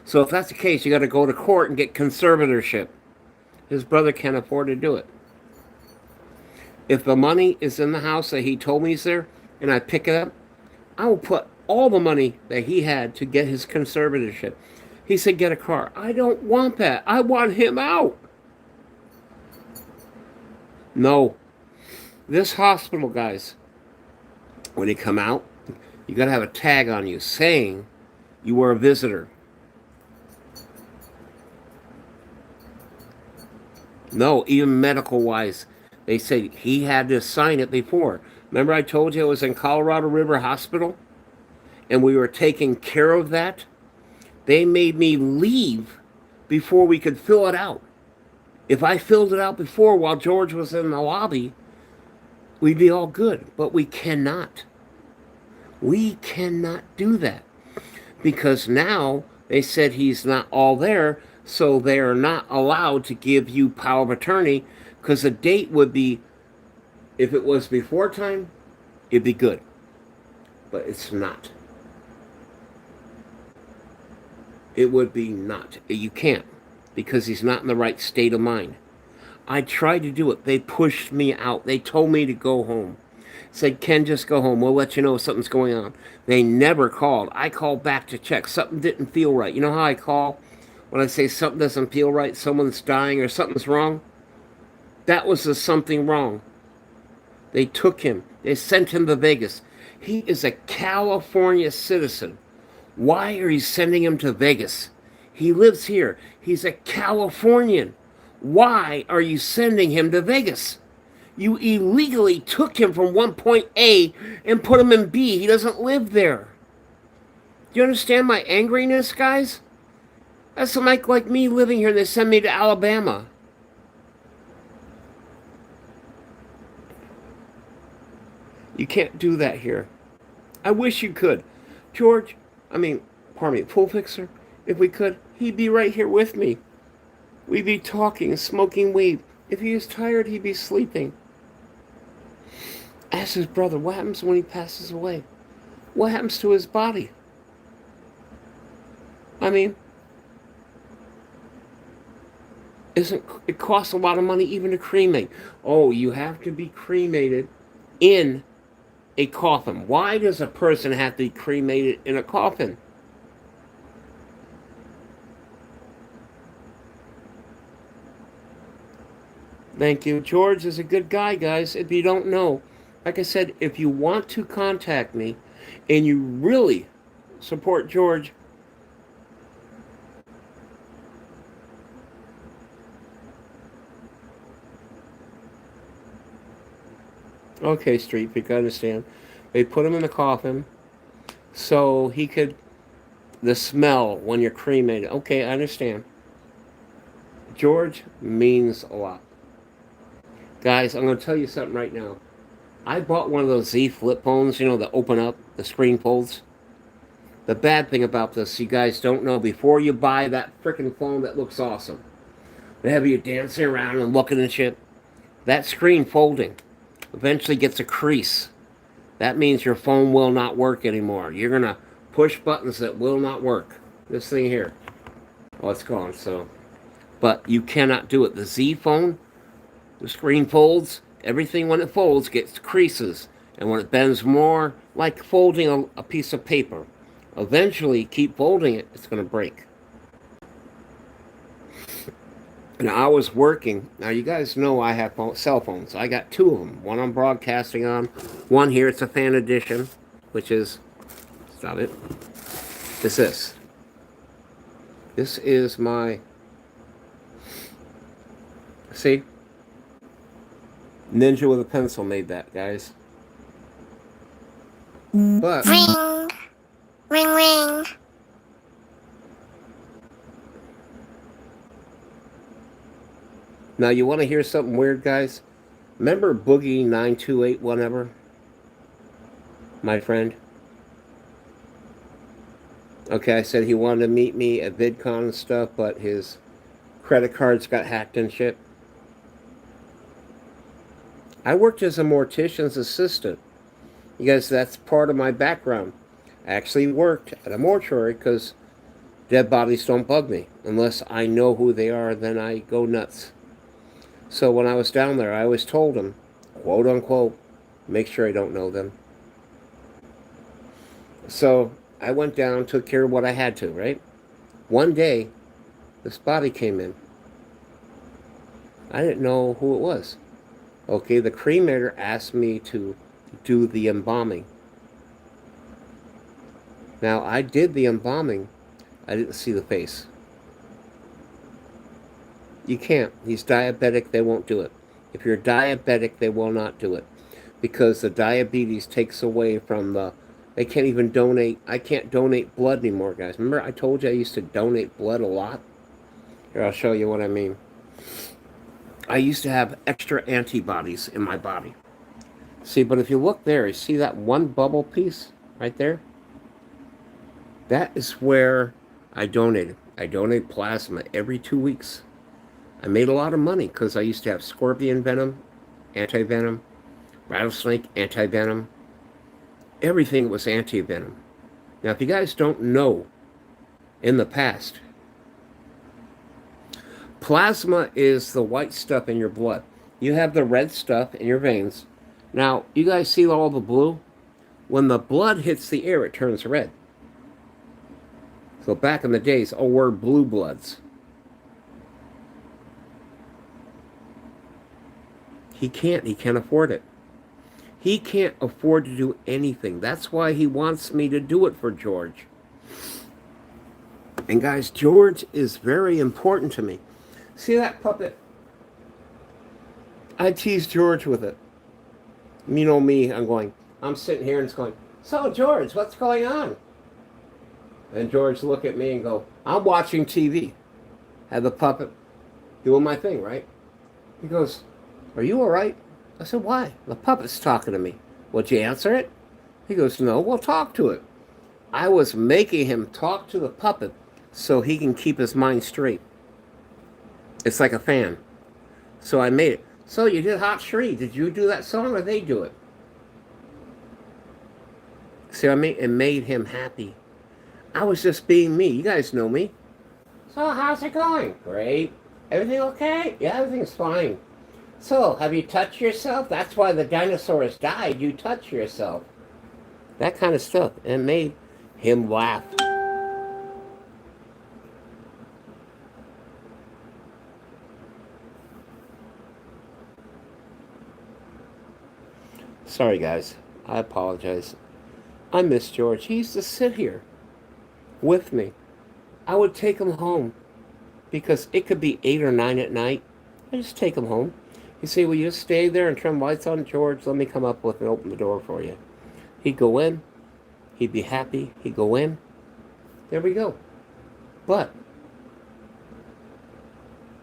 So if that's the case, you got to go to court and get conservatorship. His brother can't afford to do it. If the money is in the house that he told me is there, and I pick it up, I will put all the money that he had to get his conservatorship. He said, get a car. I don't want that. I want him out. No. This hospital, guys, when you come out, you got to have a tag on you saying you were a visitor. No, even medical-wise, they said he had to sign it before. Remember I told you it was in Colorado River Hospital? And we were taking care of that? They made me leave before we could fill it out. If I filled it out before while George was in the lobby, we'd be all good. But we cannot. We cannot do that. Because now they said he's not all there, so they are not allowed to give you power of attorney, because the date would be, if it was before time, it'd be good. But it's not. It would be not. You can't, because he's not in the right state of mind. I tried to do it. They pushed me out. They told me to go home. Said, Ken, just go home. We'll let you know if something's going on. They never called. I called back to check. Something didn't feel right. You know how I call when I say something doesn't feel right, someone's dying or something's wrong? That was the something wrong. They took him. They sent him to Vegas. He is a California citizen. Why are you sending him to Vegas? He lives here. He's a Californian. Why are you sending him to Vegas? You illegally took him from one point A and put him in B. He doesn't live there. Do you understand my angriness, guys? That's like me living here and they send me to Alabama. You can't do that here. I wish you could. George, pardon me, pool fixer, if we could, he'd be right here with me. We'd be talking, smoking weed. If he was tired, he'd be sleeping. Ask his brother, what happens when he passes away? What happens to his body? It costs a lot of money even to cremate. Oh, you have to be cremated in a coffin. Why does a person have to be cremated in a coffin? Thank you. George is a good guy, guys. If you don't know, like I said, if you want to contact me and you really support George, okay, Street Freak, I understand. They put him in the coffin so he could, the smell when you're cremated. Okay, I understand. George means a lot. Guys, I'm going to tell you something right now. I bought one of those Z flip phones, that open up, the screen folds. The bad thing about this, you guys don't know, before you buy that freaking phone that looks awesome, they have you dancing around and looking and shit, that screen folding eventually gets a crease. That means your phone will not work anymore. You're going to push buttons that will not work. This thing here. Oh, it's gone. So, but you cannot do it. The Z phone, the screen folds. Everything when it folds gets creases. And when it bends more, like folding a piece of paper, eventually keep folding it, it's going to break. And I was working. Now, you guys know I have cell phones. I got two of them. One I'm broadcasting on. One here, it's a fan edition, which is, stop it. It's this. This is my, see? Ninja with a pencil made that, guys. But Ring, ring, ring. now you want to hear something weird, guys? Remember Boogie 928 whatever? My friend? Okay, I said he wanted to meet me at VidCon and stuff, but his credit cards got hacked and shit. I worked as a mortician's assistant. You guys, that's part of my background. I actually worked at a mortuary because dead bodies don't bug me. Unless I know who they are, then I go nuts. So when I was down there, I always told them, quote unquote, make sure I don't know them. So I went down, took care of what I had to, right? One day, this body came in. I didn't know who it was. Okay, the cremator asked me to do the embalming. Now, I did the embalming. I didn't see the face. You can't. He's diabetic, they won't do it. If you're diabetic, they will not do it. Because the diabetes takes away from the... They can't even donate... I can't donate blood anymore, guys. Remember I told you I used to donate blood a lot? Here, I'll show you what I mean. I used to have extra antibodies in my body. See, but if you look there, you see that one bubble piece right there? That is where I donated. I donate plasma every 2 weeks. I made a lot of money because I used to have scorpion venom, anti-venom, rattlesnake, anti-venom. Everything was anti-venom. Now, if you guys don't know, in the past, plasma is the white stuff in your blood. You have the red stuff in your veins. Now, you guys see all the blue? When the blood hits the air, it turns red. So back in the days, oh, we're blue bloods. He can't afford it. He can't afford to do anything. That's why he wants me to do it for George. And guys, George is very important to me. See that puppet? I tease George with it. You know me, I'm sitting here and it's going, so George, what's going on? And George look at me and go, I'm watching TV. Have the puppet doing my thing, right? He goes, are you all right? I said, why? The puppet's talking to me. Would you answer it? He goes, no, we'll talk to it. I was making him talk to the puppet so he can keep his mind straight. It's like a fan. So I made it. So you did Hot Shree. Did you do that song or they do it? See, it made him happy. I was just being me. You guys know me. So how's it going? Great. Everything okay? Yeah, everything's fine. So, have you touched yourself? That's why the dinosaurs died. You touch yourself. That kind of stuff. And it made him laugh. Sorry, guys. I apologize. I miss George. He used to sit here with me. I would take him home because it could be 8 or 9 at night. I just take him home. He'd say, will you just stay there and turn lights on, George? Let me come up with and open the door for you. He'd go in. He'd be happy. He'd go in. There we go. But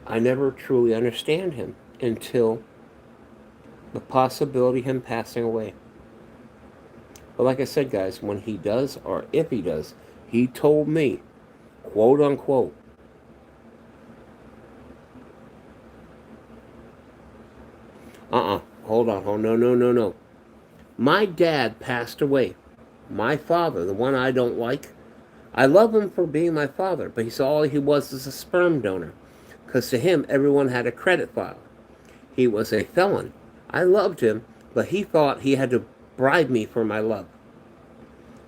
I never truly understand him until the possibility of him passing away. But like I said, guys, when he does, or if he does, he told me, quote unquote, hold on. Oh, no. My dad passed away. My father, the one I don't like, I love him for being my father, but he's all he was is a sperm donor. Because to him, everyone had a credit file. He was a felon. I loved him, but he thought he had to bribe me for my love.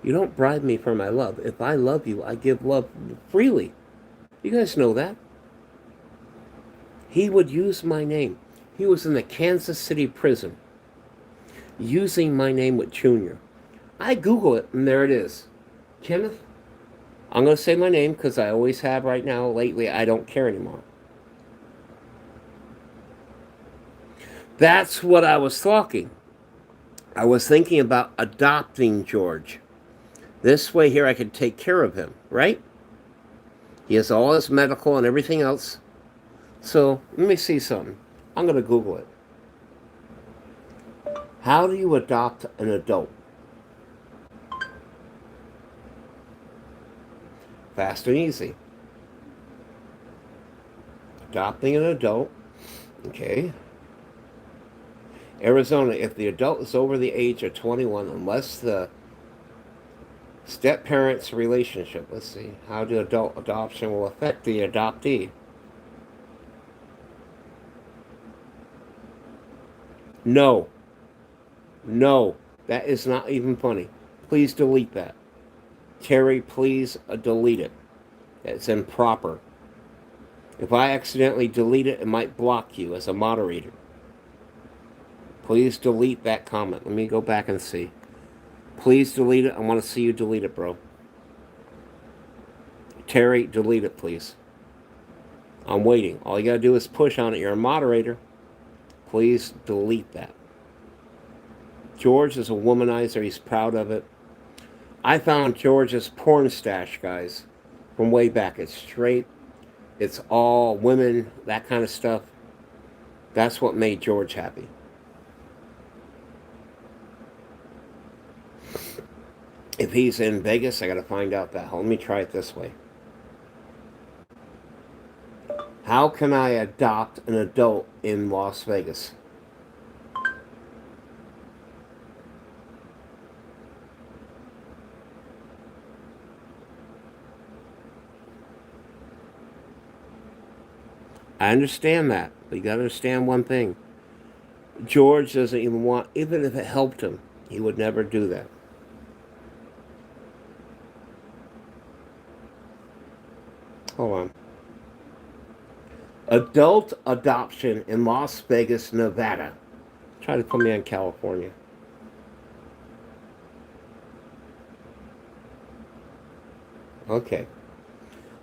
You don't bribe me for my love. If I love you, I give love freely. You guys know that. He would use my name. He was in the Kansas City prison using my name with Junior. I Google it, and there it is. Kenneth, I'm going to say my name because I always have right now. Lately, I don't care anymore. That's what I was talking. I was thinking about adopting George. This way here I could take care of him, right? He has all his medical and everything else. So let me see something. I'm going to Google it. How do you adopt an adult? Fast and easy. Adopting an adult. Okay. Arizona, if the adult is over the age of 21, unless the step-parent's relationship, let's see, how the adult adoption will affect the adoptee. No. No. That is not even funny. Please delete that. Terry, please delete it. It's improper. If I accidentally delete it, it might block you as a moderator. Please delete that comment. Let me go back and see. Please delete it. I want to see you delete it, bro. Terry, delete it, please. I'm waiting. All you got to do is push on it. You're a moderator. Please delete that. George is a womanizer. He's proud of it. I found George's porn stash, guys, from way back. It's straight. It's all women, that kind of stuff. That's what made George happy. If he's in Vegas, I got to find out that. Let me try it this way. How can I adopt an adult in Las Vegas? I understand that, but you got to understand one thing. George doesn't even want, even if it helped him, he would never do that. Hold on. Adult adoption in Las Vegas, Nevada. Try to put me on California. Okay.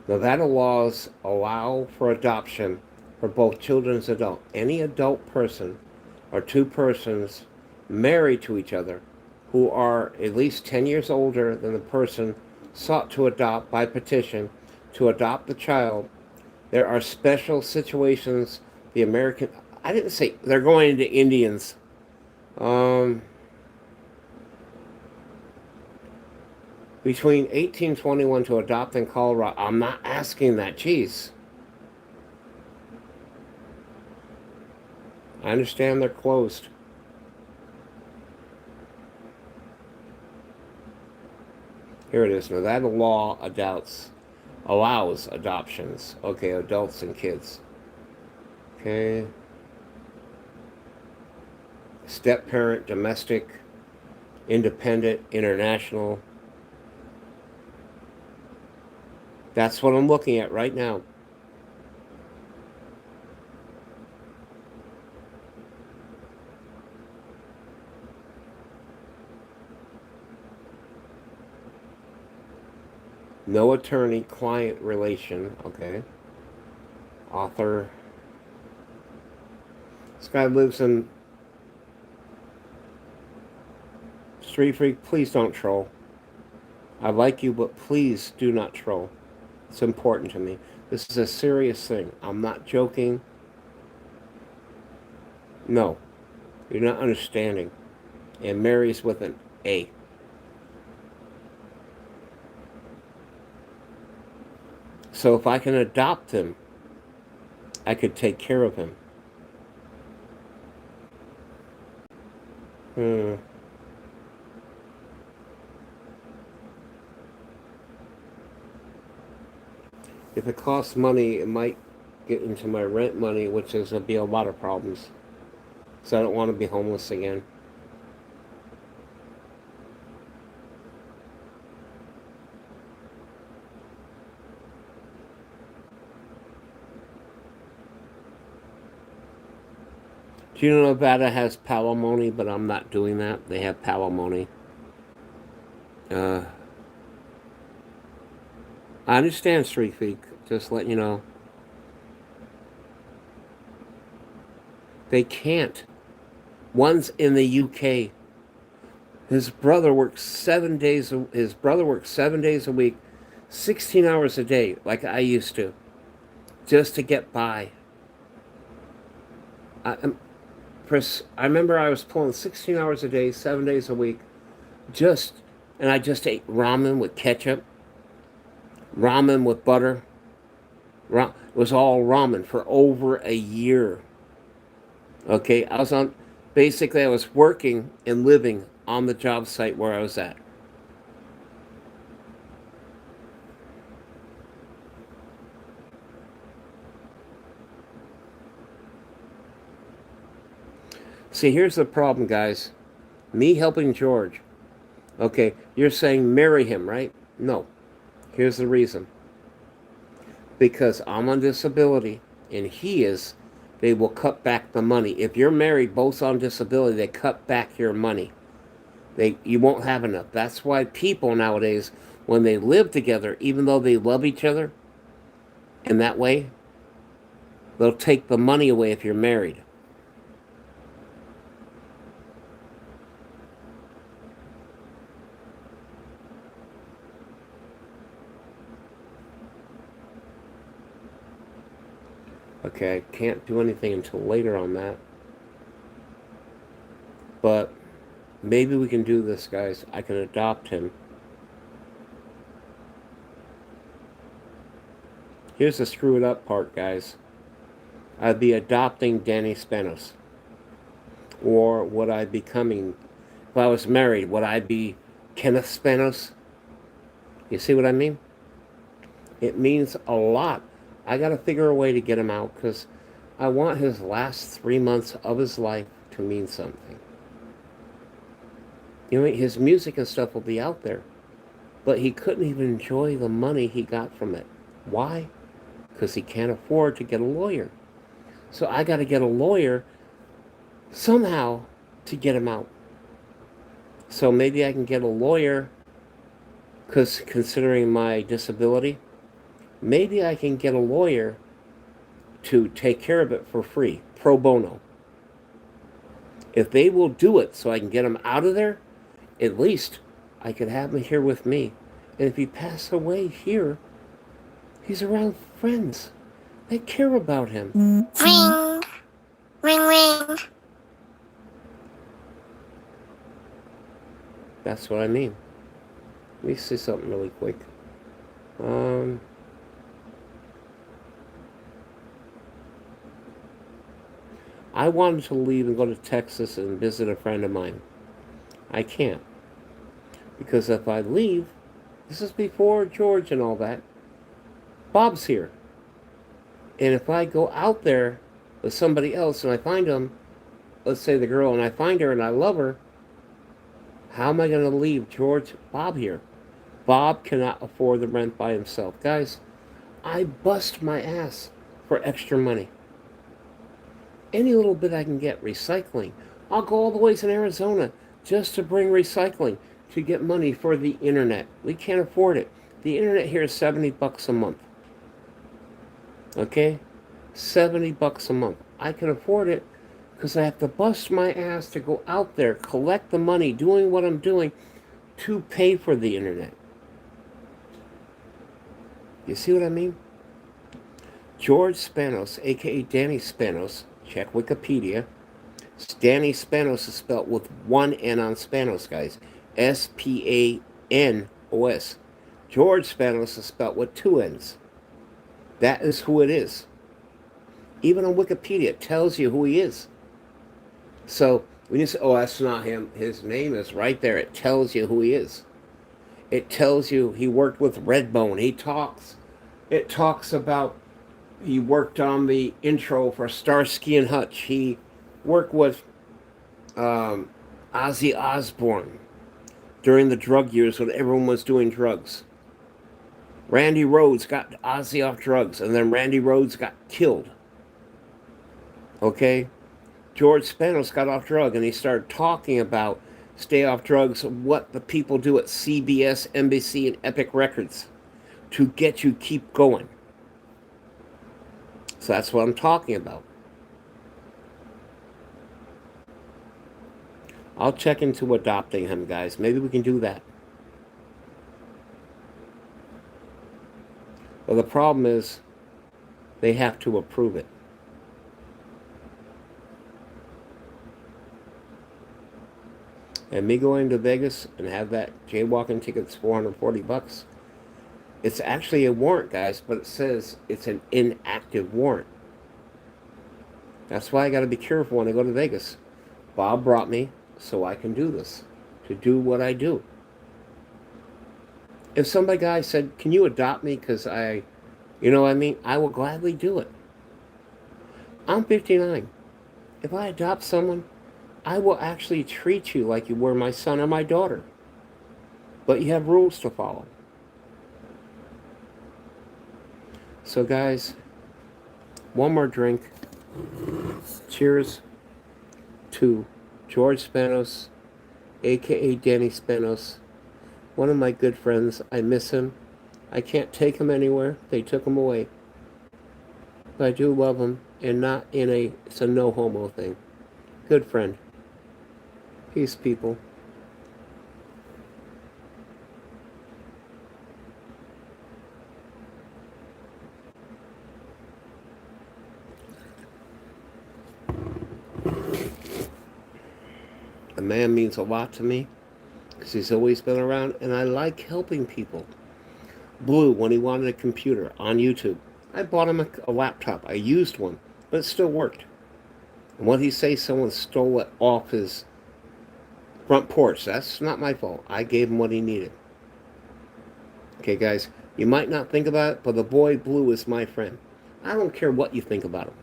Nevada laws allow for adoption for both children and adults. Any adult person or two persons married to each other who are at least 10 years older than the person sought to adopt by petition to adopt the child. There are special situations the American... I didn't say they're going into Indians. Between 1821 to adopt in Colorado. I'm not asking that. Jeez. I understand they're closed. Here it is. Nevada law allows adoptions. Okay, adults and kids. Okay. Step parent, domestic, independent, international. That's what I'm looking at right now. No attorney-client relation. Okay. Author. This guy lives in Street Freak. Please don't troll. I like you, but please do not troll. It's important to me. This is a serious thing. I'm not joking. No. You're not understanding. And Mary's with an A. So if I can adopt him, I could take care of him. If it costs money, it might get into my rent money, which is going to be a lot of problems. So I don't want to be homeless again. Do you know Nevada has palimony, but I'm not doing that. They have palimony. I understand, Street Freak. Just letting you know. They can't. One's in the UK. His brother works 7 days. His brother works 7 days a week, 16 hours a day, like I used to, just to get by. I, I remember I was pulling 16 hours a day, 7 days a week, and I just ate ramen with ketchup, ramen with butter. It was all ramen for over a year. Okay, basically I was working and living on the job site where I was at. See, here's the problem, guys. Me helping George. Okay, you're saying marry him, right? No. Here's the reason. Because I'm on disability and he is, they will cut back the money. If you're married, both on disability, they cut back your money. You won't have enough. That's why people nowadays, when they live together, even though they love each other, in that way, they'll take the money away if you're married. Okay, I can't do anything until later on that. But maybe we can do this, guys. I can adopt him. Here's the screwed up part, guys. I'd be adopting Danny Spanos. Or would I be coming, if I was married, would I be Kenneth Spanos? You see what I mean? It means a lot. I got to figure a way to get him out because I want his last 3 months of his life to mean something. You know, his music and stuff will be out there, but he couldn't even enjoy the money he got from it. Why? Because he can't afford to get a lawyer. So I got to get a lawyer somehow to get him out. So maybe I can get a lawyer because considering my disability, maybe I can get a lawyer to take care of it for free, pro bono. If they will do it so I can get him out of there, at least I could have him here with me. And if he passed away here, he's around friends. They care about him. Ring. Ring, ring. That's what I mean. Let me see something really quick. I wanted to leave and go to Texas and visit a friend of mine. I can't. Because if I leave, this is before George and all that, Bob's here. And if I go out there with somebody else and I find him, let's say the girl, and I find her and I love her, how am I going to leave Bob here? Bob cannot afford the rent by himself. Guys, I bust my ass for extra money. Any little bit I can get, recycling. I'll go all the way to Arizona just to bring recycling to get money for the internet. We can't afford it. The internet here is $70 a month. Okay? $70 a month. I can afford it because I have to bust my ass to go out there, collect the money, doing what I'm doing to pay for the internet. You see what I mean? George Spanos, aka Danny Spanos, check Wikipedia. Danny Spanos is spelled with one N on Spanos, guys. Spanos. George Spanos is spelled with two N's. That is who it is. Even on Wikipedia, it tells you who he is. So when you say, oh, that's not him, his name is right there. It tells you who he is. It tells you he worked with Redbone. He talks It talks about he worked on the intro for Starsky and Hutch. He worked with um, Ozzy Osbourne during the drug years when everyone was doing drugs. Randy Rhoads got Ozzy off drugs, and then Randy Rhoads got killed. Okay? George Spanos got off drugs, and he started talking about stay off drugs, what the people do at CBS, NBC, and Epic Records to get you keep going. So that's what I'm talking about. I'll check into adopting him, guys. Maybe we can do that. Well, the problem is they have to approve it. And me going to Vegas and have that jaywalking ticket's $440. It's actually a warrant, guys, but it says it's an inactive warrant. That's why I got to be careful when I go to Vegas. Bob brought me so I can do this, to do what I do. If somebody guy said, "Can you adopt me?" Because you know what I mean, I will gladly do it. I'm 59. If I adopt someone, I will actually treat you like you were my son or my daughter. But you have rules to follow. So, guys, one more drink. Cheers to George Spanos, aka Danny Spanos, one of my good friends. I miss him. I can't take him anywhere. They took him away. But I do love him, and not in it's a no homo thing. Good friend. Peace, people. A man means a lot to me because he's always been around, and I like helping people. Blue, when he wanted a computer on YouTube, I bought him a laptop. I used one, but it still worked. And what he say, someone stole it off his front porch. That's not my fault. I gave him what he needed. Okay, guys, you might not think about it, but the boy Blue is my friend. I don't care what you think about him.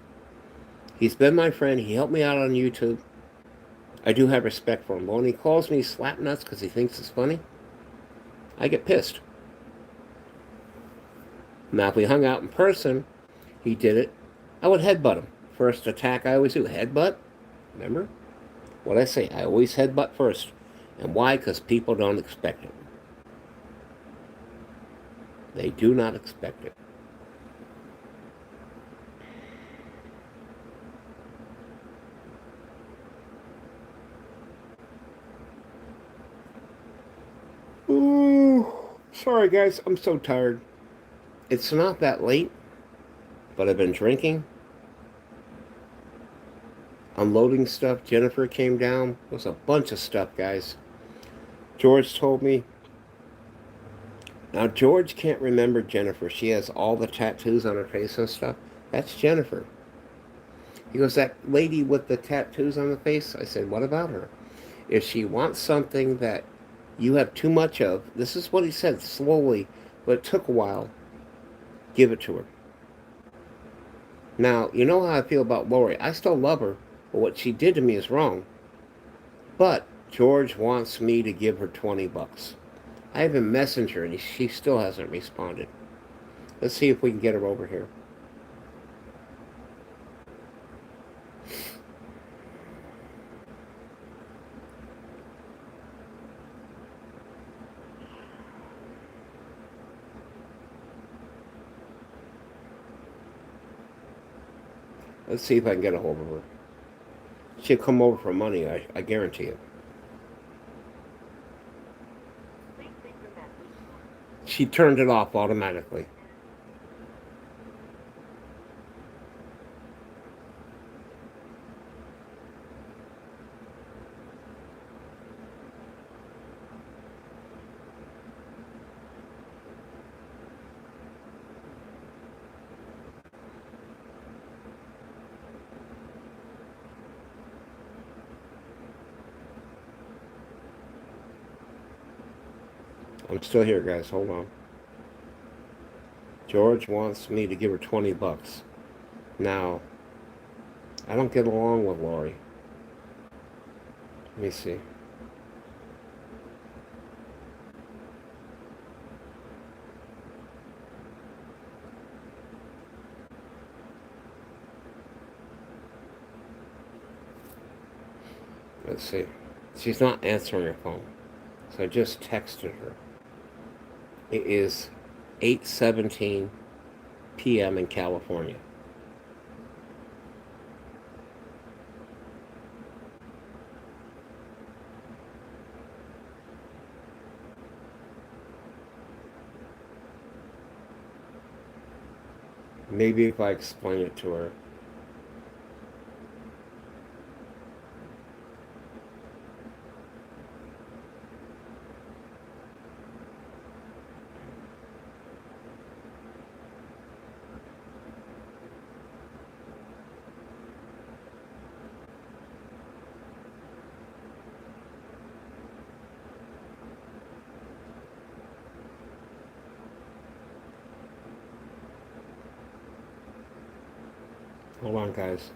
He's been my friend. He helped me out on YouTube. I do have respect for him. But when he calls me slap nuts because he thinks it's funny, I get pissed. Now, if we hung out in person, he did it, I would headbutt him. First attack I always do, headbutt. Remember? What I say, I always headbutt first. And why? Because people don't expect it. They do not expect it. Ooh, sorry guys, I'm so tired. It's not that late, but I've been drinking, unloading stuff. Jennifer came down. It was a bunch of stuff, guys. George told me. Now, George can't remember Jennifer. She has all the tattoos on her face and stuff. That's Jennifer. He goes, that lady with the tattoos on the face? I said, what about her? If she wants something that you have too much of, this is what he said slowly, but it took a while, give it to her. Now, you know how I feel about Lori. I still love her, but what she did to me is wrong. But George wants me to give her $20. I have a messenger, and she still hasn't responded. Let's see if we can get her over here. Let's see if I can get a hold of her. She'll come over for money, I guarantee it. She turned it off automatically. I'm still here, guys. Hold on. George wants me to give her $20. Now, I don't get along with Lori. Let me see. Let's see. She's not answering her phone. So I just texted her. It is 8:17 p.m. in California. Maybe if I explain it to her. Hold on, guys.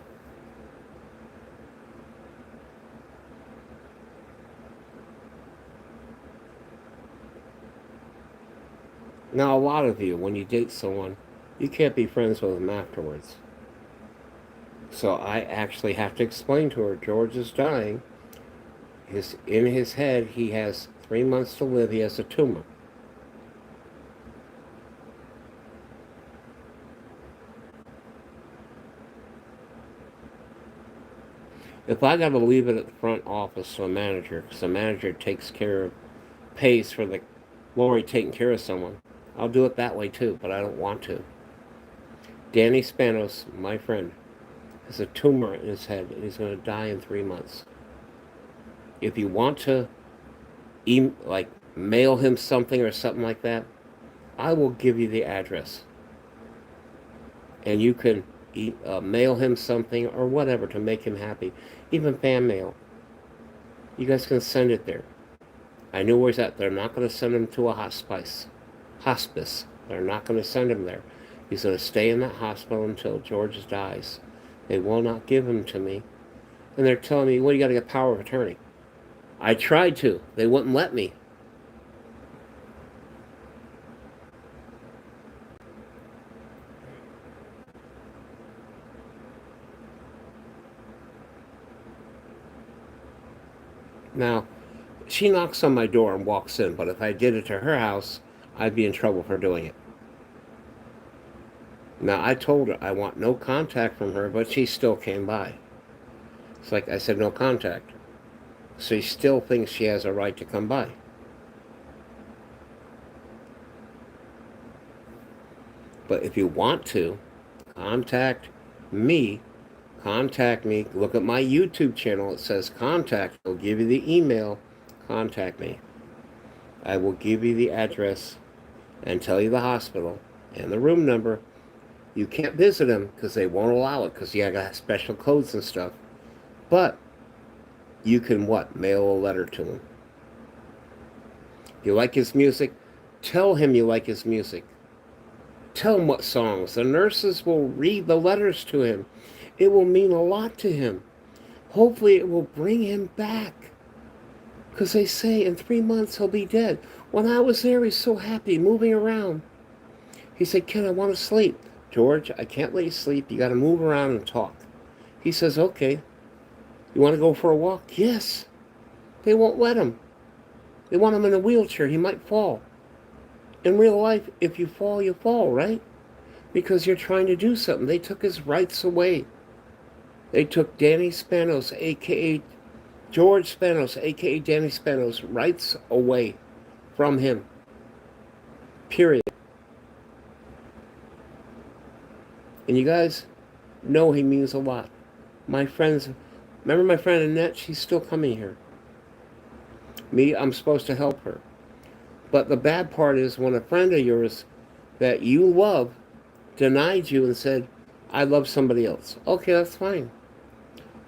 Now, a lot of you, when you date someone, you can't be friends with them afterwards. So I actually have to explain to her, George is dying. In his head, he has 3 months to live. He has a tumor. If I got to leave it at the front office to a manager, because the manager pays for the Lori taking care of someone, I'll do it that way too, but I don't want to. Danny Spanos, my friend, has a tumor in his head, and he's going to die in 3 months. If you want to, mail him something or something like that, I will give you the address. And you can mail him something or whatever to make him happy. Even fan mail. You guys can send it there. I know where he's at. They're not going to send him to a hospice. They're not going to send him there. He's going to stay in that hospital until George dies. They will not give him to me. And they're telling me, well, you got to get power of attorney. I tried to. They wouldn't let me. Now, she knocks on my door and walks in, but if I did it to her house, I'd be in trouble for doing it. Now, I told her I want no contact from her, but she still came by. It's like I said, no contact. So she still thinks she has a right to come by. But if you want to, contact me. Look at my YouTube channel. It says contact. I'll give you the email. Contact me. I will give you the address and tell you the hospital and the room number. You can't visit them because they won't allow it because you got special codes and stuff. But you can mail a letter to him. If you like his music, tell him you like his music. Tell him what songs. The nurses will read the letters to him. It will mean a lot to him. Hopefully it will bring him back. Because they say in 3 months he'll be dead. When I was there, he's so happy, moving around. He said, Ken, I want to sleep. George, I can't let you sleep. You got to move around and talk. He says, okay. You want to go for a walk? Yes. They won't let him. They want him in a wheelchair. He might fall. In real life, if you fall, right? Because you're trying to do something. They took his rights away. They took Danny Spanos, a.k.a. George Spanos, a.k.a. Danny Spanos, rights away from him. Period. And you guys know he means a lot. My friends, remember my friend Annette? She's still coming here. Me, I'm supposed to help her. But the bad part is when a friend of yours that you love denied you and said, I love somebody else. Okay, that's fine.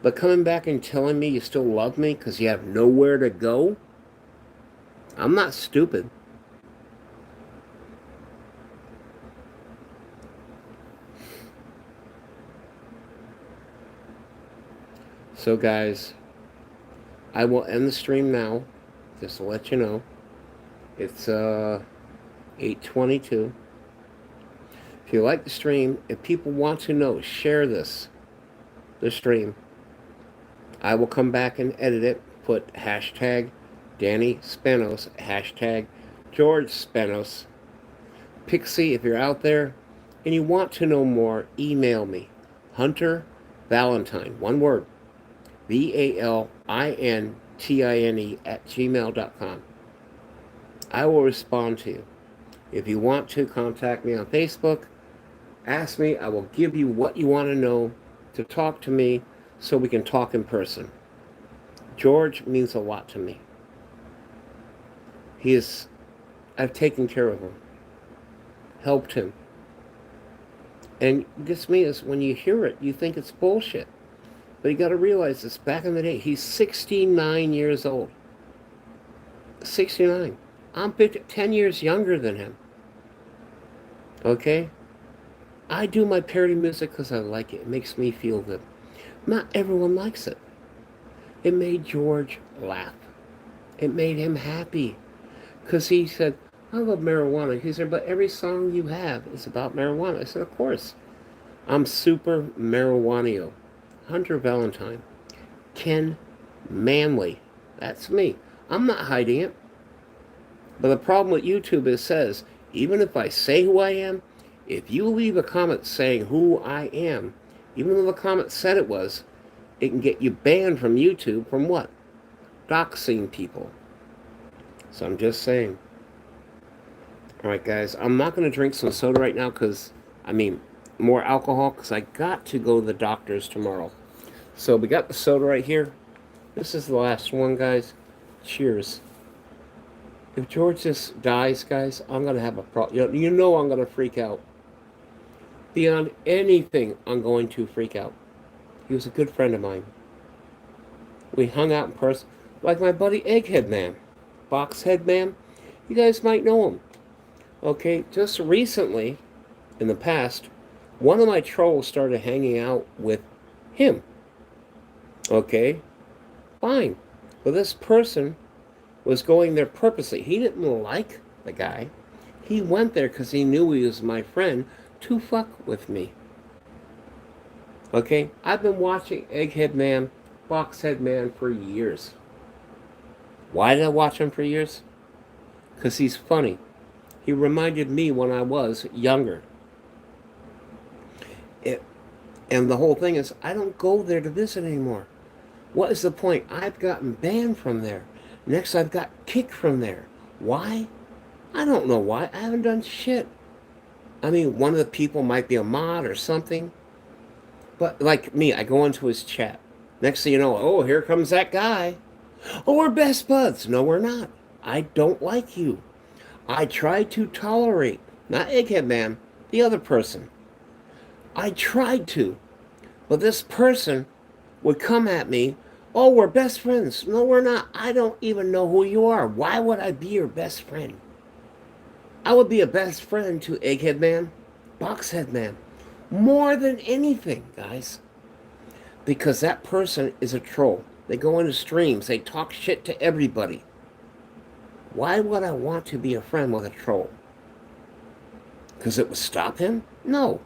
But coming back and telling me you still love me because you have nowhere to go? I'm not stupid. So, guys, I will end the stream now, just to let you know. It's 8:22. If you like the stream, if people want to know, share the stream. I will come back and edit it, put hashtag Danny Spanos, hashtag George Spanos. Pixie, if you're out there and you want to know more, email me. Hunter Valentine, one word, VALINTINE @gmail.com. I will respond to you. If you want to contact me on Facebook, ask me. I will give you what you want to know to talk to me so we can talk in person. George means a lot to me. I've taken care of him, helped him. And this means when you hear it, you think it's bullshit. But you got to realize this, back in the day, he's 69 years old. 69. I'm 10 years younger than him. Okay? I do my parody music because I like it. It makes me feel good. Not everyone likes it. It made George laugh. It made him happy. Because he said, I love marijuana. He said, but every song you have is about marijuana. I said, of course. I'm super marijuanio. Hunter Valentine. Ken Manley. That's me. I'm not hiding it. But the problem with YouTube is it says, even if I say who I am, if you leave a comment saying who I am, even though the comment said it was, it can get you banned from YouTube from what? Doxing people. So I'm just saying. Alright guys, I'm not going to drink some soda right now because, more alcohol because I got to go to the doctor's tomorrow. So we got the soda right here. This is the last one, guys. Cheers. If George just dies, guys, I'm going to have a problem. You know I'm going to freak out. Beyond anything, I'm going to freak out. He was a good friend of mine. We hung out in person. Like my buddy Egghead Man. Boxhead Man. You guys might know him. Okay, just recently, in the past, one of my trolls started hanging out with him. Okay, fine. But this person was going there purposely. He didn't like the guy. He went there because he knew he was my friend to fuck with me. Okay, I've been watching Egghead Man, Boxhead Man for years. Why did I watch him for years? Because he's funny. He reminded me when I was younger. And the whole thing is, I don't go there to visit anymore. What is the point? I've gotten banned from there. Next, I've got kicked from there. Why? I don't know why. I haven't done shit. One of the people might be a mod or something. But like me, I go into his chat. Next thing you know, oh, here comes that guy. Oh, we're best buds. No, we're not. I don't like you. I tried to tolerate, not Egghead Man, the other person. I tried to. But this person would come at me, oh, we're best friends. No, we're not. I don't even know who you are. Why would I be your best friend? I would be a best friend to Egghead Man, Boxhead Man, more than anything, guys. Because that person is a troll. They go into streams. They talk shit to everybody. Why would I want to be a friend with a troll? Because it would stop him? No.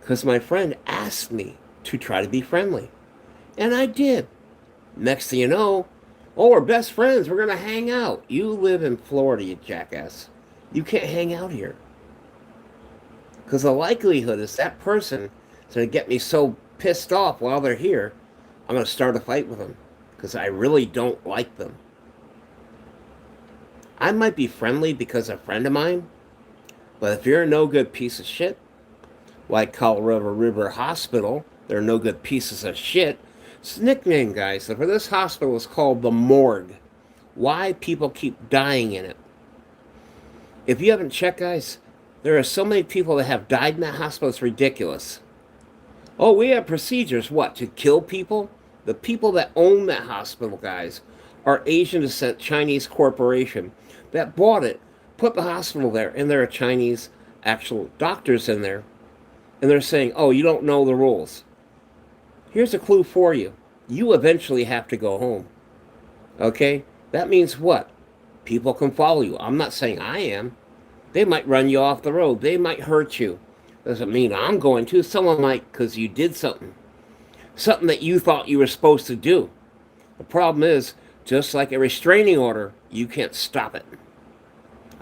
Because my friend asked me to try to be friendly. And I did. Next thing you know, oh, we're best friends. We're going to hang out. You live in Florida, you jackass. You can't hang out here. Because the likelihood is that person is going to get me so pissed off while they're here, I'm going to start a fight with them. Because I really don't like them. I might be friendly because a friend of mine, but if you're a no-good piece of shit, like Colorado River Hospital, they're no-good pieces of shit. It's a nickname, guys. So for this hospital, it's called the morgue. Why people keep dying in it. If you haven't checked, guys, there are so many people that have died in that hospital, it's ridiculous. Oh, we have procedures, what, to kill people? The people that own that hospital, guys, are Asian descent Chinese corporation that bought it, put the hospital there, and there are Chinese actual doctors in there. And they're saying, oh, you don't know the rules. Here's a clue for you. you eventually have to go home. Okay? That means what? People can follow you. I'm not saying I am. They might run you off the road. They might hurt you. Doesn't mean I'm going to. Someone might because you did something. Something that you thought you were supposed to do. The problem is, just like a restraining order, you can't stop it.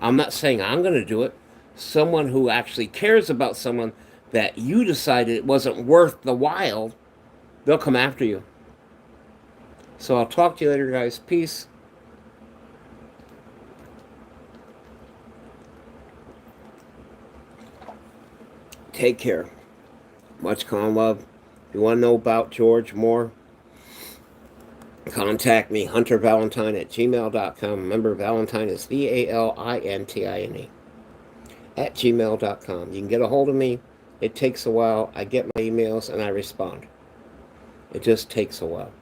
I'm not saying I'm going to do it. Someone who actually cares about someone that you decided it wasn't worth the while, they'll come after you. So I'll talk to you later, guys. Peace. Take care. Much calm love. If you want to know about George more, contact me, huntervalentine@gmail.com. Remember, Valentine is VALINTINE @gmail.com. You can get a hold of me. It takes a while. I get my emails and I respond. It just takes a while.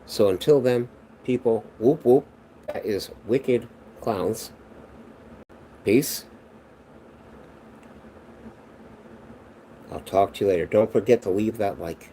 So until then, people, whoop whoop. That is Wicked Clowns. Peace. I'll talk to you later. Don't forget to leave that like.